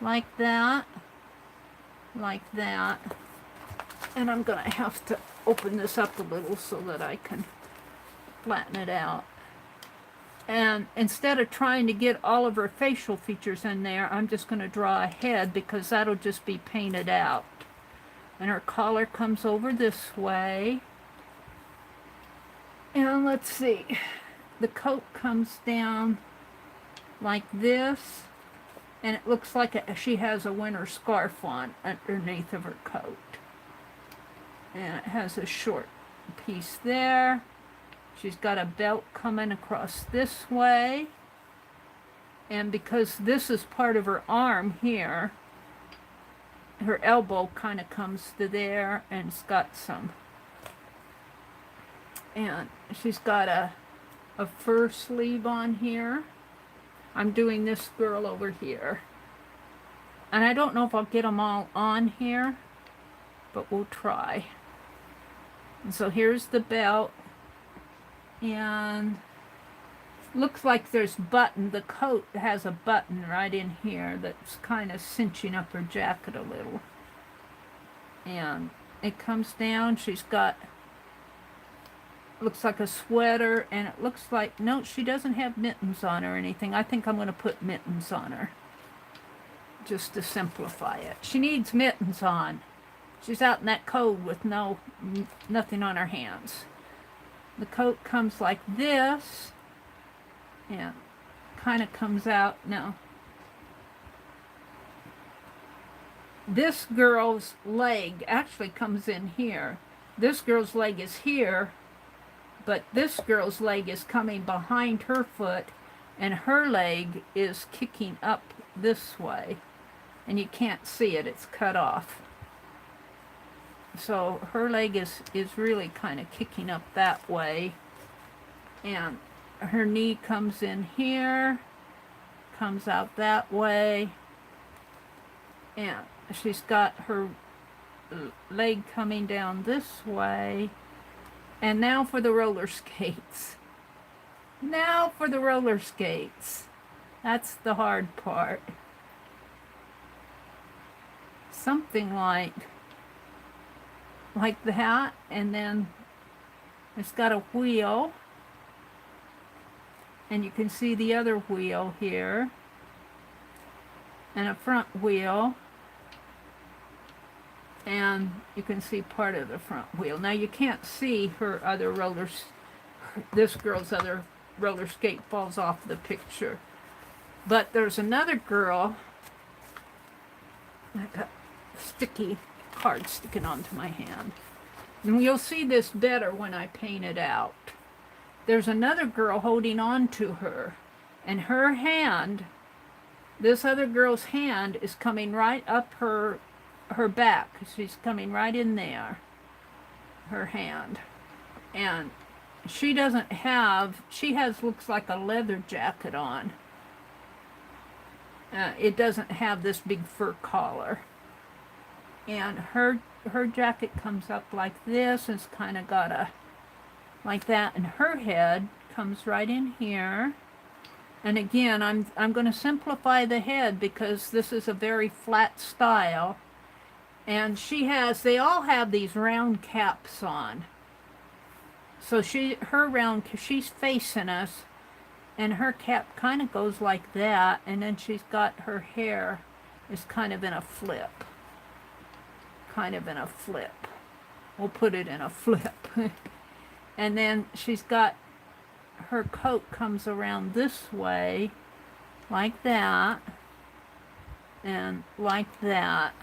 like that, and I'm gonna have to open this up a little so that I can flatten it out. And instead of trying to get all of her facial features in there, I'm just going to draw a head because that'll just be painted out. And her collar comes over this way. And let's see, the coat comes down like this, and it looks like she has a winter scarf on underneath of her coat. And it has a short piece there. She's got a belt coming across this way. And because this is part of her arm here, her elbow kind of comes to there, and it's got some. And she's got a fur sleeve on here. I'm doing this girl over here. And I don't know if I'll get them all on here, but we'll try. And so here's the belt. And looks like there's button. The coat has a button right in here that's kind of cinching up her jacket a little. And it comes down. She's got, looks like a sweater, and it looks like, no, she doesn't have mittens on or anything. I think I'm going to put mittens on her just to simplify it. She needs mittens on. She's out in that cold with nothing on her hands. The coat comes like this, and kind of comes out. Now, this girl's leg actually comes in here. This girl's leg is here, but this girl's leg is coming behind her foot, and her leg is kicking up this way. And you can't see it, it's cut off. So her leg is really kind of kicking up that way. And her knee comes in here, comes out that way. And she's got her leg coming down this way. And now for the roller skates. Now for the roller skates. That's the hard part. Something like that, and then it's got a wheel, and you can see the other wheel here, and a front wheel, and you can see part of the front wheel. Now you can't see her other this girl's other roller skate falls off the picture, but there's another girl. I got sticky card sticking onto my hand. And you'll see this better when I paint it out. There's another girl holding on to her, and her hand, this other girl's hand, is coming right up her back. She's coming right in there, her hand. And she doesn't have, looks like a leather jacket on. It doesn't have this big fur collar. And her jacket comes up like this, and it's kind of got a, like that, and her head comes right in here. And again, I'm going to simplify the head because this is a very flat style. And they all have these round caps on. So she's facing us, and her cap kind of goes like that, and then she's got her hair is kind of in a flip. We'll put it in a flip. And then she's got, her coat comes around this way, like that, and like that.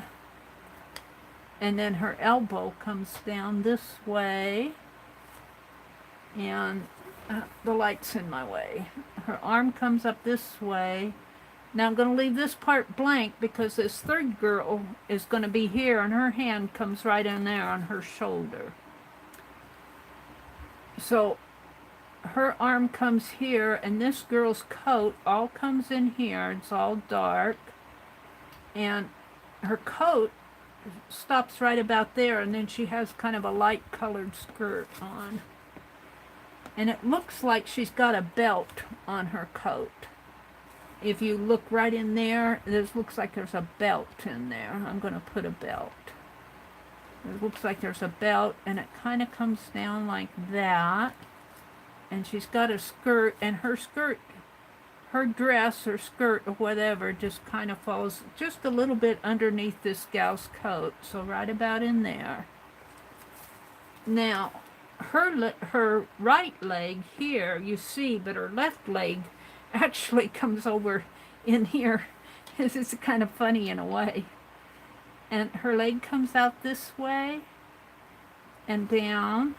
And then her elbow comes down this way, and the light's in my way. Her arm comes up this way. Now I'm going to leave this part blank because this third girl is going to be here, and her hand comes right in there on her shoulder. So her arm comes here, and this girl's coat all comes in here. It's all dark, and her coat stops right about there, and then she has kind of a light colored skirt on. And it looks like she's got a belt on her coat. If you look right in there, it looks like there's a belt in there. I'm going to put a belt. It looks like there's a belt, and it kind of comes down like that. And she's got a skirt, and her skirt, her dress or skirt or whatever just kind of falls just a little bit underneath this gal's coat. So right about in there. Now, her right leg here, you see, but her left leg actually comes over in here. This is kind of funny in a way. And her leg comes out this way and down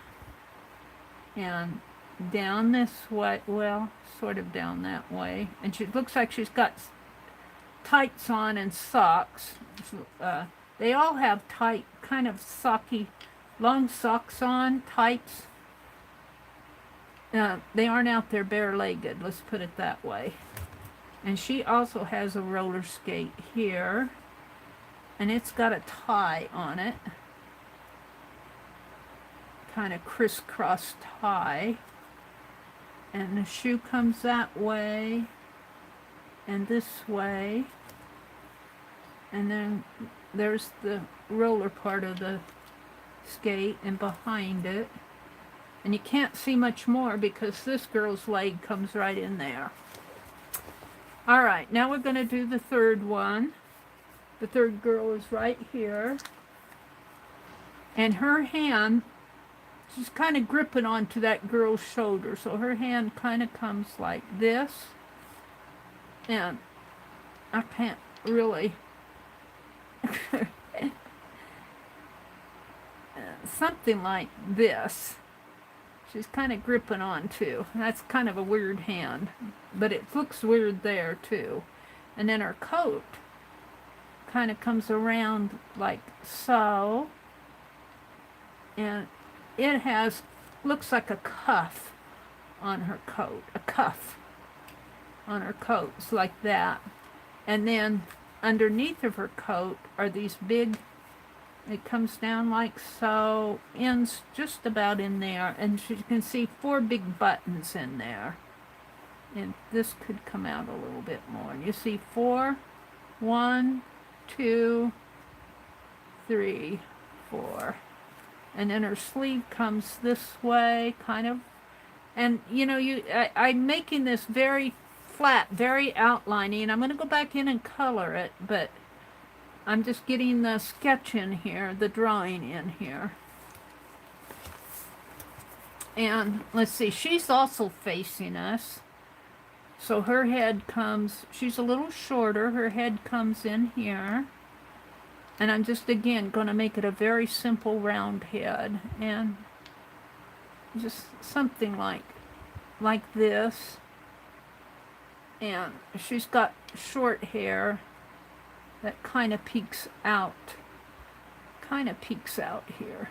this way, well, sort of down that way. And she looks like she's got tights on and socks. They all have tight, kind of socky, long socks on, tights. They aren't out there bare-legged, let's put it that way. And she also has a roller skate here, and it's got a tie on it, kind of crisscross tie. And the shoe comes that way and this way, and then there's the roller part of the skate and behind it. And you can't see much more because this girl's leg comes right in there. Alright, now we're going to do the third one. The third girl is right here. And her hand, she's kind of gripping onto that girl's shoulder. So her hand kind of comes like this. And I can't really... something like this. She's kind of gripping on too. That's kind of a weird hand, but it looks weird there too. And then her coat kind of comes around like so, and it has, looks like a cuff on her coat, a cuff on her coat. It's like that. And then underneath of her coat are these big, it comes down like so, ends just about in there, and you can see 4 big buttons in there. And this could come out a little bit more. You see 4, 1, 2, 3, 4. And then her sleeve comes this way, kind of. And you know, I'm making this very flat, very outliney, and I'm going to go back in and color it, but I'm just getting the sketch in here, the drawing in here. And let's see, she's also facing us. So her head comes, she's a little shorter, her head comes in here. And I'm just, again, going to make it a very simple round head. And just something like this. And she's got short hair that kind of peeks out here,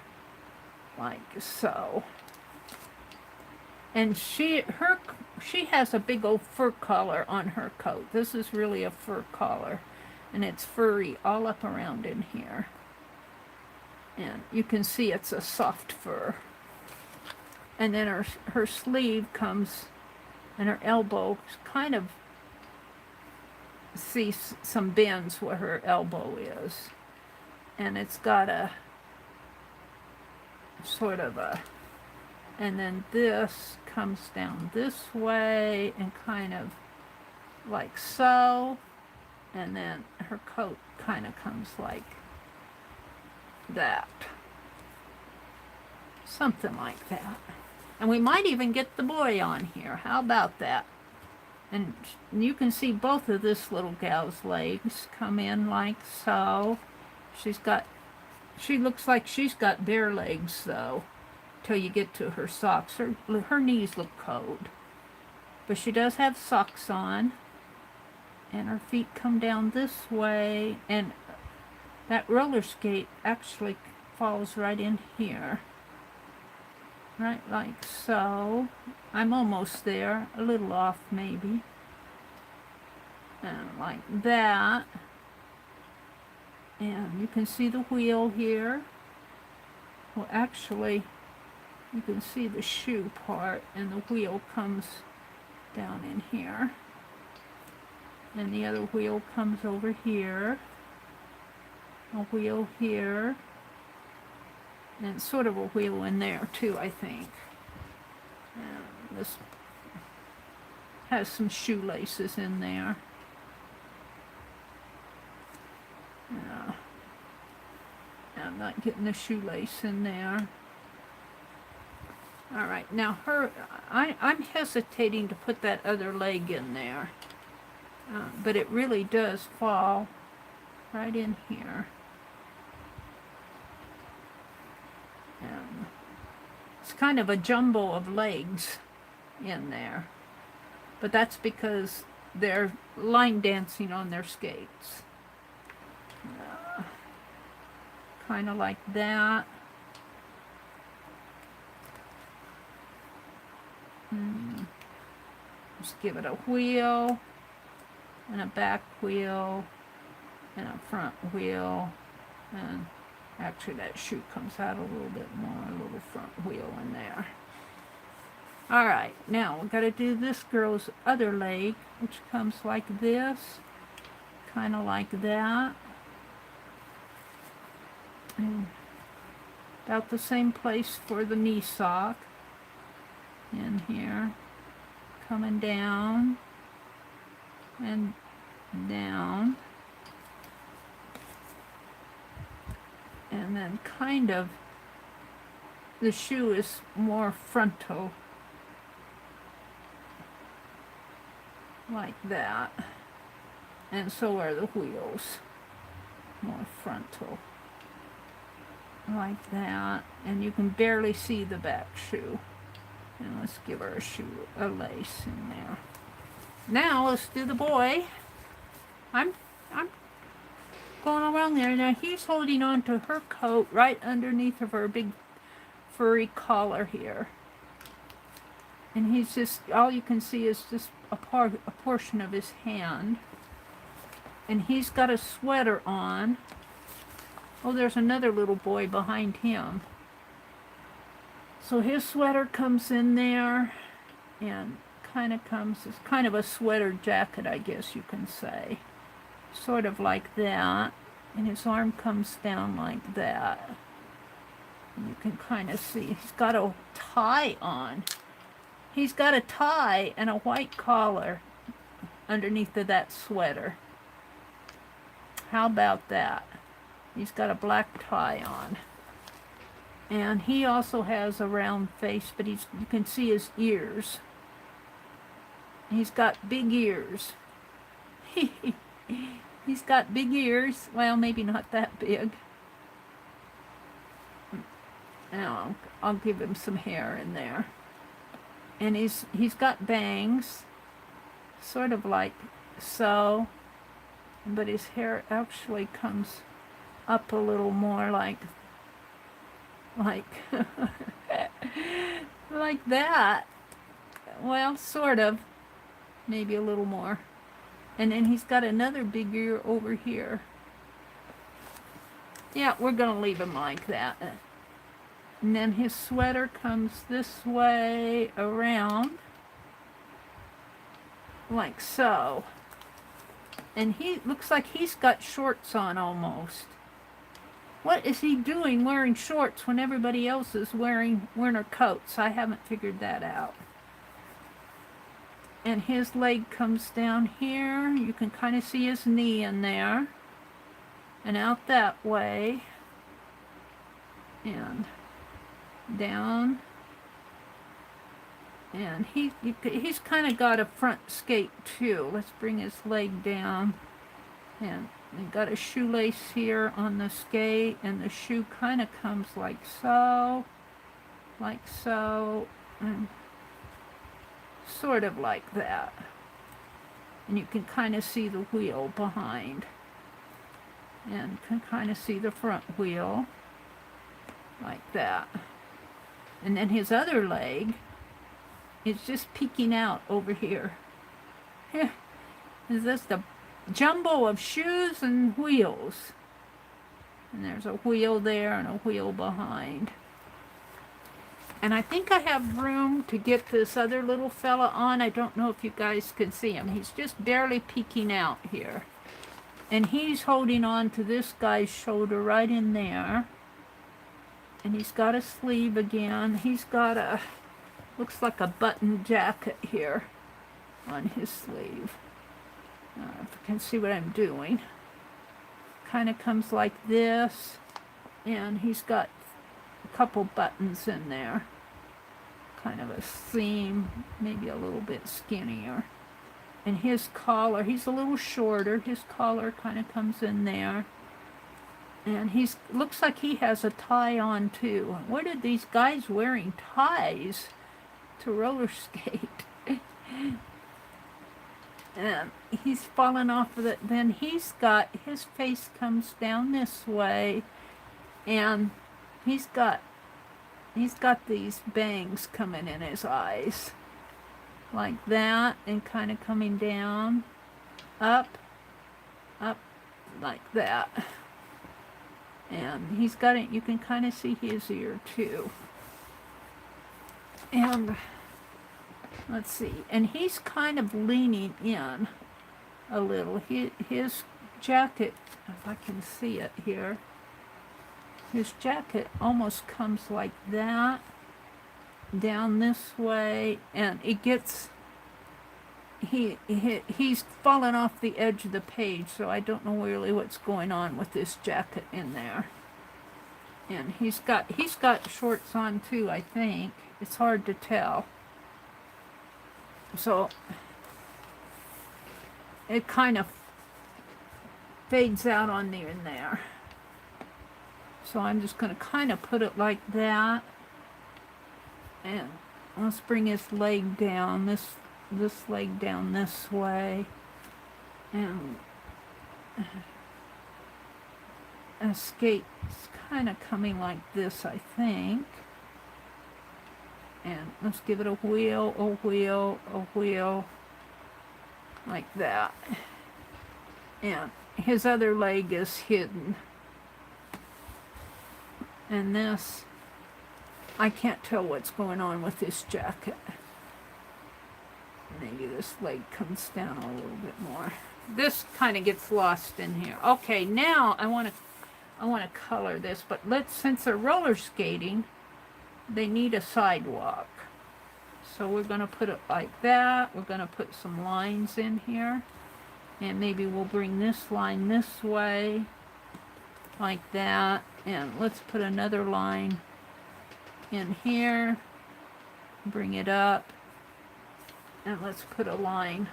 like so. And she has a big old fur collar on her coat. This is really a fur collar, and it's furry all up around in here. And you can see it's a soft fur. And then her sleeve comes, and her elbow kind of, see some bends where her elbow is, and it's got a sort of a, and then this comes down this way and kind of like so, and then her coat kind of comes like that, something like that. And we might even get the boy on here. How about that? And you can see both of this little gal's legs come in like so. She looks like she's got bare legs though, till you get to her socks. Her knees look cold. But she does have socks on. And her feet come down this way. And that roller skate actually falls right in here. Right like so. I'm almost there, a little off maybe. And like that. And you can see the wheel here. Well, actually, you can see the shoe part, and the wheel comes down in here. And the other wheel comes over here. A wheel here. And sort of a wheel in there too, I think. And this has some shoelaces in there. Yeah. I'm not getting the shoelace in there. All right, now I'm hesitating to put that other leg in there, but it really does fall right in here. And it's kind of a jumble of legs in there, but that's because they're line dancing on their skates. Kind of like that. Just give it a wheel, and a back wheel, and a front wheel, and actually that shoe comes out a little bit more, a little front wheel in there. Alright, now we've got to do this girl's other leg, which comes like this, kind of like that. And about the same place for the knee sock. In here, coming down and down, and then kind of the shoe is more frontal, like that, and so are the wheels, more frontal, like that, and you can barely see the back shoe. And let's give her a lace in there. Now let's do the boy. I'm going around there. Now he's holding on to her coat right underneath of her big furry collar here. And he's just, all you can see is just a portion of his hand. And he's got a sweater on. Oh, there's another little boy behind him. So his sweater comes in there and kind of comes, it's kind of a sweater jacket, I guess you can say. Sort of like that. And his arm comes down like that. And you can kind of see, he's got a tie on. He's got a tie and a white collar underneath of that sweater. How about that? He's got a black tie on. And he also has a round face, but you can see his ears. He's got big ears. He's got big ears. Well, maybe not that big. Now, I'll give him some hair in there. And he's got bangs, sort of like so, but his hair actually comes up a little more like like that. Well, sort of. Maybe a little more. And then he's got another big ear over here. Yeah, we're going to leave him like that. And then his sweater comes this way around. Like so. And he looks like he's got shorts on almost. What is he doing wearing shorts when everybody else is wearing winter coats? I haven't figured that out. And his leg comes down here. You can kind of see his knee in there. And out that way. And down. And he's kind of got a front skate too. Let's bring his leg down. And we've got a shoelace here on the skate, and the shoe kind of comes like so, and sort of like that. And you can kind of see the wheel behind, and can kind of see the front wheel, like that. And then his other leg it's just peeking out over here. Is this the jumble of shoes and wheels? And there's a wheel there and a wheel behind. And I think I have room to get this other little fella on. I don't know if you guys can see him. He's just barely peeking out here. And he's holding on to this guy's shoulder right in there. And he's got a sleeve again. He's got a, looks like a button jacket here on his sleeve. If you can see what I'm doing. Kind of comes like this. And he's got a couple buttons in there. Kind of a seam, maybe a little bit skinnier. And his collar, he's a little shorter. His collar kind of comes in there. And he's looks like he has a tie on too. Where did these guys wearing ties to roller skate? And he's fallen off of it. Then he's got, his face comes down this way. And he's got these bangs coming in his eyes. Like that, and kind of coming down, up, like that. And he's got it, you can kind of see his ear too. And let's see, and he's kind of leaning in a little. His jacket, if I can see it here, his jacket almost comes like that, down this way, and it gets, he's fallen off the edge of the page, so I don't know really what's going on with this jacket in there. And he's got shorts on too, I think. It's hard to tell. So it kind of fades out on the in there. So I'm just going to kind of put it like that. And let's bring his leg down, this leg down this way. And a skate's kind of coming like this, I think. And let's give it a wheel, like that. And his other leg is hidden. And this, I can't tell what's going on with this jacket. Maybe this leg comes down a little bit more. This kind of gets lost in here. Okay, now I want to color this, but since they're roller skating, they need a sidewalk. So we're going to put it like that. We're going to put some lines in here. And maybe we'll bring this line this way, like that. And let's put another line in here. Bring it up. And let's put a line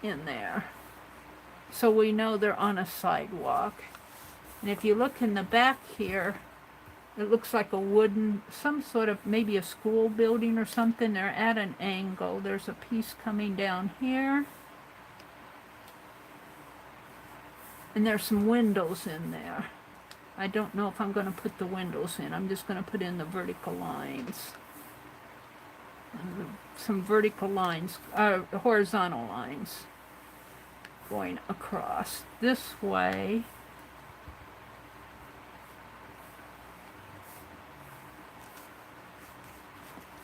in there. So we know they're on a sidewalk. And if you look in the back here, it looks like a wooden, some sort of, maybe a school building or something. They're at an angle. There's a piece coming down here. And there's some windows in there. I don't know if I'm going to put the windows in. I'm just going to put in the vertical lines. And some vertical lines, horizontal lines going across this way.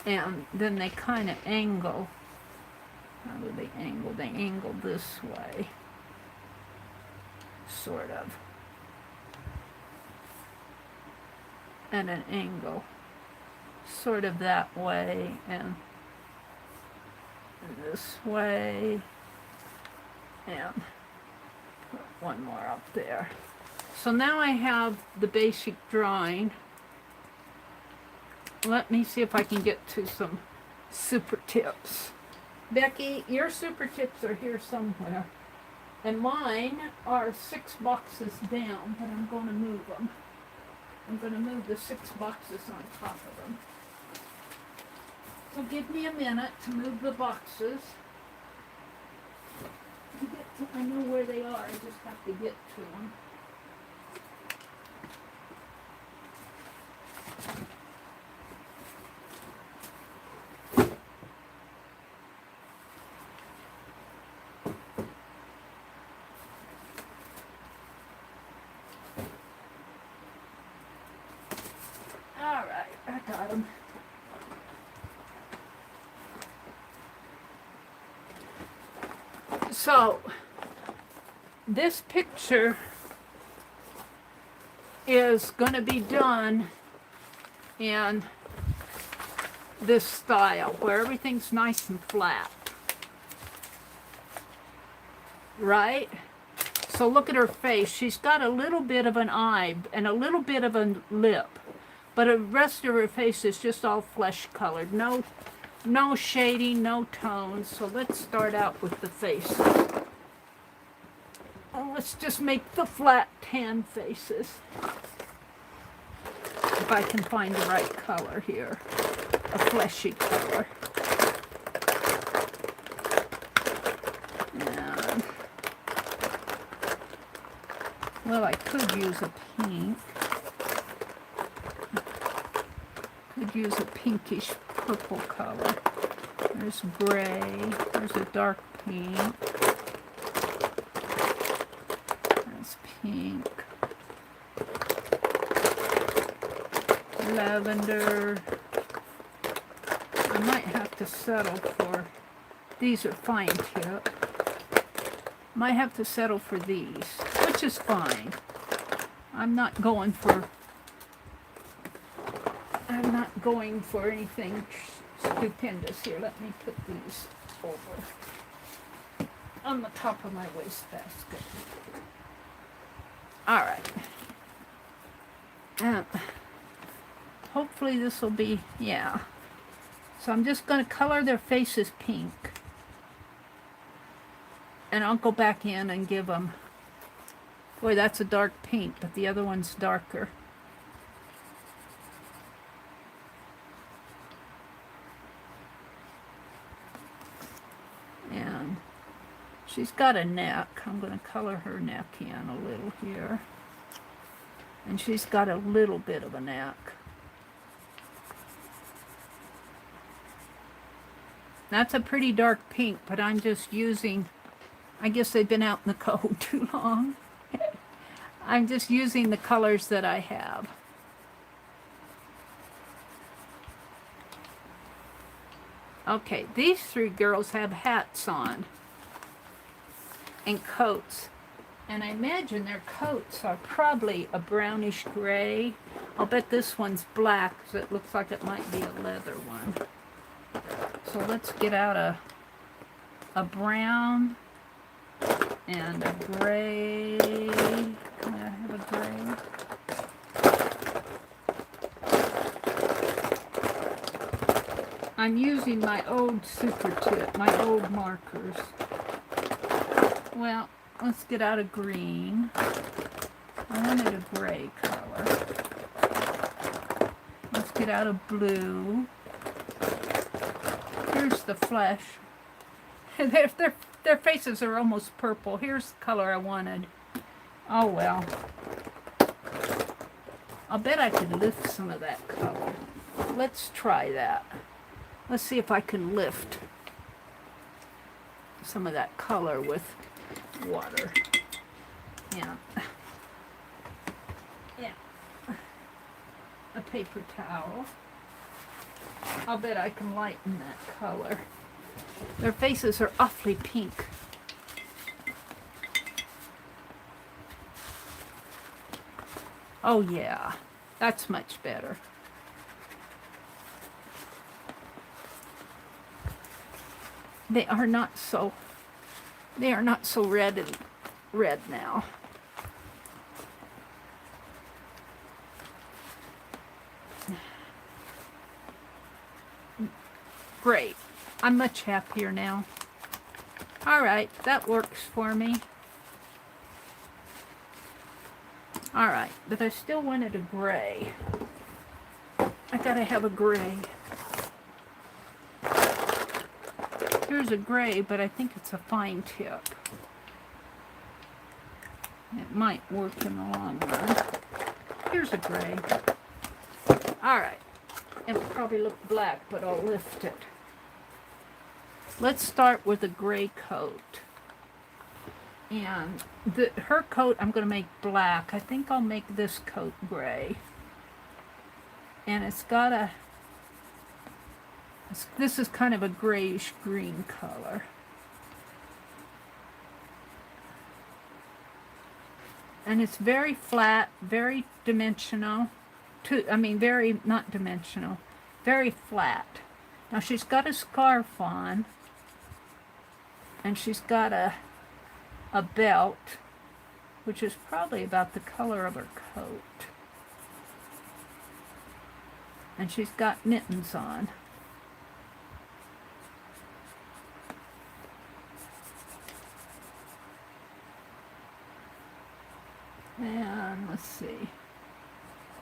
And then they kind of angle. How do they angle? They angle this way. Sort of. At an angle. Sort of that way. And this way. And put one more up there. So now I have the basic drawing. Let me see if I can get to some super tips. Becky, your super tips are here somewhere. And mine are 6 boxes down, but I'm going to move them. I'm going to move the 6 boxes on top of them. So give me a minute to move the boxes. I know where they are, I just have to get to them. at them. So, this picture is going to be done in this style where everything's nice and flat. Right? So look at her face. She's got a little bit of an eye and a little bit of a lip. But the rest of her face is just all flesh colored. No shading, no tones. So let's start out with the faces. Oh, let's just make the flat tan faces. If I can find the right color here. A fleshy color. And, well, I could use a pink. Could use a pinkish purple color. There's gray. There's a dark pink. There's pink. Lavender. I might have to settle for, these are fine tip. Might have to settle for these, which is fine. I'm not going for anything stupendous here. Let me put these over on the top of my wastebasket. All right. Hopefully this will be, yeah. So I'm just going to color their faces pink. And I'll go back in and give them, boy, that's a dark pink, but the other one's darker. And she's got a neck. I'm going to color her neck in a little here. And she's got a little bit of a neck. That's a pretty dark pink, but I'm just using, I guess they've been out in the cold too long. I'm just using the colors that I have. Okay, these three girls have hats on and coats. And I imagine their coats are probably a brownish gray. I'll bet this one's black because it looks like it might be a leather one. So let's get out a brown and a gray. Can I have a gray? I'm using my old super tip, my old markers. Well, let's get out a green. I wanted a gray color. Let's get out a blue. Here's the flesh. Their faces are almost purple. Here's the color I wanted. Oh well. I'll bet I could lift some of that color. Let's try that. Let's see if I can lift some of that color with water. Yeah. Yeah. A paper towel. I'll bet I can lighten that color. Their faces are awfully pink. Oh yeah, that's much better. They are not so red now. Great. I'm much happier now. All right, that works for me. All right, but I still wanted a gray. I gotta have a gray. Here's a gray, but I think it's a fine tip. It might work in the long run. Here's a gray. All right. It'll probably look black, but I'll lift it. Let's start with a gray coat. And her coat I'm going to make black. I think I'll make this coat gray. And it's got a This is kind of a grayish green color. And it's very flat, very dimensional. Very, not dimensional, very flat. Now she's got a scarf on, and she's got a belt, which is probably about the color of her coat. And she's got mittens on. And let's see.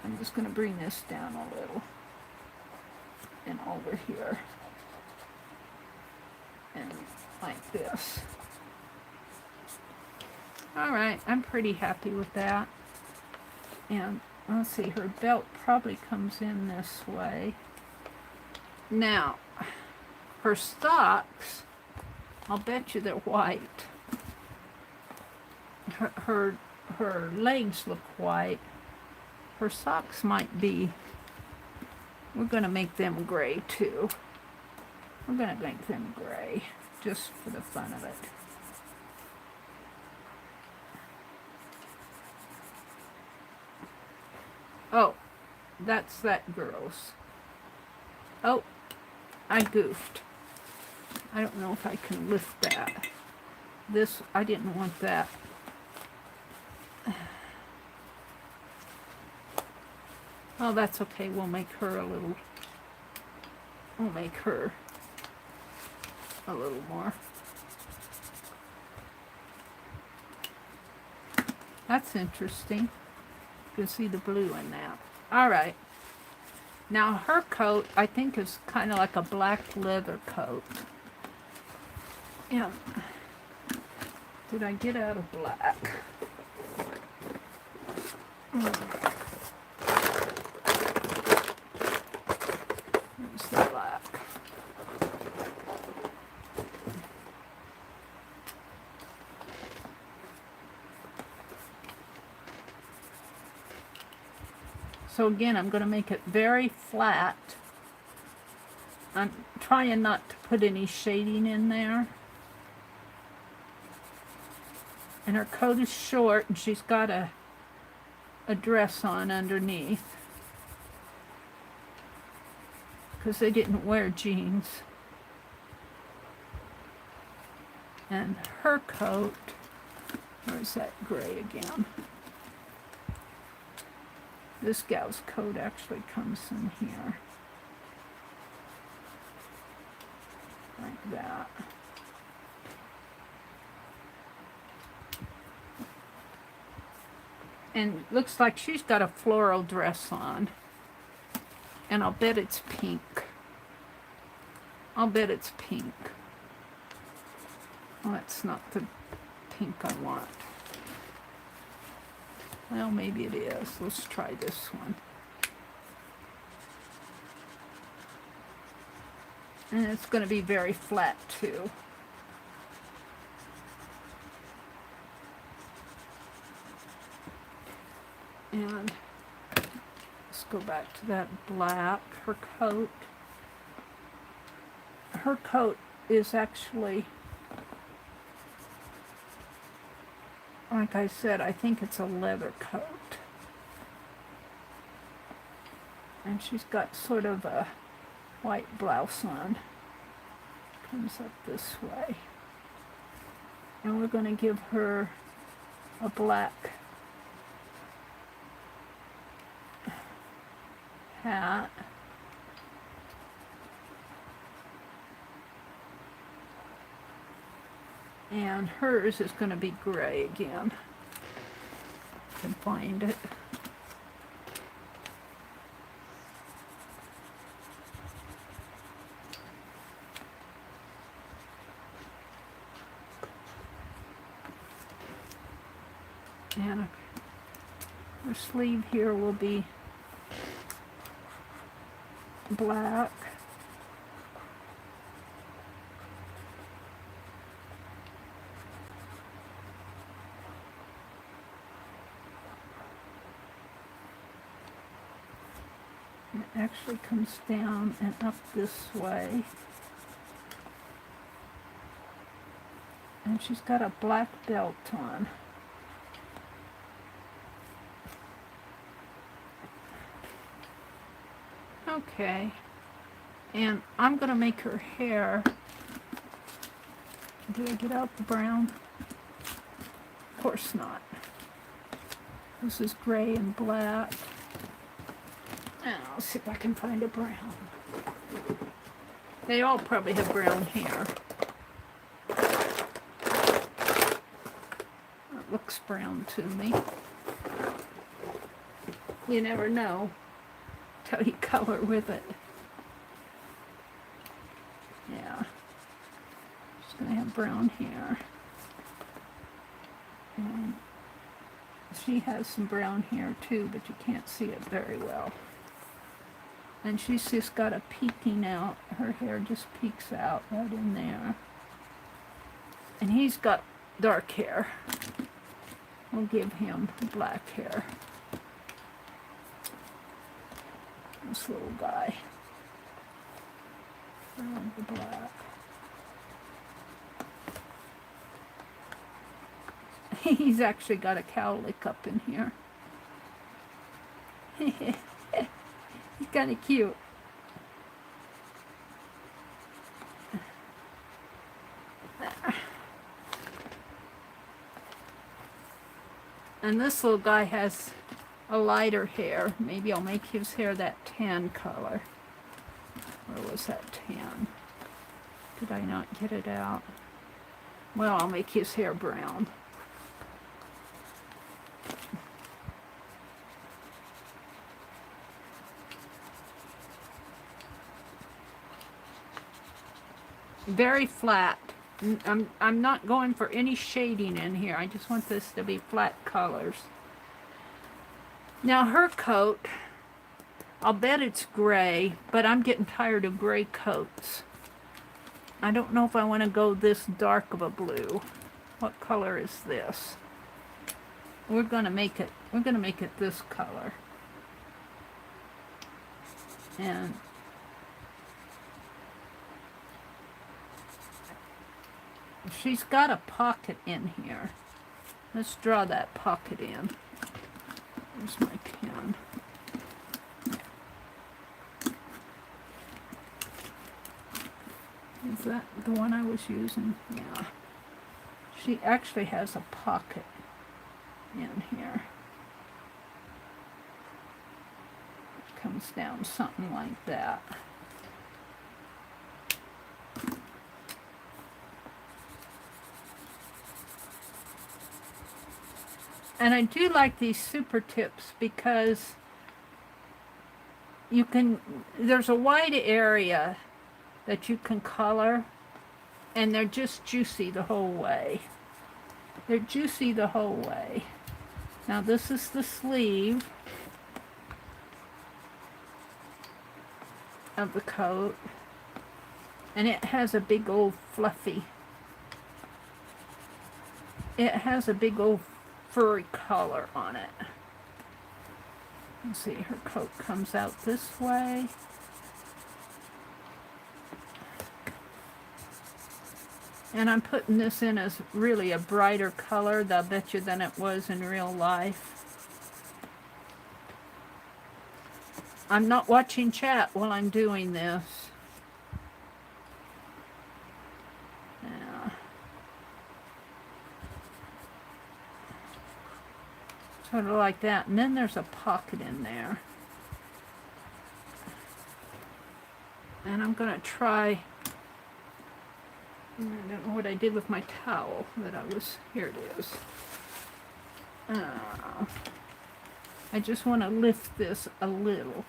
I'm just going to bring this down a little. And over here. And like this. Alright, I'm pretty happy with that. And let's see, her belt probably comes in this way. Now, her socks, I'll bet you they're white. Her legs look white. Her socks might be, we're going to make them gray too. We're going to make them gray, just for the fun of it. Oh, that's that girl's. Oh, I goofed. I don't know if I can lift that. This, I didn't want that. Oh, that's okay. We'll make her a little more. That's interesting. You can see the blue in that. All right. Now her coat, I think, is kind of like a black leather coat. Yeah. Did I get out of black? Here's the black. So again, I'm going to make it very flat. I'm trying not to put any shading in there. And her coat is short, and she's got a dress on underneath. Because they didn't wear jeans. And her coat, where's that gray again? This gal's coat actually comes in here. Like that. And looks like she's got a floral dress on. And I'll bet it's pink. I'll bet it's pink. Well, that's not the pink I want. Well, maybe it is. Let's try this one. And it's going to be very flat, too. And let's go back to that black. Her coat. Her coat is actually, like I said, I think it's a leather coat. And she's got sort of a white blouse on. Comes up this way. And we're going to give her a black hat. And hers is going to be gray again. I can find it. And her sleeve here will be black. And it actually comes down and up this way. And she's got a black belt on. Okay. And I'm going to make her hair. Did I get out the brown? Of course not. This is gray and black. And I'll see if I can find a brown. They all probably have brown hair. It looks brown to me. You never know till you color with it. Yeah. She's going to have brown hair. And she has some brown hair too, but you can't see it very well. And she's just got a peeking out. Her hair just peeks out right in there. And he's got dark hair. We'll give him black hair. This little guy. Around the black. He's actually got a cowlick up in here. He's kind of cute. And this little guy has a lighter hair. Maybe I'll make his hair that tan color. Where was that tan? Did I not get it out? Well, I'll make his hair brown. Very flat. I'm not going for any shading in here. I just want this to be flat colors. Now her coat, I'll bet it's gray, but I'm getting tired of gray coats. I don't know if I want to go this dark of a blue. What color is this? We're gonna make it this color. And she's got a pocket in here. Let's draw that pocket in. There's my pen. Is that the one I was using? Yeah. She actually has a pocket in here. It comes down something like that. And I do like these super tips because you can, there's a wide area that you can color, and they're just juicy the whole way. They're juicy the whole way. Now this is the sleeve of the coat, and it has a big old fluffy, it has a big old furry collar on it. Let's see, her coat comes out this way. And I'm putting this in as really a brighter color, I'll bet you, than it was in real life. I'm not watching chat while I'm doing this. Yeah. Sort of like that. And then there's a pocket in there. And I'm going to try... I don't know what I did with my towel that I was... Here it is. I just want to lift this a little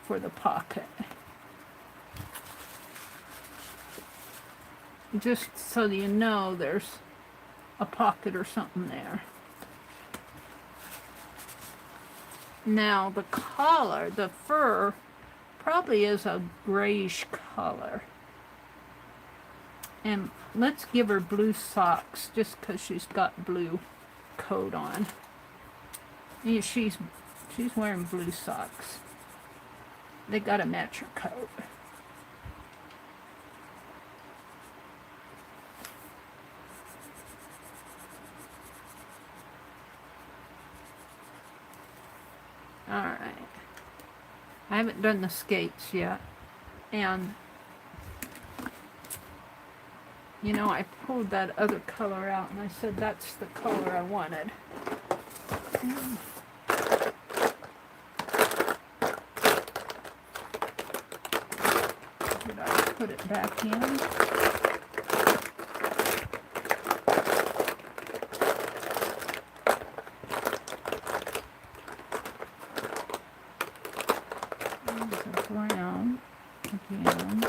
for the pocket. Just so that you know there's a pocket or something there. Now the collar, the fur, probably is a grayish color. And let's give her blue socks just because she's got blue coat on. Yeah, she's wearing blue socks. They gotta match your coat. Alright. I haven't done the skates yet. And, you know, I pulled that other color out and I said that's the color I wanted. Did I put it back in? Brown again.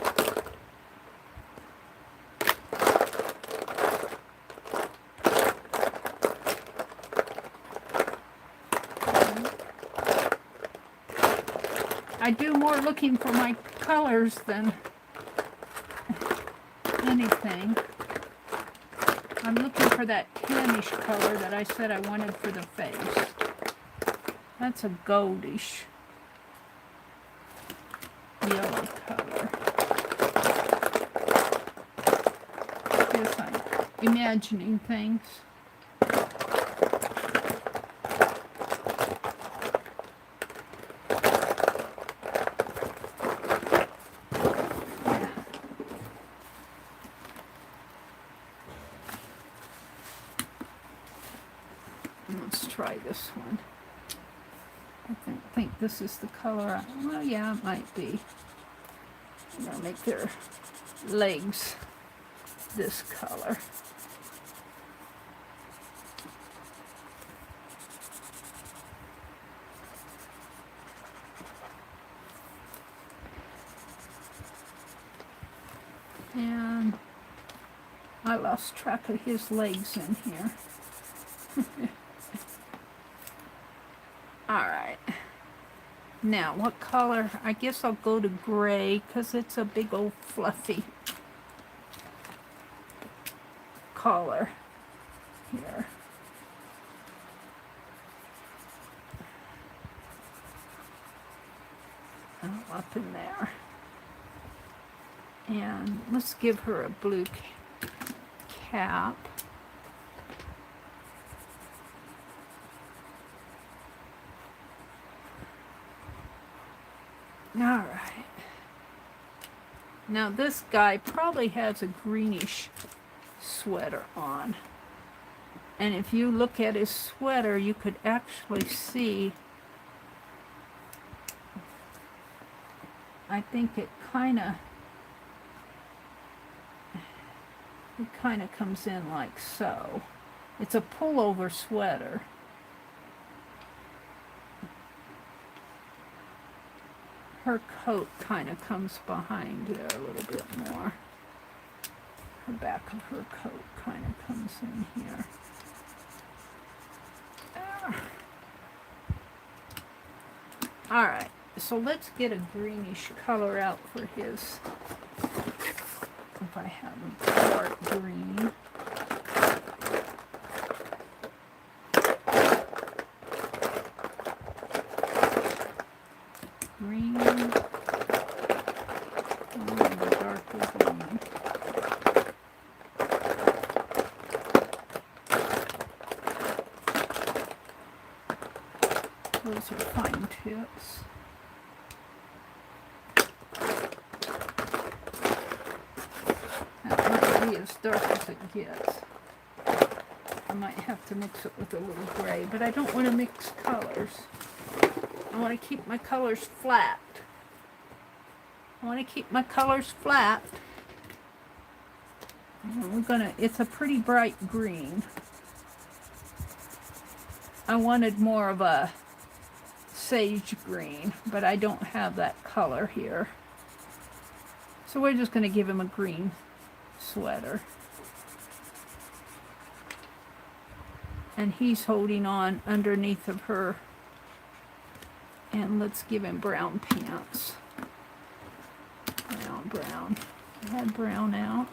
I do more looking for my colors than anything. I'm looking for that tannish color that I said I wanted for the face. That's a goldish yellow color. I guess I'm imagining things. Let's try this one. I think this is the color. Well, yeah, it might be. I'm going to make their legs this color. And I lost track of his legs in here. Alright. Now, what color? I guess I'll go to gray because it's a big old fluffy collar here. Up in there. And let's give her a blue cap. Alright. Now this guy probably has a greenish sweater on. And if you look at his sweater, you could actually see, I think it kind of comes in like so. It's a pullover sweater. Her coat kind of comes behind there a little bit more. The back of her coat kind of comes in here. Alright, so let's get a greenish color out for his, if I have a dark green. Green, and the darker green. Those are fine tips. That might be as dark as it gets. I might have to mix it with a little gray, but I don't want to mix colors. I want to keep my colors flat. And it's a pretty bright green. I wanted more of a sage green, but I don't have that color here. So we're just going to give him a green sweater. And he's holding on underneath of her. And let's give him brown pants. Brown. I had brown out.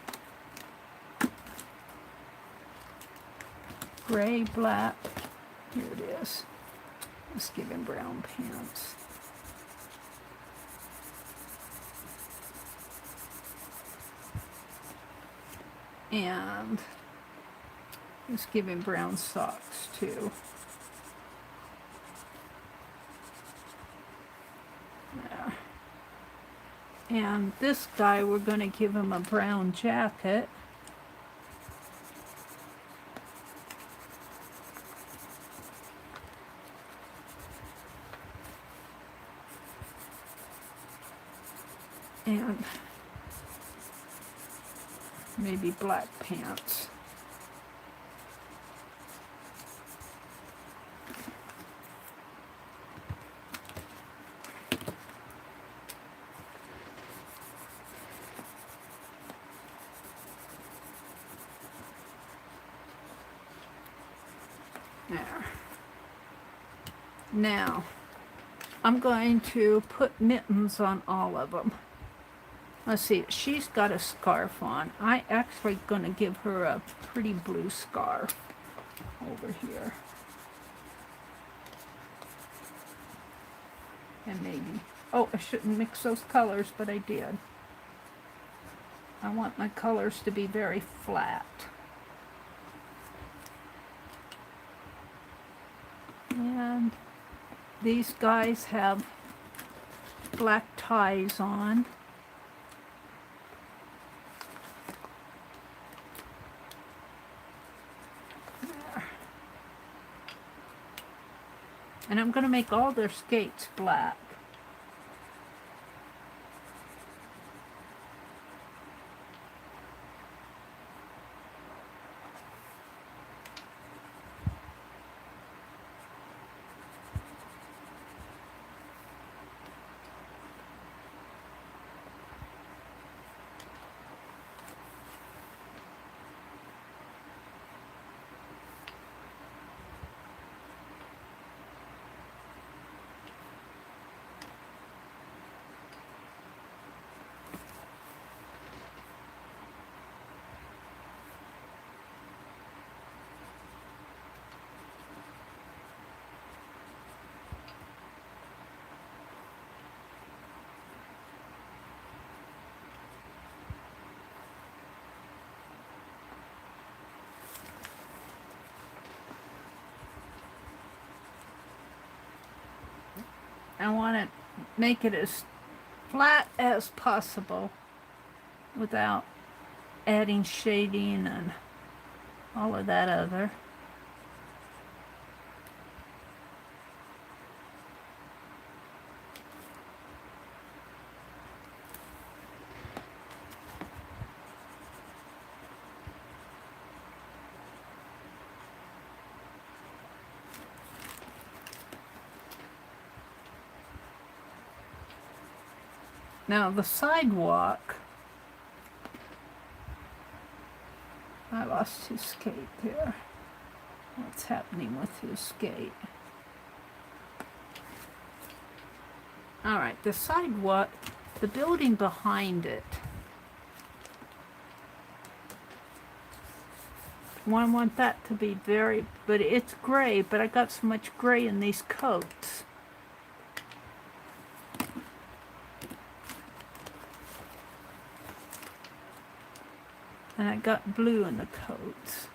Gray, black. Here it is. Let's give him brown pants. And let's give him brown socks too. There. And this guy, we're going to give him a brown jacket. And maybe black pants. There. Now, I'm going to put mittens on all of them. Let's see, she's got a scarf on. I actually going to give her a pretty blue scarf over here. And maybe, oh, I shouldn't mix those colors, but I did. I want my colors to be very flat. And these guys have black ties on. There. And I'm going to make all their skates black. I want to make it as flat as possible without adding shading and all of that other. Now the sidewalk, I lost his skate there. What's happening with his skate? All right, the sidewalk, the building behind it. I want that to be very, but it's gray, but I got so much gray in these coats. And I got blue in the coats.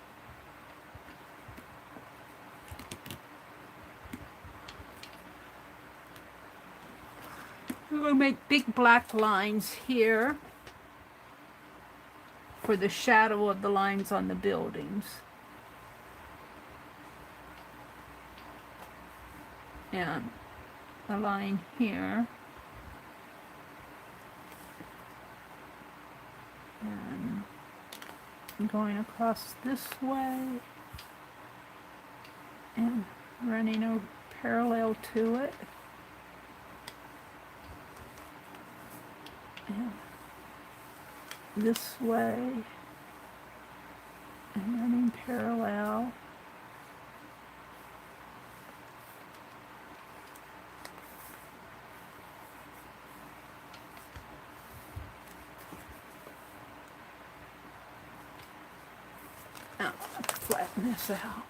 We're going to make big black lines here for the shadow of the lines on the buildings. And a line here. And going across this way and running a parallel to it. And this way and running parallel. Now, let's flatten this out.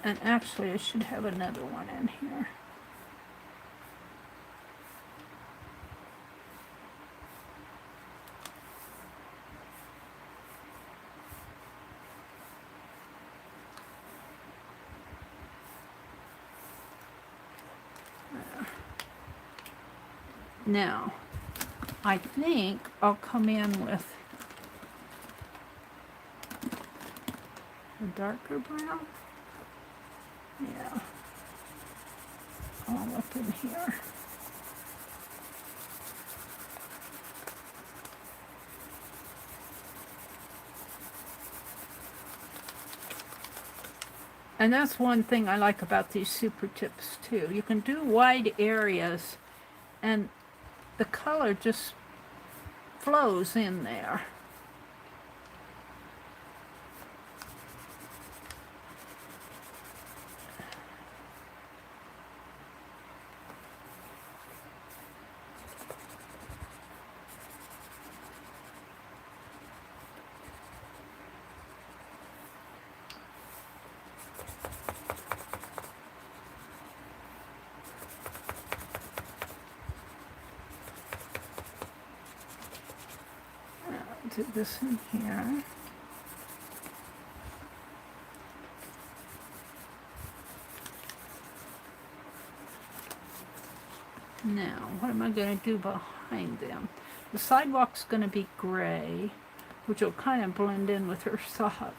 And actually, I should have another one in here. Now, I think I'll come in with a darker brown. Yeah, all up in here. And that's one thing I like about these super tips too. You can do wide areas and the color just flows in there. Do this in here. Now, what am I going to do behind them? The sidewalk's going to be gray, which will kind of blend in with her sock.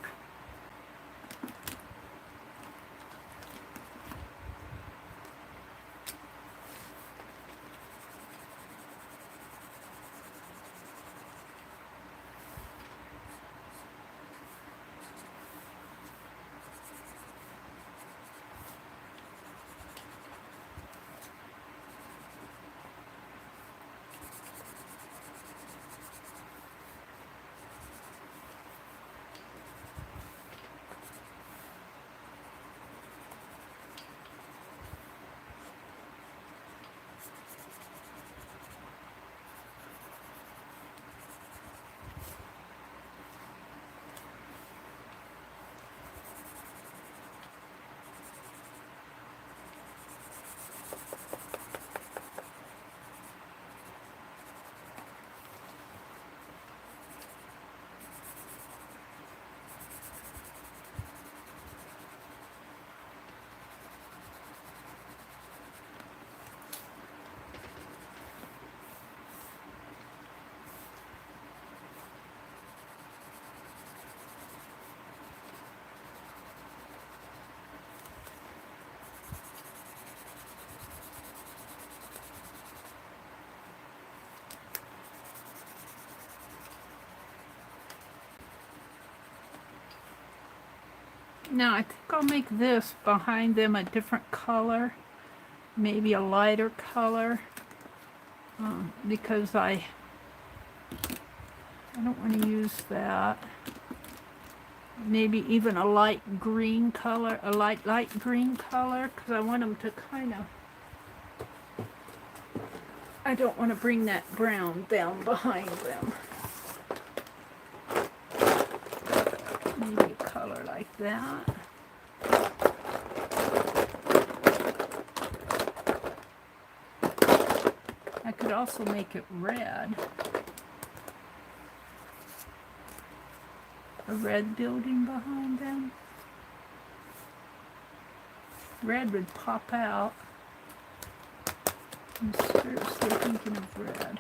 Now I think I'll make this behind them a different color, maybe a lighter color, because I don't want to use that. Maybe even a light green color, a light green color, because I want them to kind of, I don't want to bring that brown down behind them. Maybe a color like that. I could also make it red. A red building behind them. Red would pop out. I'm seriously thinking of red.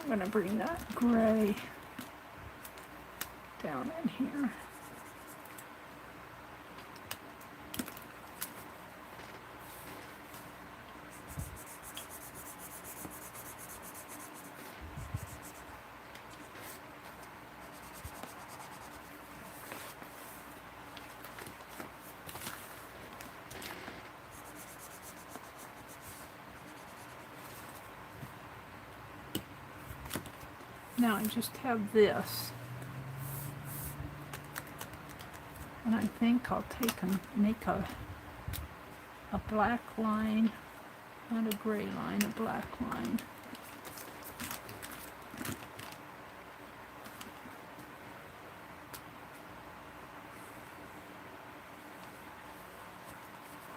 I'm going to bring that gray down in here. Now I just have this, and I think I'll take and make a black line, not a gray line, a black line.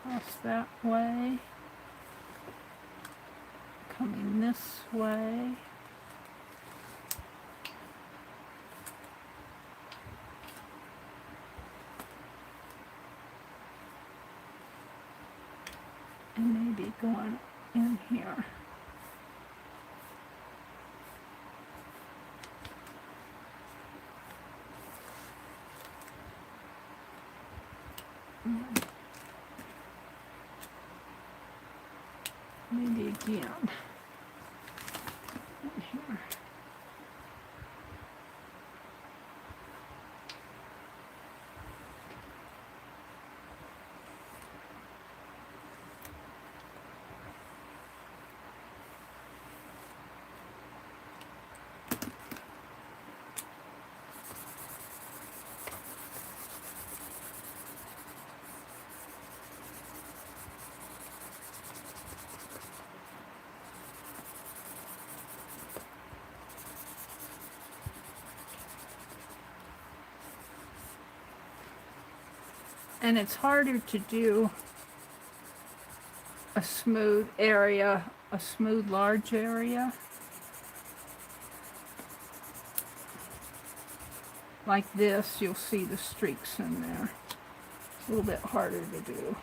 Cross that way, coming this way. And maybe going in here. Maybe again in here. And it's harder to do a smooth area, a smooth large area. Like this, you'll see the streaks in there. It's a little bit harder to do.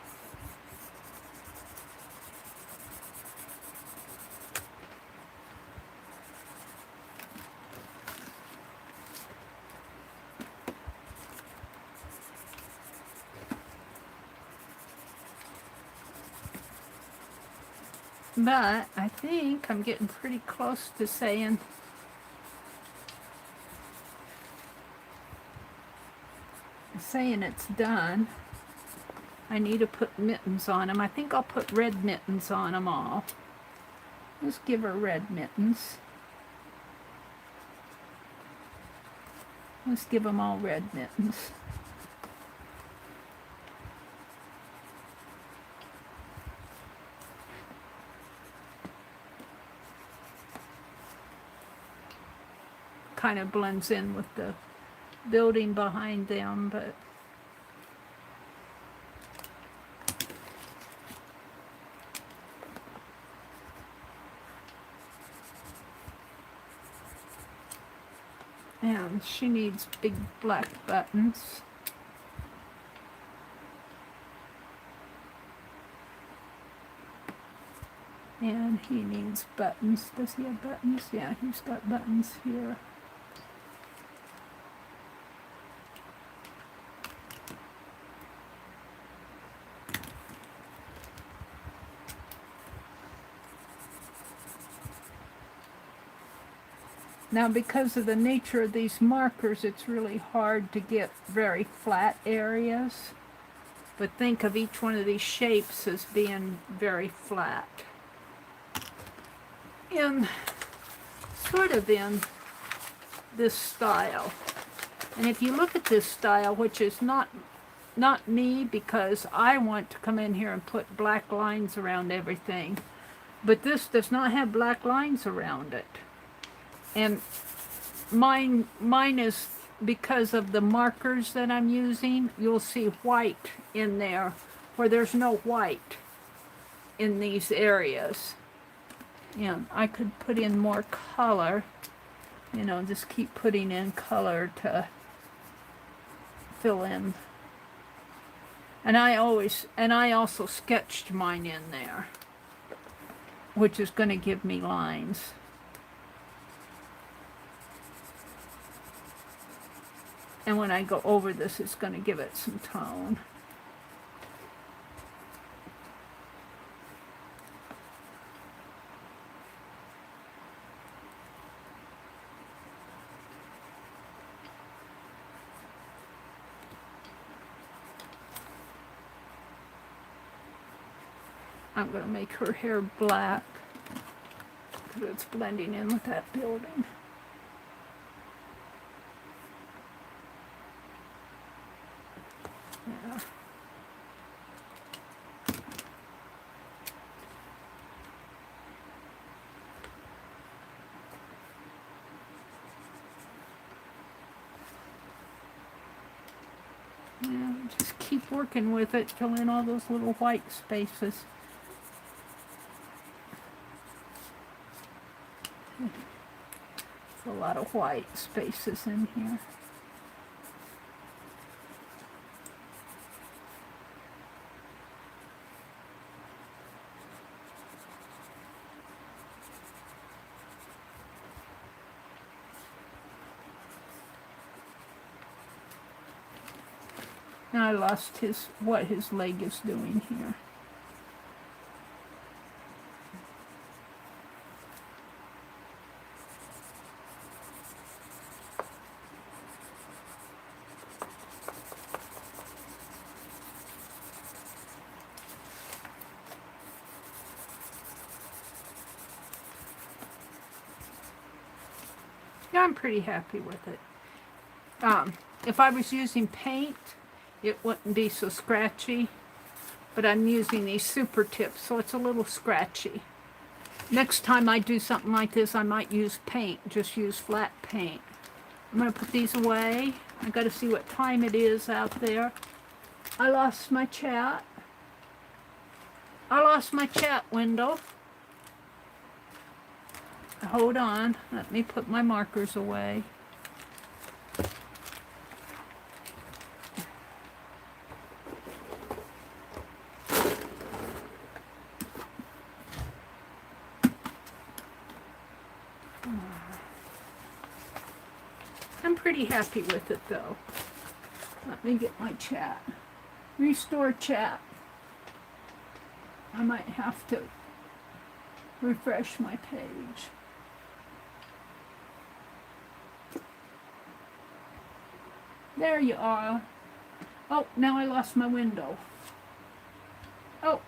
But I think I'm getting pretty close to saying it's done. I need to put mittens on them. I think I'll put red mittens on them all. Let's give her red mittens. Let's give them all red mittens. Kind of blends in with the building behind them, but and she needs big black buttons. And he needs buttons. Does he have buttons? Yeah, he's got buttons here. Now, because of the nature of these markers, it's really hard to get very flat areas. But think of each one of these shapes as being very flat. In sort of in this style. And if you look at this style, which is not me, because I want to come in here and put black lines around everything. But this does not have black lines around it. And mine is, because of the markers that I'm using, you'll see white in there where there's no white in these areas. And I could put in more color, you know, just keep putting in color to fill in. And I also sketched mine in there, which is going to give me lines. And when I go over this, it's going to give it some tone. I'm going to make her hair black because it's blending in with that building. Yeah. Yeah, just keep working with it, fill in all those little white spaces. A lot of white spaces in here. Now I lost what his leg is doing here. Yeah, I'm pretty happy with it. If I was using paint, it wouldn't be so scratchy, but I'm using these super tips, so it's a little scratchy. Next time I do something like this, I might use paint, just use flat paint. I'm going to put these away. I got to see what time it is out there. I lost my chat. I lost my chat window. Hold on, let me put my markers away. I'm pretty happy with it though. Let me get my chat. Restore chat. I might have to refresh my page. There you are. Oh, now I lost my window. Oh,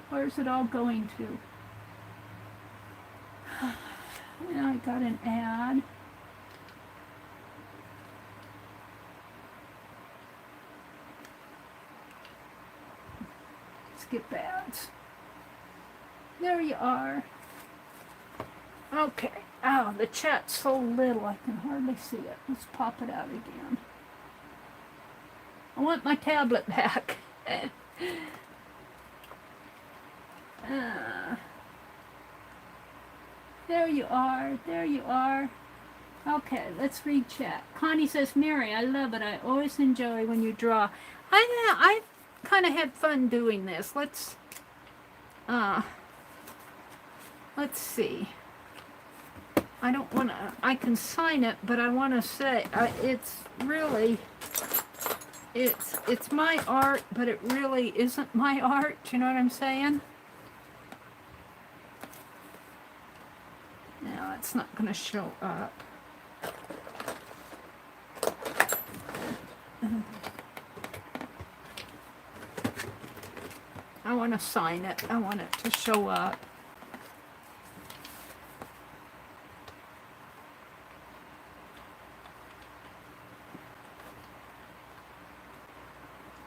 where's it all going to? Now I got an ad. Skip ads. There you are. Okay. Oh, the chat's so little I can hardly see it. Let's pop it out again. I want my tablet back. There you are. There you are. Okay, let's read chat. Connie says, Mary, I love it. I always enjoy when you draw. I kind of had fun doing this. Let's see. I don't want to, I can sign it, but I want to say, it's really, it's my art, but it really isn't my art. You know what I'm saying? No, it's not going to show up. I want to sign it. I want it to show up.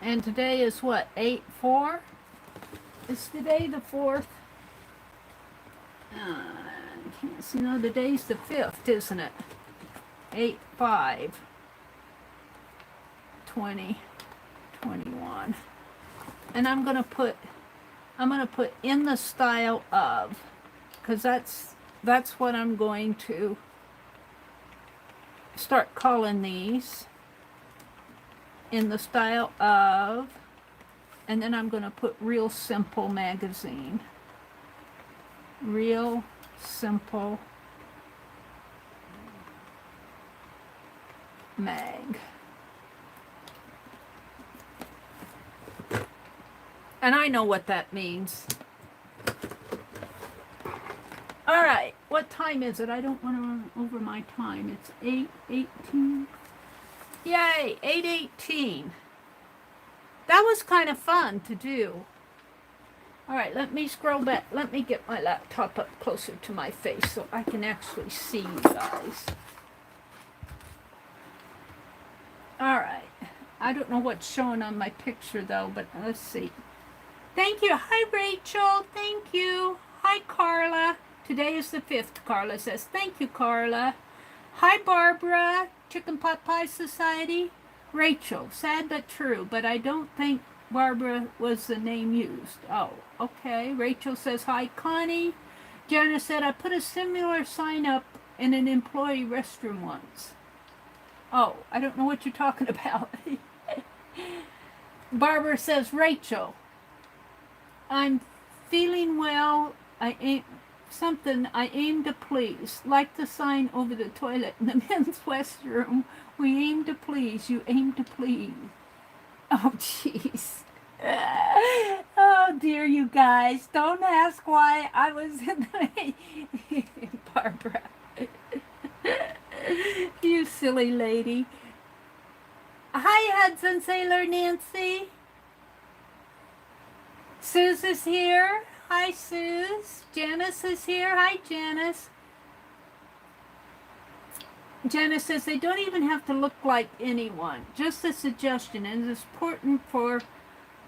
And today is what, 8/4? Is today the 4th? I can't see. No, today's the 5th, isn't it? 8/5/2021. And I'm gonna put in the style of, because that's what I'm going to start calling these. In the style of, and then I'm going to put Real Simple Magazine. Real Simple Mag. And I know what that means. All right, what time is it? I don't want to run over my time. It's 8:18. Yay, 8:18. That was kind of fun to do. All right, let me scroll back. Let me get my laptop up closer to my face so I can actually see you guys. All right. I don't know what's showing on my picture though, but let's see. Thank you. Hi, Rachel. Thank you. Hi, Carla. Today is the 5th, Carla says. Thank you, Carla. Hi, Barbara. Chicken Pot Pie Society. Rachel, sad but true, but I don't think Barbara was the name used. Oh, okay. Rachel says, hi, Connie. Jana said, I put a similar sign up in an employee restroom once. Oh, I don't know what you're talking about. Barbara says, Rachel, I'm feeling well. I aim to please. Like the sign over the toilet in the men's restroom. We aim to please. You aim to please. Oh, jeez. Oh, dear, you guys. Don't ask why I was in the... Barbara. You silly lady. Hi, Hudson Sailor Nancy. Suze is here. Hi, Suze. Janice is here. Hi, Janice. Janice says they don't even have to look like anyone. Just a suggestion, and it's important for,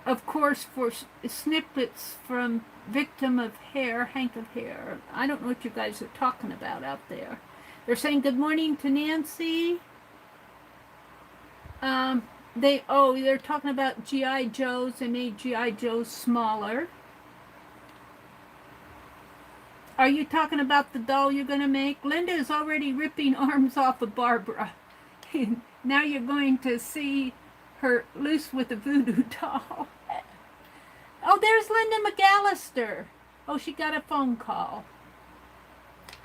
of course, for snippets from victim of hair, hank of hair. I don't know what you guys are talking about out there. They're saying good morning to Nancy. They're talking about G.I. Joes. They made G.I. Joes smaller. Are you talking about the doll you're going to make? Linda is already ripping arms off of Barbara. Now you're going to see her loose with a voodoo doll. Oh, there's Linda McAllister. Oh, she got a phone call.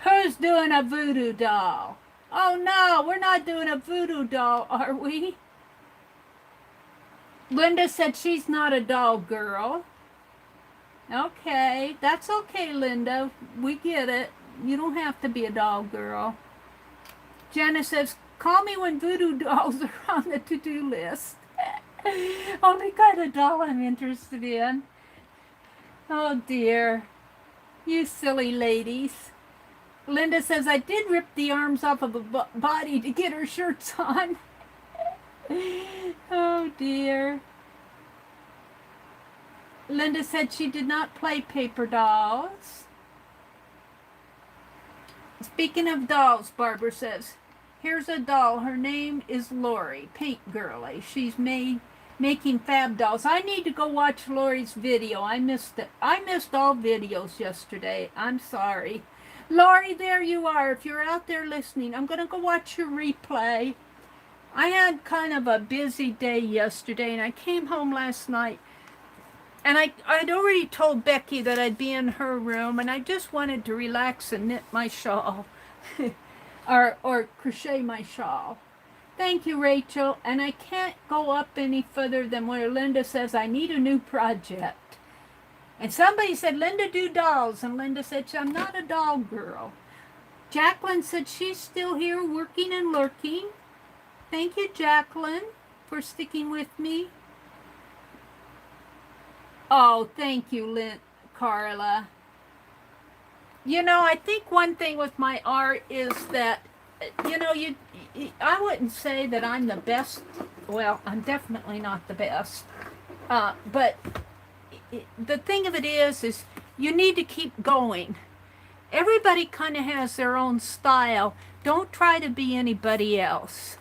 Who's doing a voodoo doll? Oh, no, we're not doing a voodoo doll, are we? Linda said she's not a doll girl. Okay, that's okay, Linda. We get it. You don't have to be a doll girl. Janice says, call me when voodoo dolls are on the to-do list. Only kind of doll I'm interested in. Oh, dear. You silly ladies. Linda says, I did rip the arms off of a body to get her shirts on. Oh, dear. Linda said she did not play paper dolls. Speaking of dolls, Barbara says, here's a doll. Her name is Lori, Paint Girly. She's making fab dolls. I need to go watch Lori's video. I missed it. I missed all videos yesterday. I'm sorry. Lori, there you are. If you're out there listening, I'm going to go watch your replay. I had kind of a busy day yesterday, and I came home last night. And I'd already told Becky that I'd be in her room, and I just wanted to relax and knit my shawl, or crochet my shawl. Thank you, Rachel. And I can't go up any further than where Linda says I need a new project. And somebody said, Linda, do dolls. And Linda said, I'm not a doll girl. Jacqueline said she's still here working and lurking. Thank you, Jacqueline, for sticking with me. Oh, thank you, Carla. You know, I think one thing with my art is that, you know, I wouldn't say that I'm the best. Well, I'm definitely not the best. But the thing of it is you need to keep going. Everybody kind of has their own style. Don't try to be anybody else.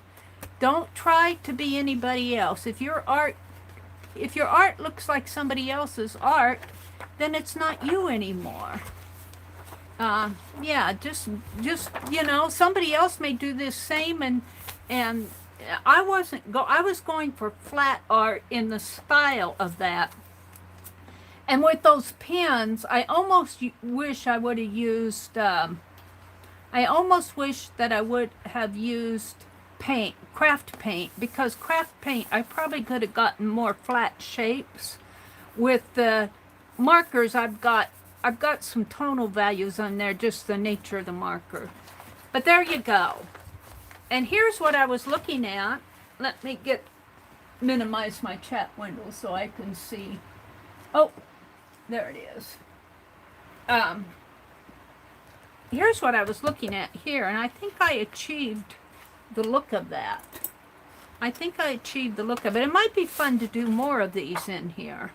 Don't try to be anybody else. If your art looks like somebody else's art, then it's not you anymore. Yeah, just you know, somebody else may do this same, and I was going for flat art in the style of that. And with those pens, I almost wish I would have used. I almost wish that I would have used craft paint, because craft paint I probably could have gotten more flat shapes, With the markers, I've got some tonal values on there, just the nature of the marker. But there you go. And here's what I was looking at. Let me minimize my chat window so I can see. Oh, there it is. Here's what I was looking at here, and I think I achieved the look of that. I think I achieved the look of it. It might be fun to do more of these in here.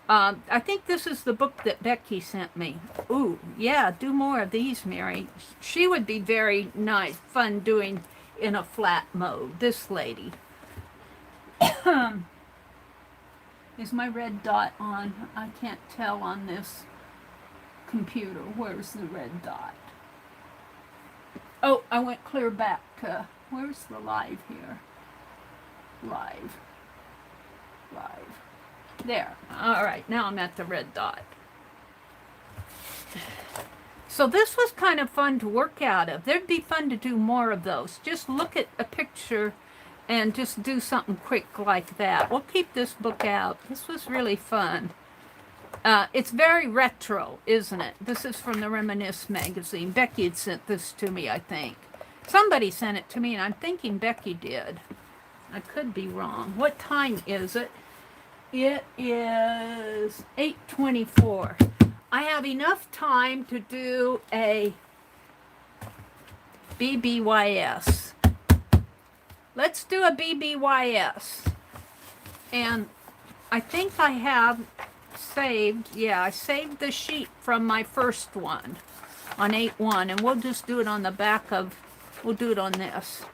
I think this is the book that Becky sent me. Ooh, yeah, do more of these, Mary. She would be very nice, fun doing in a flat mode, this lady. Is my red dot on? I can't tell on this computer. Where's the red dot? Oh, I went clear back to, where's the live here? Live. There. All right, now I'm at the red dot. So this was kind of fun to work out of. There'd be fun to do more of those. Just look at a picture and just do something quick like that. We'll keep this book out. This was really fun. It's very retro, isn't it? This is from the Reminisce magazine. Becky had sent this to me, I think. Somebody sent it to me, and I'm thinking Becky did. I could be wrong. What time is it? It is 8:24. I have enough time to do a BBYS. Let's do a BBYS. And I think I have saved, yeah, I saved the sheet from my first one on 8-1, and we'll just do it on the back of, we'll do it on this.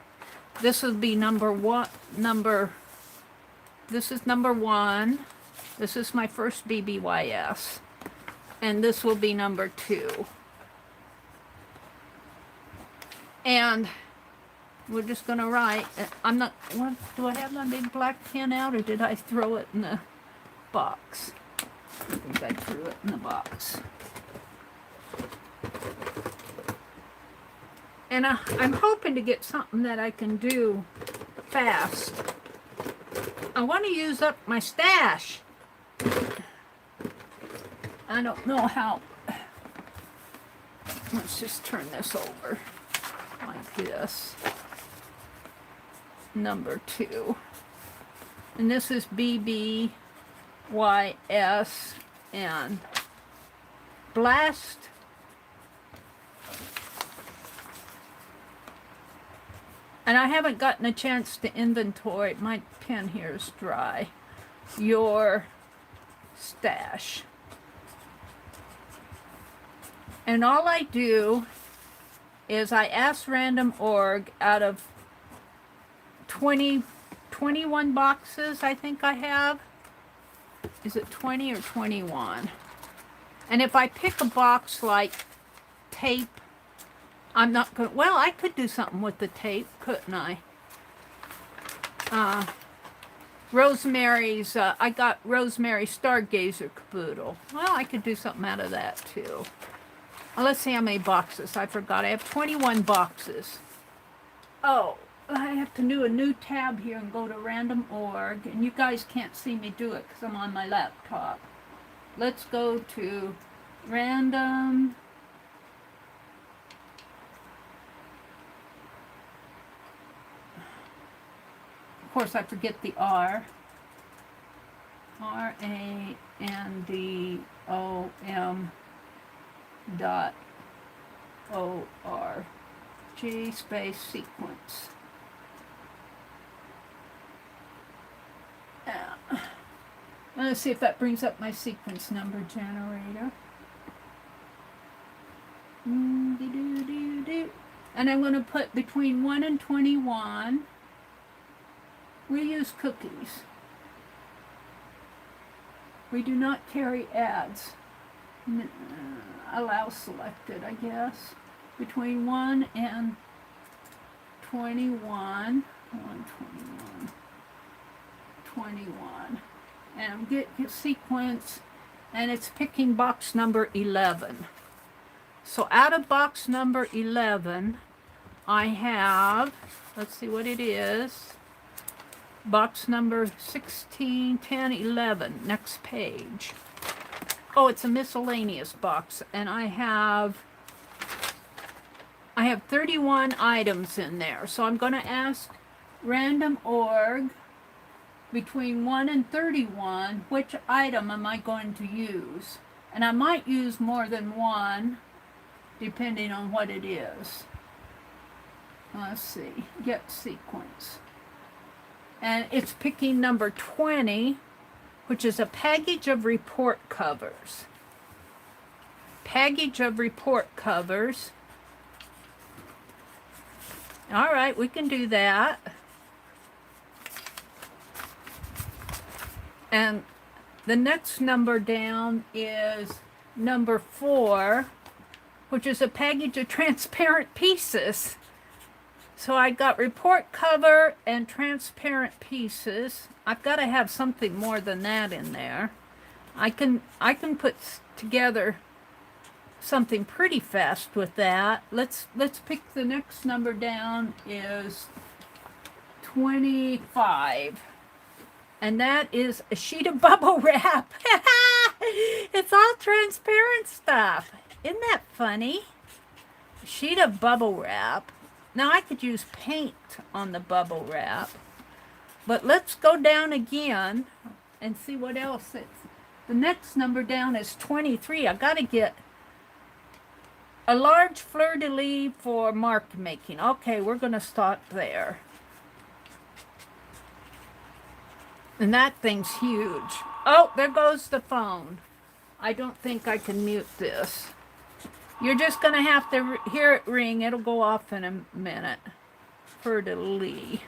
This will be this is number 1. This is my first BBYS. And this will be number 2. And we're just going to write. I'm not, what, do I have my big black pen out, or did I throw it in the box? I think I threw it in the box. And I'm hoping to get something that I can do fast. I want to use up my stash. I don't know how. Let's just turn this over like this. Number 2. And this is BBYS and Blast. And I haven't gotten a chance to inventory. My pen here is dry. Your stash. And all I do is I ask random org out of 21 boxes I think I have. Is it 20 or 21? And if I pick a box like tape, I'm not going to, well, I could do something with the tape, couldn't I? Rosemary's, I got Rosemary Stargazer caboodle. Well, I could do something out of that too. Let's see how many boxes. I forgot. I have 21 boxes. Oh, I have to do a new tab here and go to random org. And you guys can't see me do it because I'm on my laptop. Let's go to random. Of course, I forget the R. RANDOM.ORG space sequence. Let's see if that brings up my sequence number generator. And I'm going to put between 1 and 21. Reuse cookies. We do not carry ads. Allow selected, I guess. Between 1 and 21. 21. And get sequence, and it's picking box number 11. So out of box number 11, I have, let's see what it is. box number 16, 10, 11, next page. Oh, it's a miscellaneous box, and I have 31 items in there. So I'm going to ask random org between 1 and 31, which item am I going to use? And I might use more than one, depending on what it is. Let's see, get sequence. And it's picking number 20, which is a package of report covers. Package of report covers. All right, we can do that. And the next number down is number 4, which is a package of transparent pieces. So I got report cover and transparent pieces. I've got to have something more than that in there. I can put together something pretty fast with that. Let's pick the next number down is 25. And that is a sheet of bubble wrap. It's all transparent stuff. Isn't that funny? A sheet of bubble wrap. Now I could use paint on the bubble wrap. But let's go down again and see what else it's. The next number down is 23. I got to get a large fleur-de-lis for mark making. Okay, we're going to start there. And that thing's huge. Oh, there goes the phone. I don't think I can mute this. You're just going to have to hear it ring. It'll go off in a minute. Fleur-de-lis.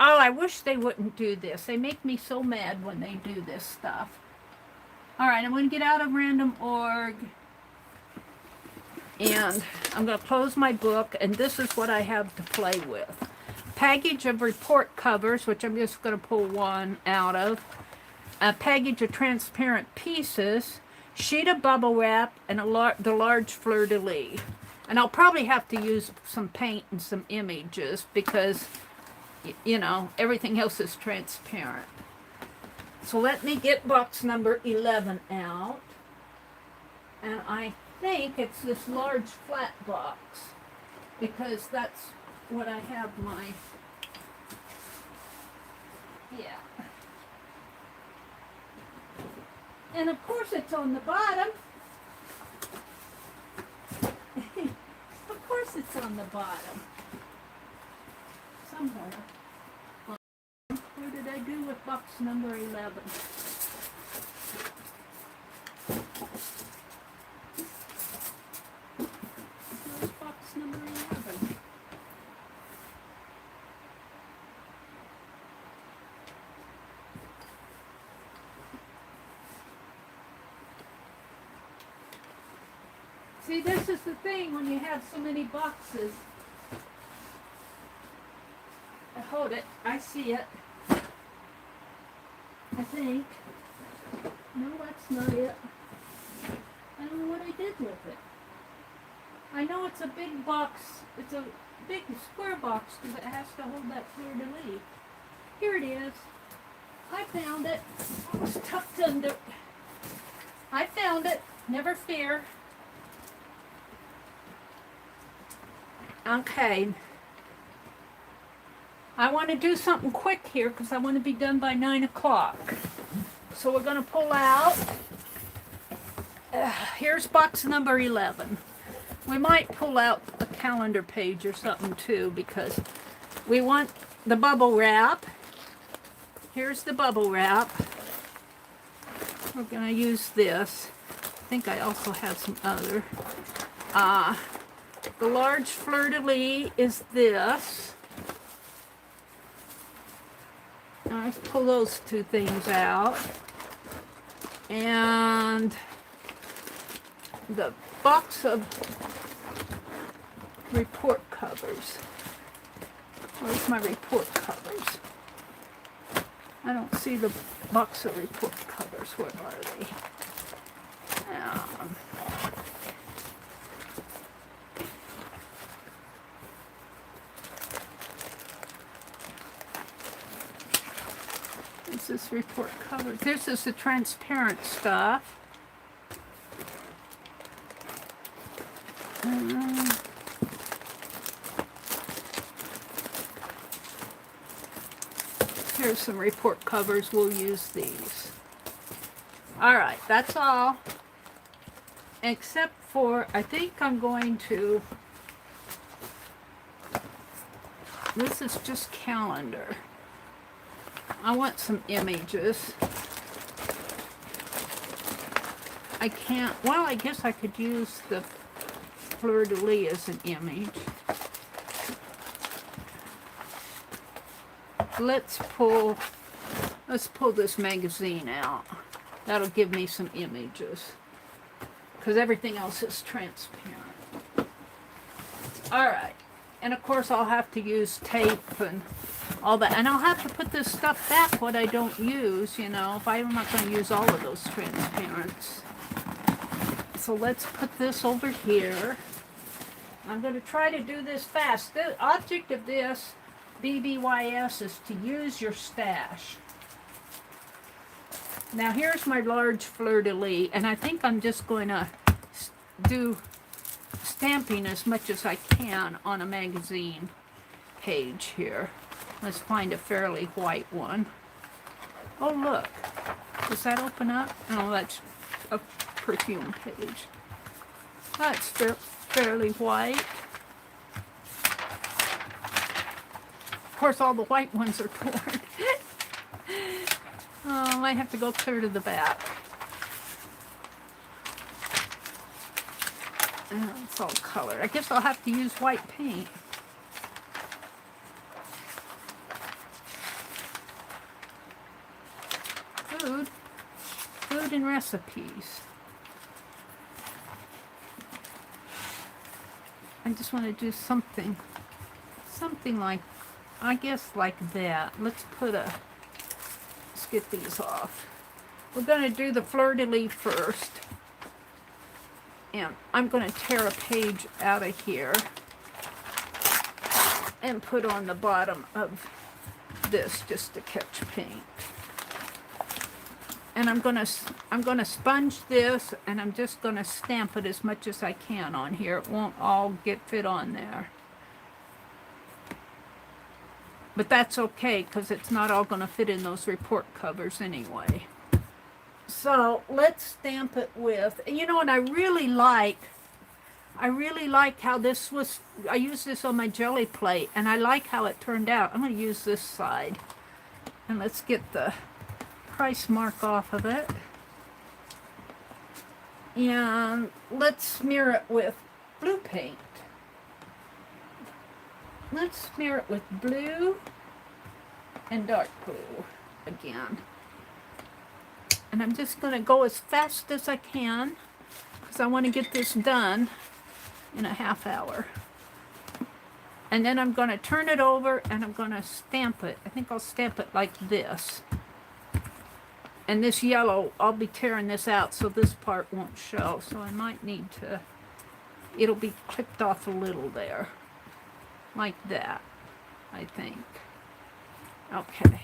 Oh, I wish they wouldn't do this. They make me so mad when they do this stuff. All right, I'm going to get out of random org. And I'm going to close my book. And this is what I have to play with. Package of report covers, which I'm just going to pull one out of. A package of transparent pieces. Sheet of bubble wrap. And the large fleur-de-lis. And I'll probably have to use some paint and some images because, you know, everything else is transparent. So let me get box number 11 out. And I think it's this large flat box because that's what I have my, yeah. And of course it's on the bottom. Of course it's on the bottom. Somewhere. What did I do with box number 11? Where's box number 11? See, this is the thing when you have so many boxes. Hold it. I see it. I think. No, that's not it. I don't know what I did with it. I know it's a big box. It's a big square box because it has to hold that fleur-de-lis. Here it is. I found it. It was tucked under. I found it. Never fear. Okay. I want to do something quick here because I want to be done by 9 o'clock. So we're going to pull out. Here's box number 11. We might pull out a calendar page or something too because we want the bubble wrap. Here's the bubble wrap. We're going to use this. I think I also have some other. The large fleur-de-lis is this. Let's pull those two things out. And the box of report covers. Where's my report covers? I don't see the box of report covers. Where are they? this report cover? This is the transparent stuff. Here's some report covers. We'll use these. Alright, that's all. Except for, I think I'm going to... This is just calendar. I want some images. I can't... Well, I guess I could use the fleur-de-lis as an image. Let's pull this magazine out. That'll give me some images. Because everything else is transparent. Alright. And of course I'll have to use tape and all that. And I'll have to put this stuff back what I don't use, you know, if I'm not going to use all of those transparents. So let's put this over here. I'm going to try to do this fast. The object of this BBYS is to use your stash. Now here's my large fleur-de-lis, and I think I'm just going to do stamping as much as I can on a magazine page here. Let's find a fairly white one. Oh look, does that open up? No, that's a perfume page. That's fairly white. Of course, all the white ones are torn. Oh, I might have to go clear to the back. Oh, it's all colored. I guess I'll have to use white paint. Food and recipes. I just want to do something like, I guess like that. Let's get these off. We're going to do the fleur-de-lis first. And I'm going to tear a page out of here and put on the bottom of this just to catch paint. And I'm going to sponge this, and I'm just going to stamp it as much as I can on here. It won't all fit on there. But that's okay, because it's not all going to fit in those report covers anyway. So let's stamp it with, you know what I really like how this was, I used this on my jelly plate, and I like how it turned out. I'm going to use this side. And let's get the price mark off of it. And let's smear it with blue paint. Let's smear it with blue and dark blue again. And I'm just going to go as fast as I can because I want to get this done in a half hour. And then I'm going to turn it over and I'm going to stamp it. I think I'll stamp it like this. And this yellow, I'll be tearing this out so this part won't show. So I might need to, it'll be clipped off a little there. Like that, I think. Okay.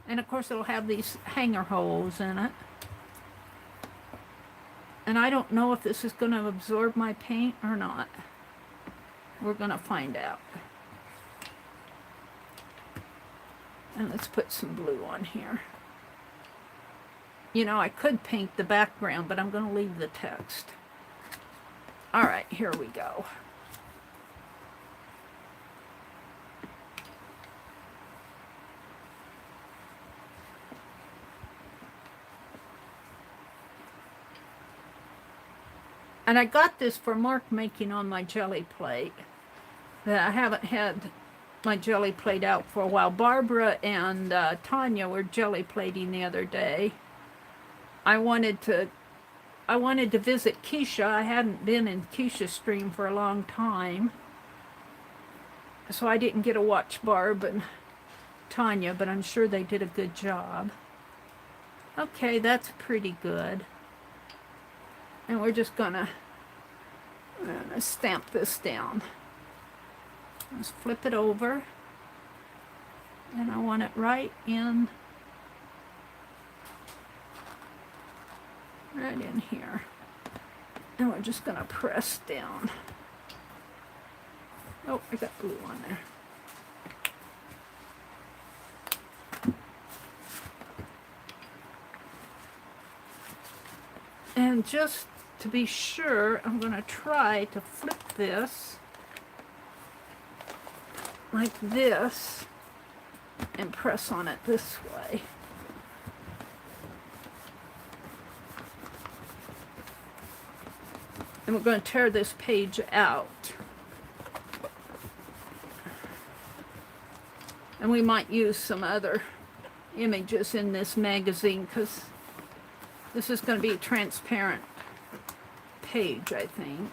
And of course it'll have these hanger holes in it. And I don't know if this is going to absorb my paint or not. We're going to find out. And let's put some blue on here. You know, I could paint the background, but I'm going to leave the text. Alright, here we go. And I got this for mark making on my jelly plate. I haven't had my jelly plate out for a while. Barbara and Tanya were jelly plating the other day. I wanted to visit Keisha. I hadn't been in Keisha's stream for a long time. So I didn't get to watch Barb and Tanya, but I'm sure they did a good job. Okay, that's pretty good. And we're just gonna stamp this down. Let's flip it over. And I want it right in right in here. And we're just going to press down. Oh, I got blue on there. And just to be sure, I'm going to try to flip this like this and press on it this way. And we're going to tear this page out. And we might use some other images in this magazine because this is going to be a transparent page, I think.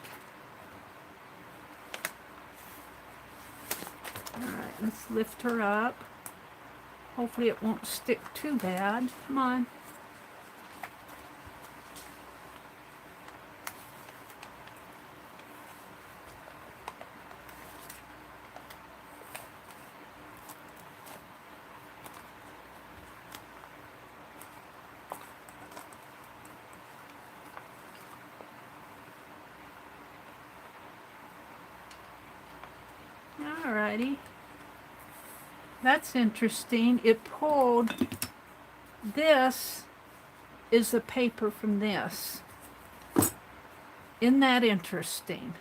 Alright, let's lift her up. Hopefully it won't stick too bad. Come on. Alrighty. That's interesting. It pulled, this is the paper from this. Isn't that interesting?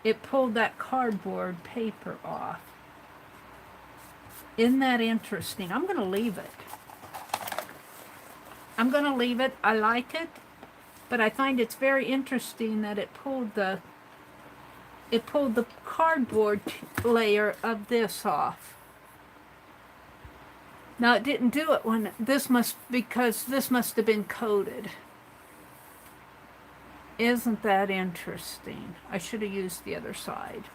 It pulled that cardboard paper off. Isn't that interesting? I'm going to leave it. I'm going to leave it. I like it, but I find it's very interesting that it pulled the cardboard layer of this off. Now it didn't do it when because this must have been coated. Isn't that interesting? I should have used the other side.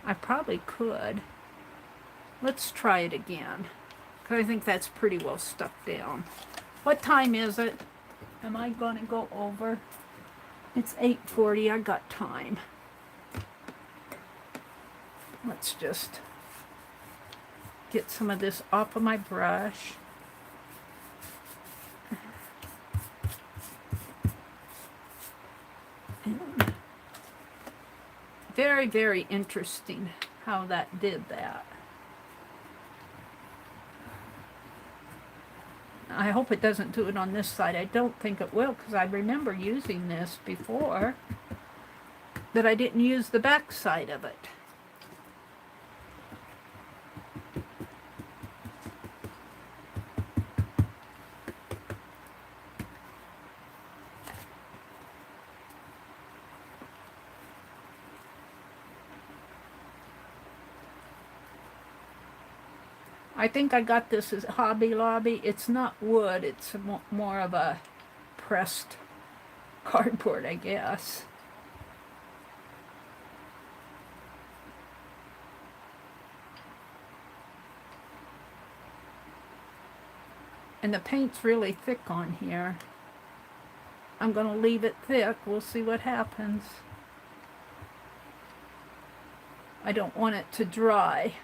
I probably could. Let's try it again, because I think that's pretty well stuck down. What time is it? Am I going to go over? It's 8:40. I got time. Let's just get some of this off of my brush. And very, very interesting how that did that. I hope it doesn't do it on this side. I don't think it will, because I remember using this before, but I didn't use the back side of it. I think I got this as Hobby Lobby. It's not wood, it's more of a pressed cardboard, I guess. And the paint's really thick on here. I'm going to leave it thick. We'll see what happens. I don't want it to dry.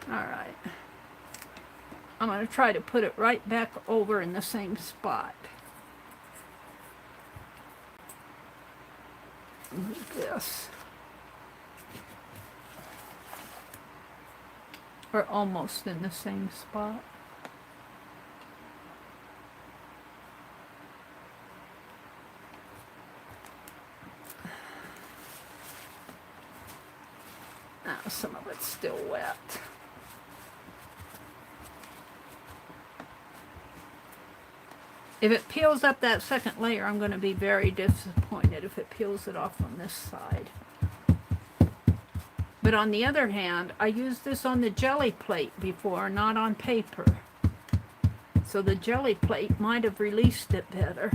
Alright. I'm going to try to put it right back over in the same spot. Like this. Or almost in the same spot. Now some of it's still wet. If it peels up that second layer, I'm going to be very disappointed if it peels it off on this side. But on the other hand, I used this on the jelly plate before, not on paper. So the jelly plate might have released it better.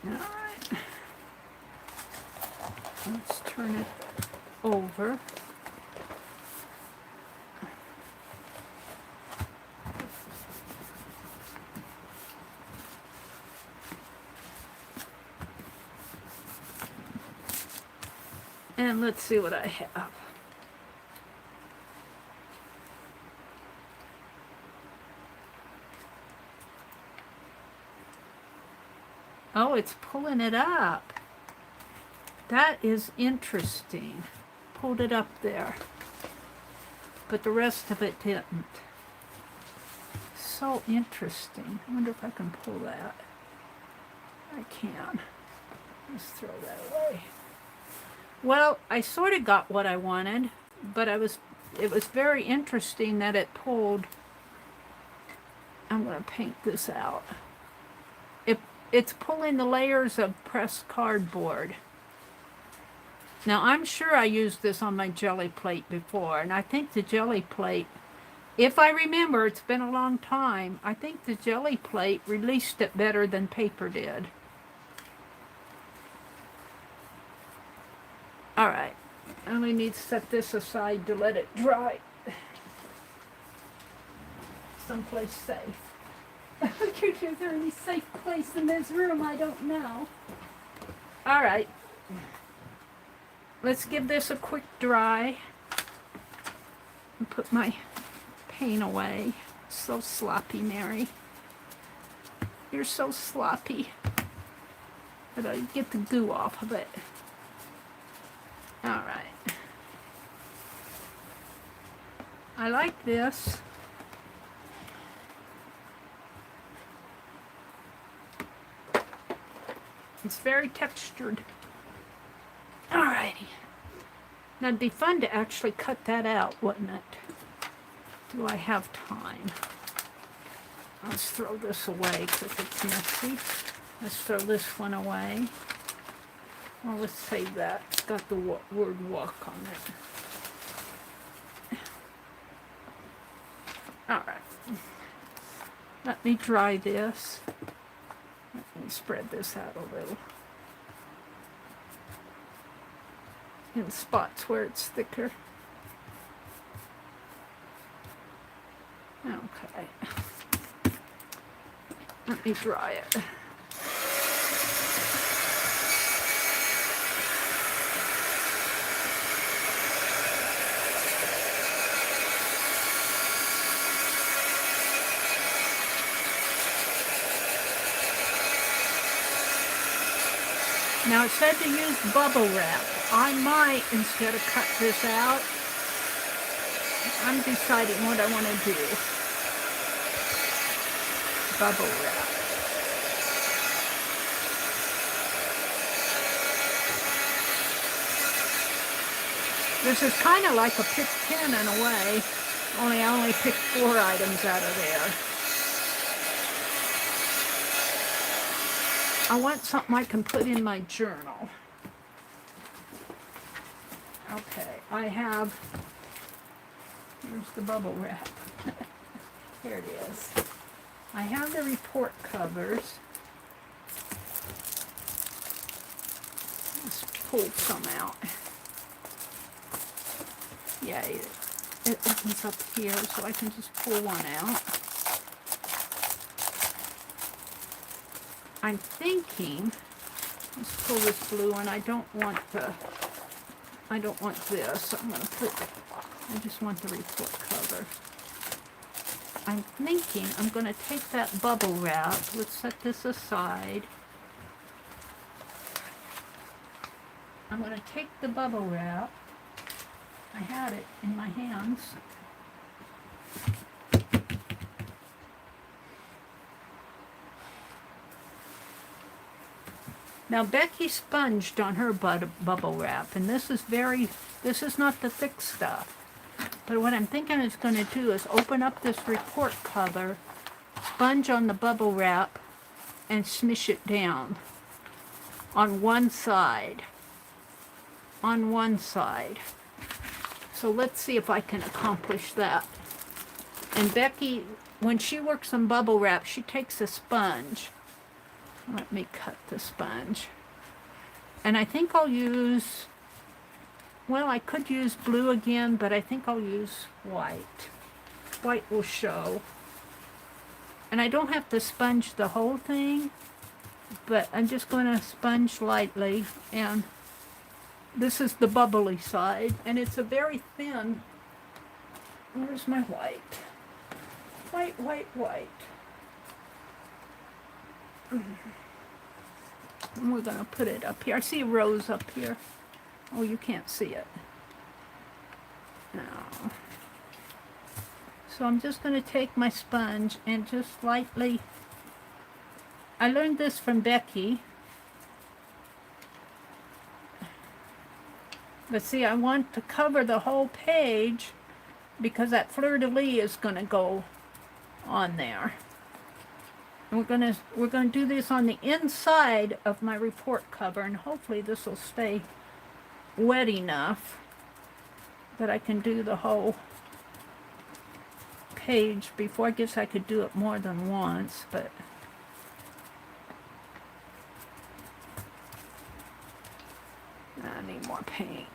Alright. Let's turn it over. And let's see what I have. Oh, it's pulling it up. That is interesting. Pulled it up there. But the rest of it didn't. So interesting. I wonder if I can pull that. I can. Let's throw that away. Well, I sort of got what I wanted, but it was very interesting that it pulled. I'm going to paint this out. It's pulling the layers of pressed cardboard. Now, I'm sure I used this on my jelly plate before, and I think the jelly plate, if I remember, it's been a long time, I think the jelly plate released it better than paper did. All right, I only need to set this aside to let it dry someplace safe. Is there any safe place in this room? I don't know. All right, let's give this a quick dry and put my paint away. So sloppy, Mary. You're so sloppy. But I get the goo off of it. All right. I like this. It's very textured. Alrighty. Now it'd be fun to actually cut that out, wouldn't it? Do I have time? Let's throw this away because it's messy. Let's throw this one away. Well, let's save that. It's got the word walk on it. Alright. Let me dry this. Let me spread this out a little. In spots where it's thicker. Okay. Let me dry it. Now it said to use bubble wrap. I might, instead of cut this out, I'm deciding what I want to do. Bubble wrap. This is kind of like a pick 10 in a way, only I only picked 4 items out of there. I want something I can put in my journal. Okay, I have, here's the bubble wrap. Here it is. I have the report covers. Let's pull some out. Yeah, it opens up here, so I can just pull one out. I'm thinking, let's pull this blue one. I don't want this. I'm going to put, I just want the report cover. I'm thinking I'm going to take that bubble wrap. Let's set this aside. I'm going to take the bubble wrap. I had it in my hands. Now Becky sponged on her bubble wrap, and this is not the thick stuff. But what I'm thinking is going to do is open up this report cover, sponge on the bubble wrap, and smish it down on one side. On one side. So let's see if I can accomplish that. And Becky, when she works on bubble wrap, she takes a sponge. Let me cut the sponge. And I think I'll use, well, I could use blue again, but I think I'll use white. White will show. And I don't have to sponge the whole thing, but I'm just going to sponge lightly. And this is the bubbly side, and it's a very thin, where's my white? White, white, white. And we're going to put it up here. I see a rose up here. Oh, you can't see it. No. So I'm just going to take my sponge and just lightly, I learned this from Becky. But see, I want to cover the whole page because that fleur-de-lis is going to go on there. And we're gonna do this on the inside of my report cover, and hopefully this will stay wet enough that I can do the whole page before. I guess I could do it more than once, but I need more paint.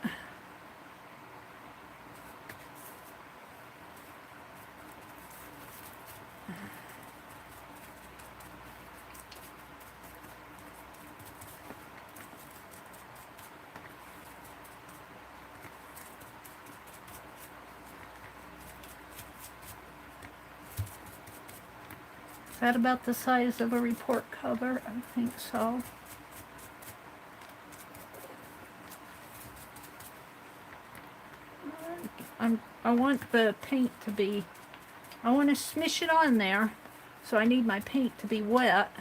Is that about the size of a report cover? I think so. I want the paint to be, I want to smish it on there, so I need my paint to be wet,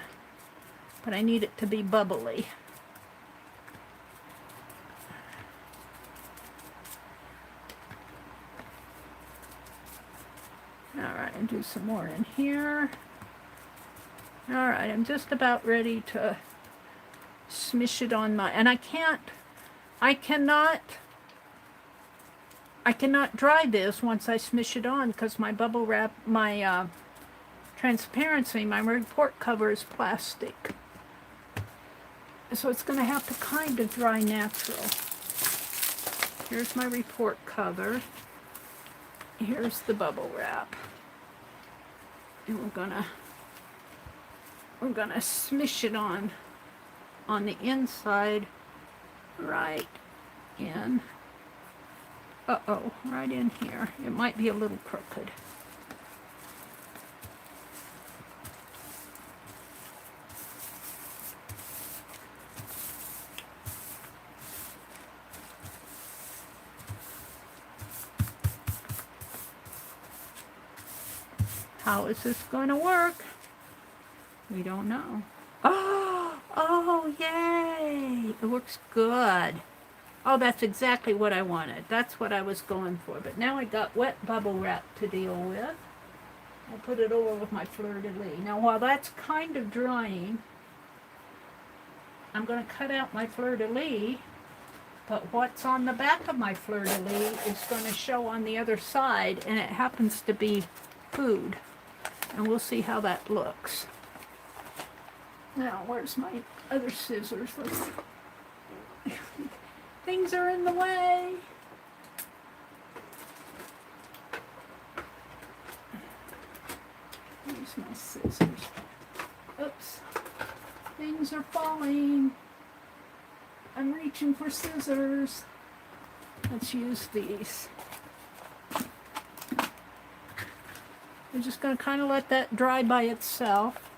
but I need it to be bubbly. Alright, and do some more in here. Alright, I'm just about ready to smish it on my, and I cannot dry this once I smish it on because my bubble wrap, my transparency, my report cover is plastic. So it's going to have to kind of dry natural. Here's my report cover. Here's the bubble wrap. And we're gonna smish it on the inside, right in. Uh-oh, right in here. It might be a little crooked. How is this going to work? We don't know. Oh, yay! It looks good. Oh, that's exactly what I wanted. That's what I was going for. But now I got wet bubble wrap to deal with. I'll put it over with my fleur-de-lis. Now, while that's kind of drying, I'm going to cut out my fleur-de-lis. But what's on the back of my fleur-de-lis is going to show on the other side, and it happens to be food. And we'll see how that looks. Now, where's my other scissors? Things are in the way. Here's my scissors. Oops. Things are falling. I'm reaching for scissors. Let's use these. We're just going to kind of let that dry by itself.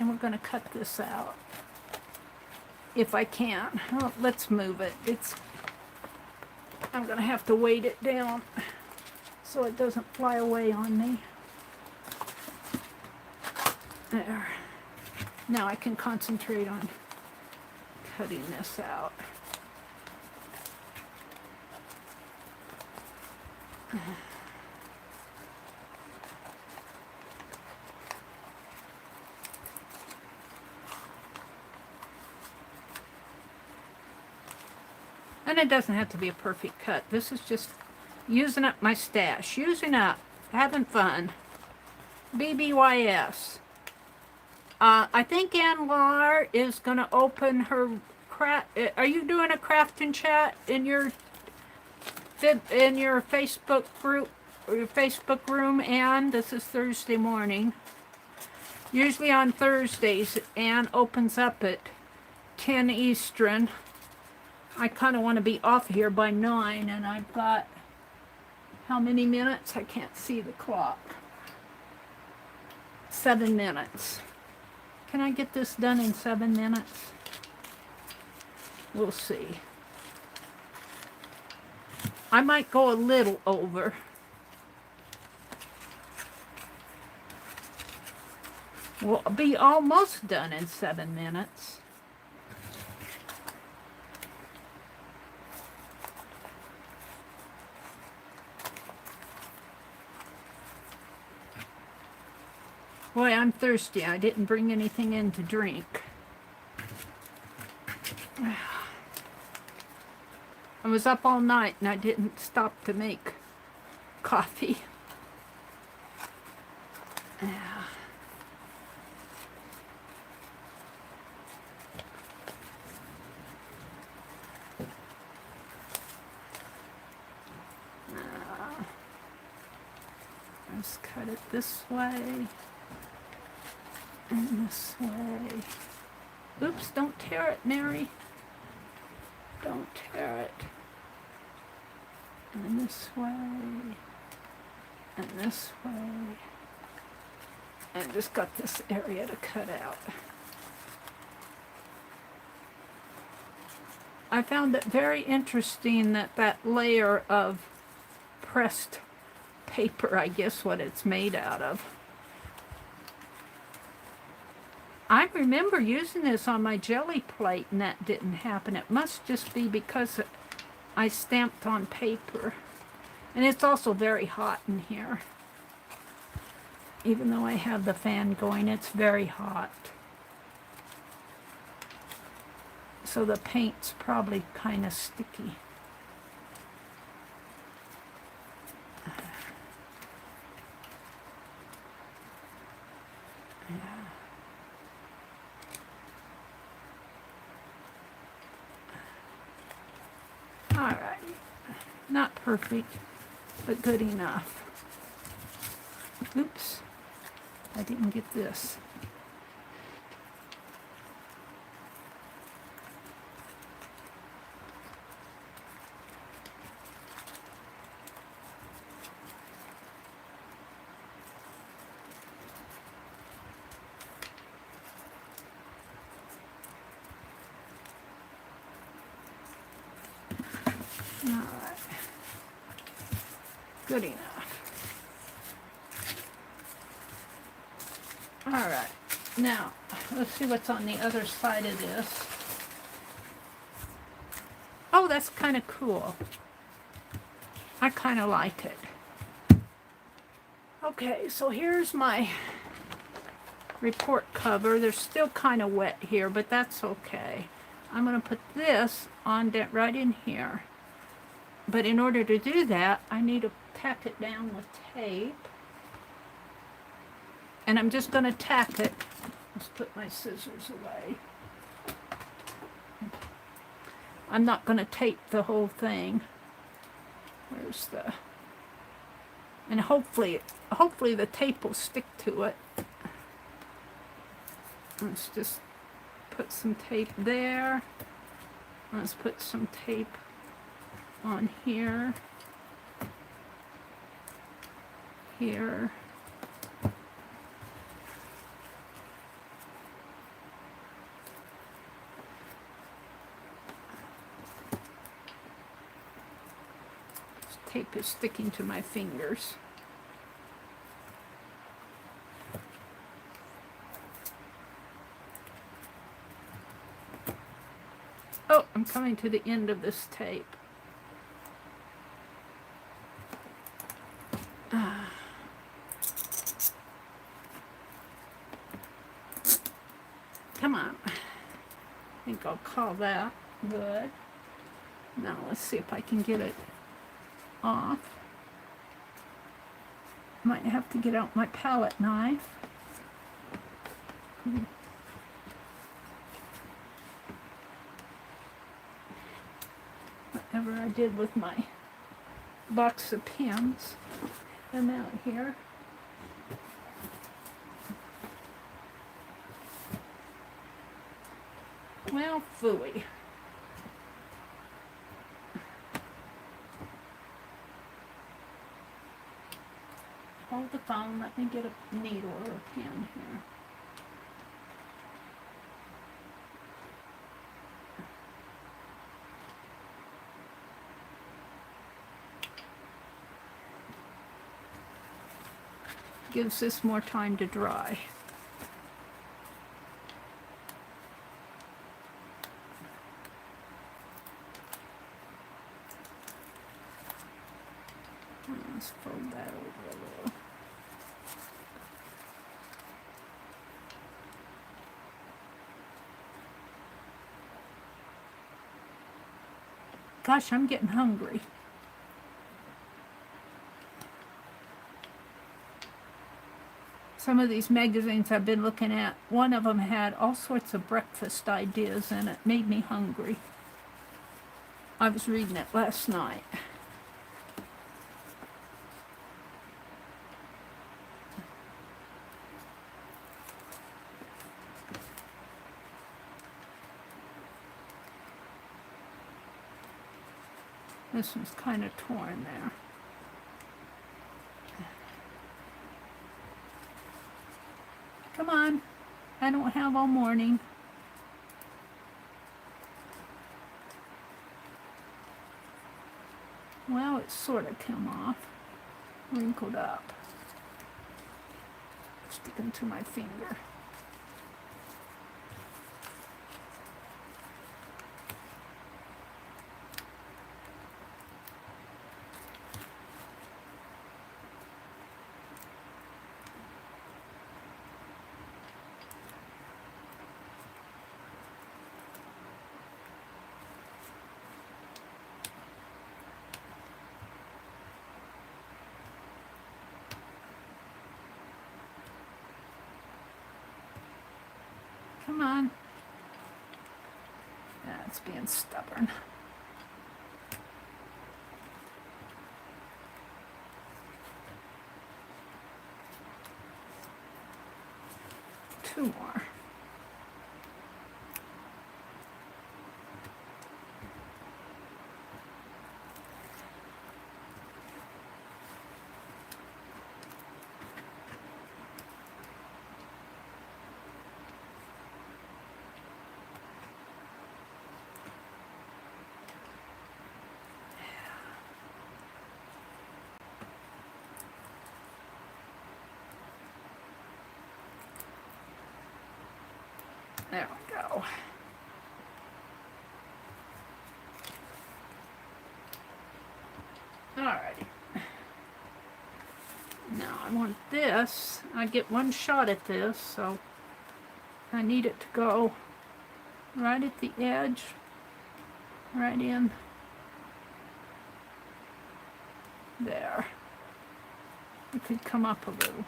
And we're going to cut this out. If I can. Oh, let's move it. I'm going to have to weight it down so it doesn't fly away on me. There. Now I can concentrate on cutting this out. And it doesn't have to be a perfect cut. This is just using up my stash. Using up. Having fun. BBYS. I think Ann Lar is going to open her craft. Are you doing a craft and chat in your Facebook group or your Facebook room, Ann? This is Thursday morning. Usually on Thursdays, Ann opens up at 10 Eastern. I kind of want to be off here by 9, and I've got how many minutes? I can't see the clock. 7 minutes. Can I get this done in 7 minutes? We'll see. I might go a little over. We'll be almost done in 7 minutes. Boy, I'm thirsty. I didn't bring anything in to drink. I was up all night and I didn't stop to make coffee. Yeah. Let's cut it this way and this way. Oops, don't tear it, Mary. Don't tear it. And this way, and this way. And just got this area to cut out. I found it very interesting that that layer of pressed paper, I guess what it's made out of. I remember using this on my jelly plate and that didn't happen. It must just be because I stamped on paper. And it's also very hot in here. Even though I have the fan going, it's very hot. So the paint's probably kind of sticky. Alright, not perfect, but good enough. Oops, I didn't get this. Alright, good enough. Alright, now let's see what's on the other side of this. Oh, that's kind of cool. I kind of like it. Okay, so here's my report cover. They're still kind of wet here, but that's okay. I'm going to put this on right in here. But in order to do that, I need to tack it down with tape. And I'm just going to tack it. Let's put my scissors away. I'm not going to tape the whole thing. Where's the... And hopefully the tape will stick to it. Let's just put some tape there. Let's put some tape on here, here, this tape is sticking to my fingers. Oh, I'm coming to the end of this tape. Come on. I think I'll call that good. Now let's see if I can get it off. Might have to get out my palette knife. Whatever I did with my box of pins. Them out here. Well, phooey. Hold the phone. Let me get a needle or a pen here. Gives this more time to dry. Let's fold that over a little. Gosh, I'm getting hungry. Some of these magazines I've been looking at, one of them had all sorts of breakfast ideas and it made me hungry. I was reading it last night. This one's kind of torn there. Come on, I don't have all morning. Well, it's sort of come off, wrinkled up. Sticking to my finger. Come on. That's being stubborn. Two more. There we go. Alrighty. Now I want this. I get one shot at this, so I need it to go right at the edge, right in there. It could come up a little.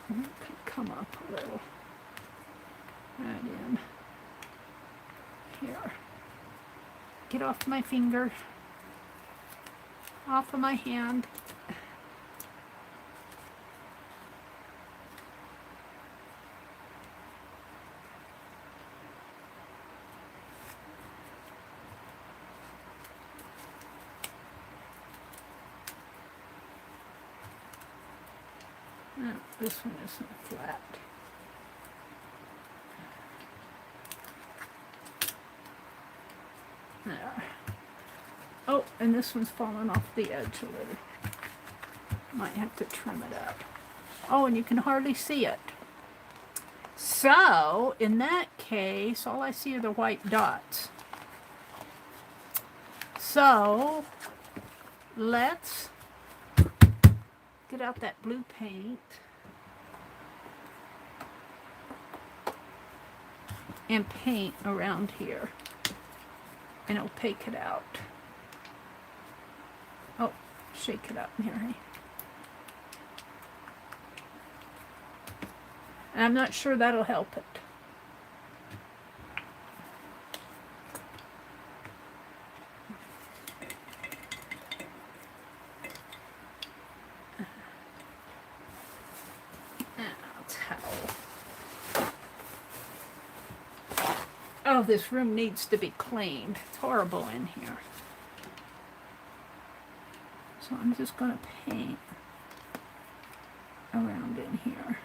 It could come up a little. Right in here. Get off my finger. Off of my hand. No, this one isn't flat. There. Oh, and this one's falling off the edge a little. Might have to trim it up. Oh, and you can hardly see it. So, in that case, all I see are the white dots. So, let's get out that blue paint and paint around here and opaque it out. Oh, shake it up, Mary. And I'm not sure that'll help it. Oh, this room needs to be cleaned. It's horrible in here. So I'm just going to paint around in here.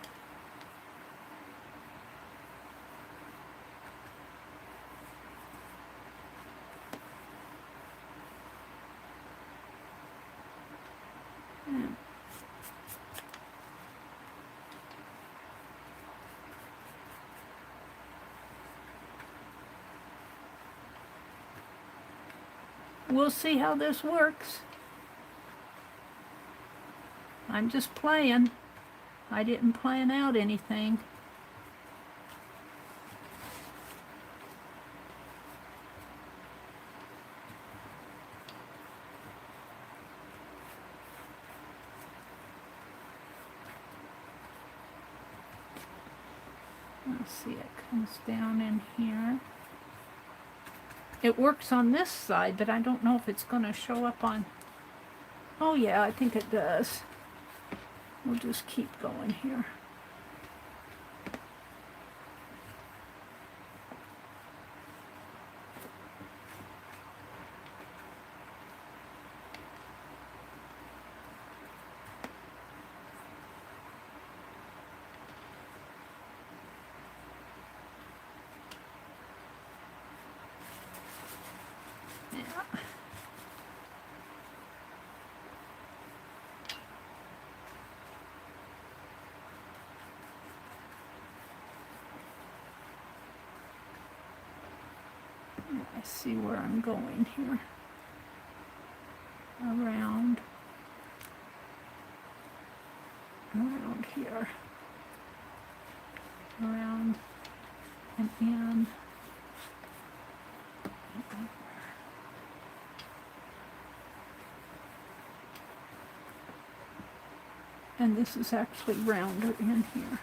And we'll see how this works. I'm just playing. I didn't plan out anything. Let's see, it comes down in here. It works on this side, but I don't know if it's going to show up on... Oh yeah, I think it does. We'll just keep going here. I see where I'm going here. Around here. Around and in. And this is actually rounder in here.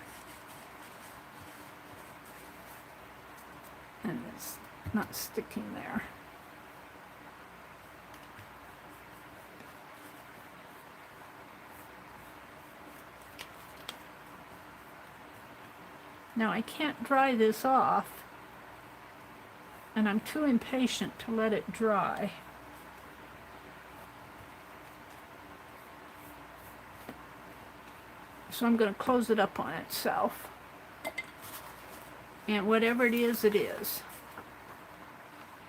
And it's not sticking there. Now I can't dry this off, and I'm too impatient to let it dry. So I'm going to close it up on itself. And whatever it is, it is.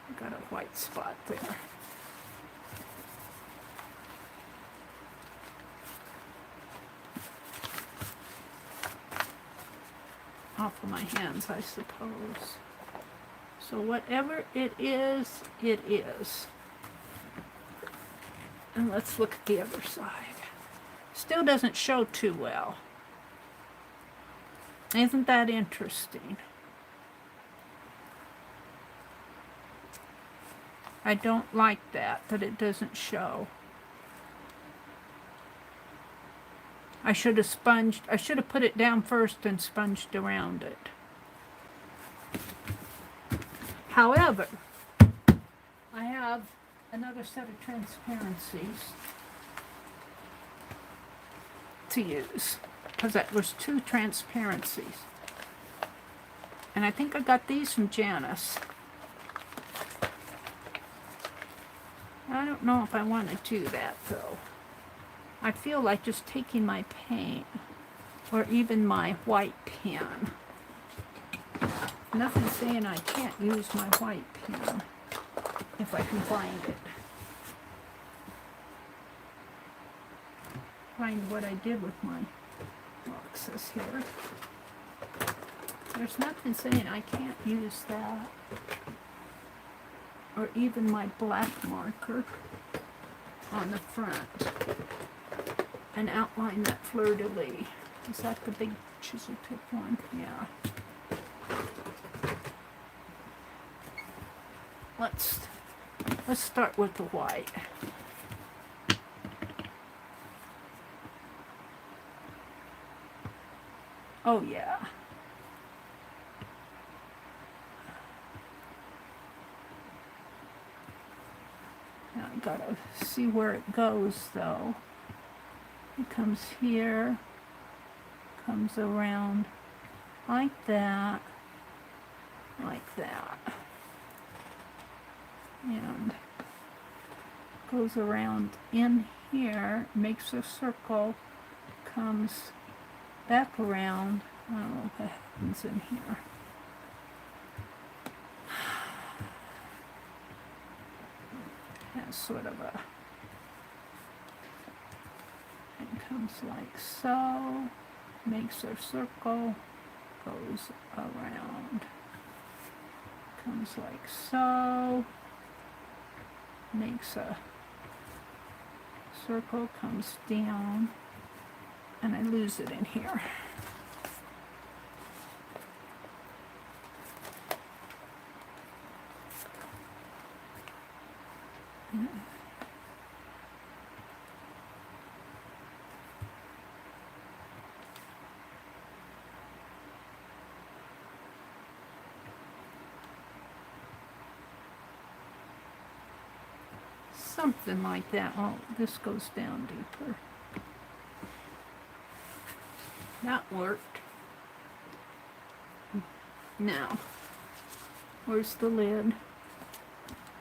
I've got a white spot there. Off of my hands, I suppose. So whatever it is, it is. And let's look at the other side. Still doesn't show too well. Isn't that interesting? I don't like that it doesn't show. I should have put it down first and sponged around it. However, I have another set of transparencies to use, because that was 2 transparencies. And I think I got these from Janice. I don't know if I want to do that though. I feel like just taking my paint, or even my white pen. Nothing saying I can't use my white pen if I can find it. Find what I did with my boxes here. There's nothing saying I can't use that. Or even my black marker on the front. And outline that fleur-de-lis. Is that the big chisel tip one? Yeah. Let's start with the white. Oh yeah. Now I gotta see where it goes though. It comes here, comes around like that, and goes around in here, makes a circle, comes back around. I don't know what happens in here. Has sort of a and comes like so, makes a circle, goes around, comes like so, makes a circle, comes down, and I lose it in here. Something like that. Oh, this goes down deeper. That worked. Now, where's the lid?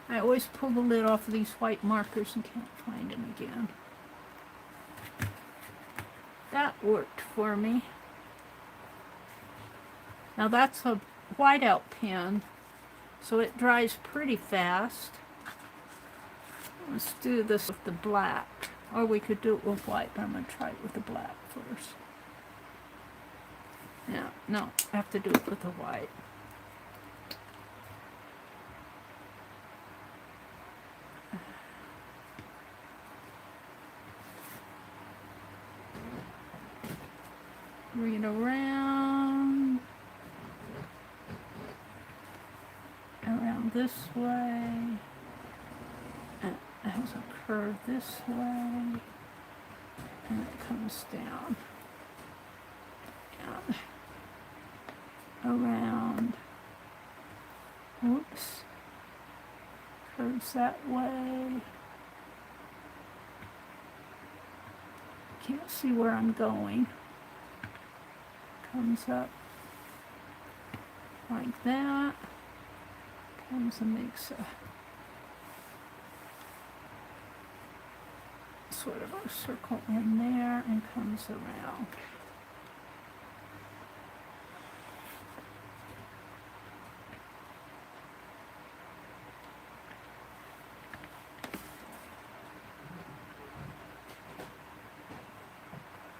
I always pull the lid off of these white markers and can't find them again. That worked for me. Now that's a whiteout pen, so it dries pretty fast. Let's do this with the black, or we could do it with white, but I'm going to try it with the black first. Yeah, no, I have to do it with the white. Bring it around this way. It has a curve this way, and it comes down, around, oops, curves that way. Can't see where I'm going. Comes up like that, comes and makes a sort of a circle in there and comes around.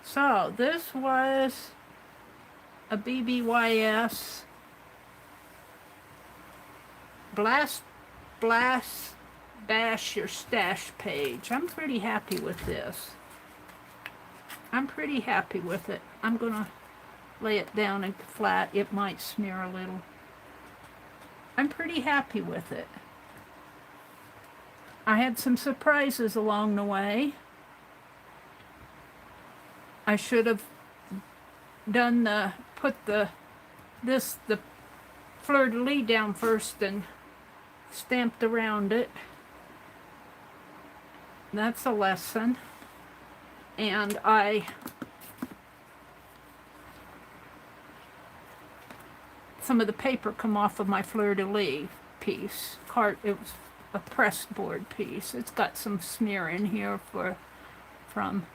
So this was a BBYS Blast Bash Your Stash page. I'm pretty happy with this. I'm pretty happy with it. I'm gonna lay it down and flat. It might smear a little. I'm pretty happy with it. I had some surprises along the way. I should have done put the fleur-de-lis down first and stamped around it. That's a lesson. And some of the paper come off of my fleur-de-lis piece. It was a pressed board piece. It's got some smear in here from,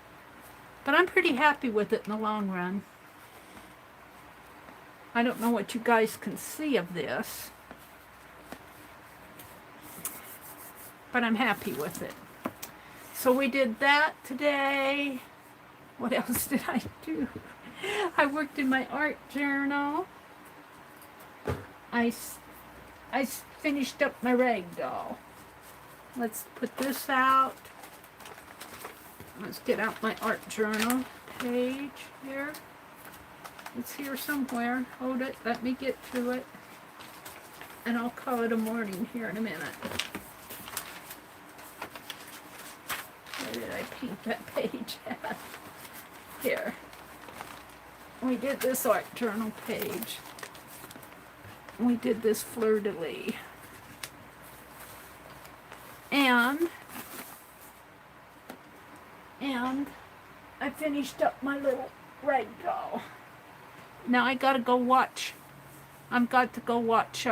but I'm pretty happy with it in the long run. I don't know what you guys can see of this, but I'm happy with it. So we did that today. What else did I do? I worked in my art journal. I finished up my rag doll. Let's put this out. Let's get out my art journal page here. It's here somewhere. Hold it. Let me get to it. And I'll call it a morning here in a minute. Where did I paint that page at? Here. We did this art journal page. We did this fleur-de-lis. And I finished up my little rag doll. Now I gotta go watch. I've got to go watch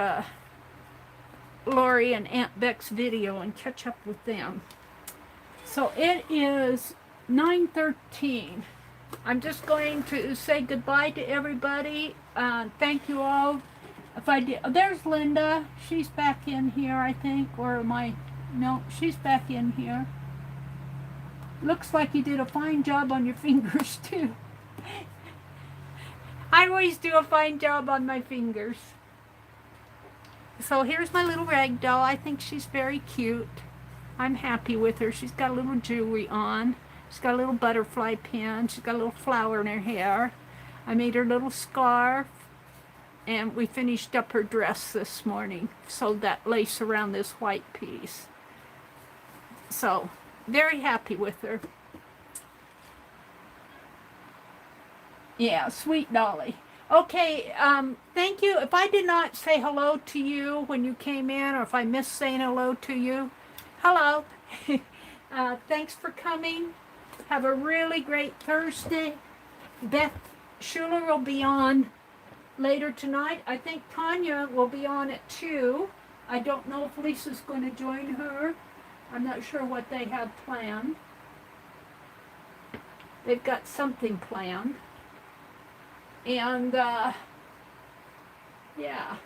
Lori and Aunt Beck's video and catch up with them. So it is 9:13. I'm just going to say goodbye to everybody. Thank you all. If I did, there's Linda. She's back in here, I think, or am I? No, she's back in here. Looks like you did a fine job on your fingers, too. I always do a fine job on my fingers. So here's my little rag doll. I think she's very cute. I'm happy with her. She's got a little jewelry on. She's got a little butterfly pin. She's got a little flower in her hair. I made her little scarf. And we finished up her dress this morning. Sewed that lace around this white piece. So, very happy with her. Yeah, sweet dolly. Okay, thank you. If I did not say hello to you when you came in, or if I missed saying hello to you, hello. Thanks for coming. Have a really great Thursday. Beth Schuler will be on later tonight. I think Tanya will be on at 2. I don't know if Lisa's going to join her. I'm not sure what they have planned. They've got something planned. And, yeah.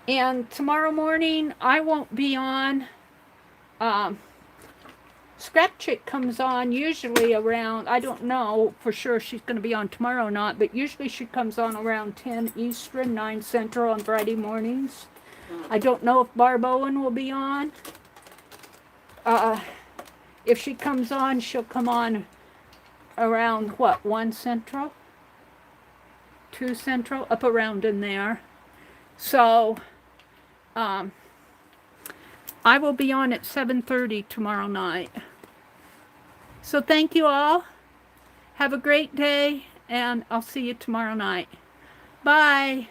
And tomorrow morning, I won't be on. Scrap Chick comes on usually around, I don't know for sure she's going to be on tomorrow or not, but usually she comes on around 10 Eastern, 9 Central on Friday mornings. I don't know if Barb Owen will be on. If she comes on, she'll come on around, what, 1 Central? 2 Central? Up around in there. So, I will be on at 7:30 tomorrow night. So thank you all. Have a great day, and I'll see you tomorrow night. Bye.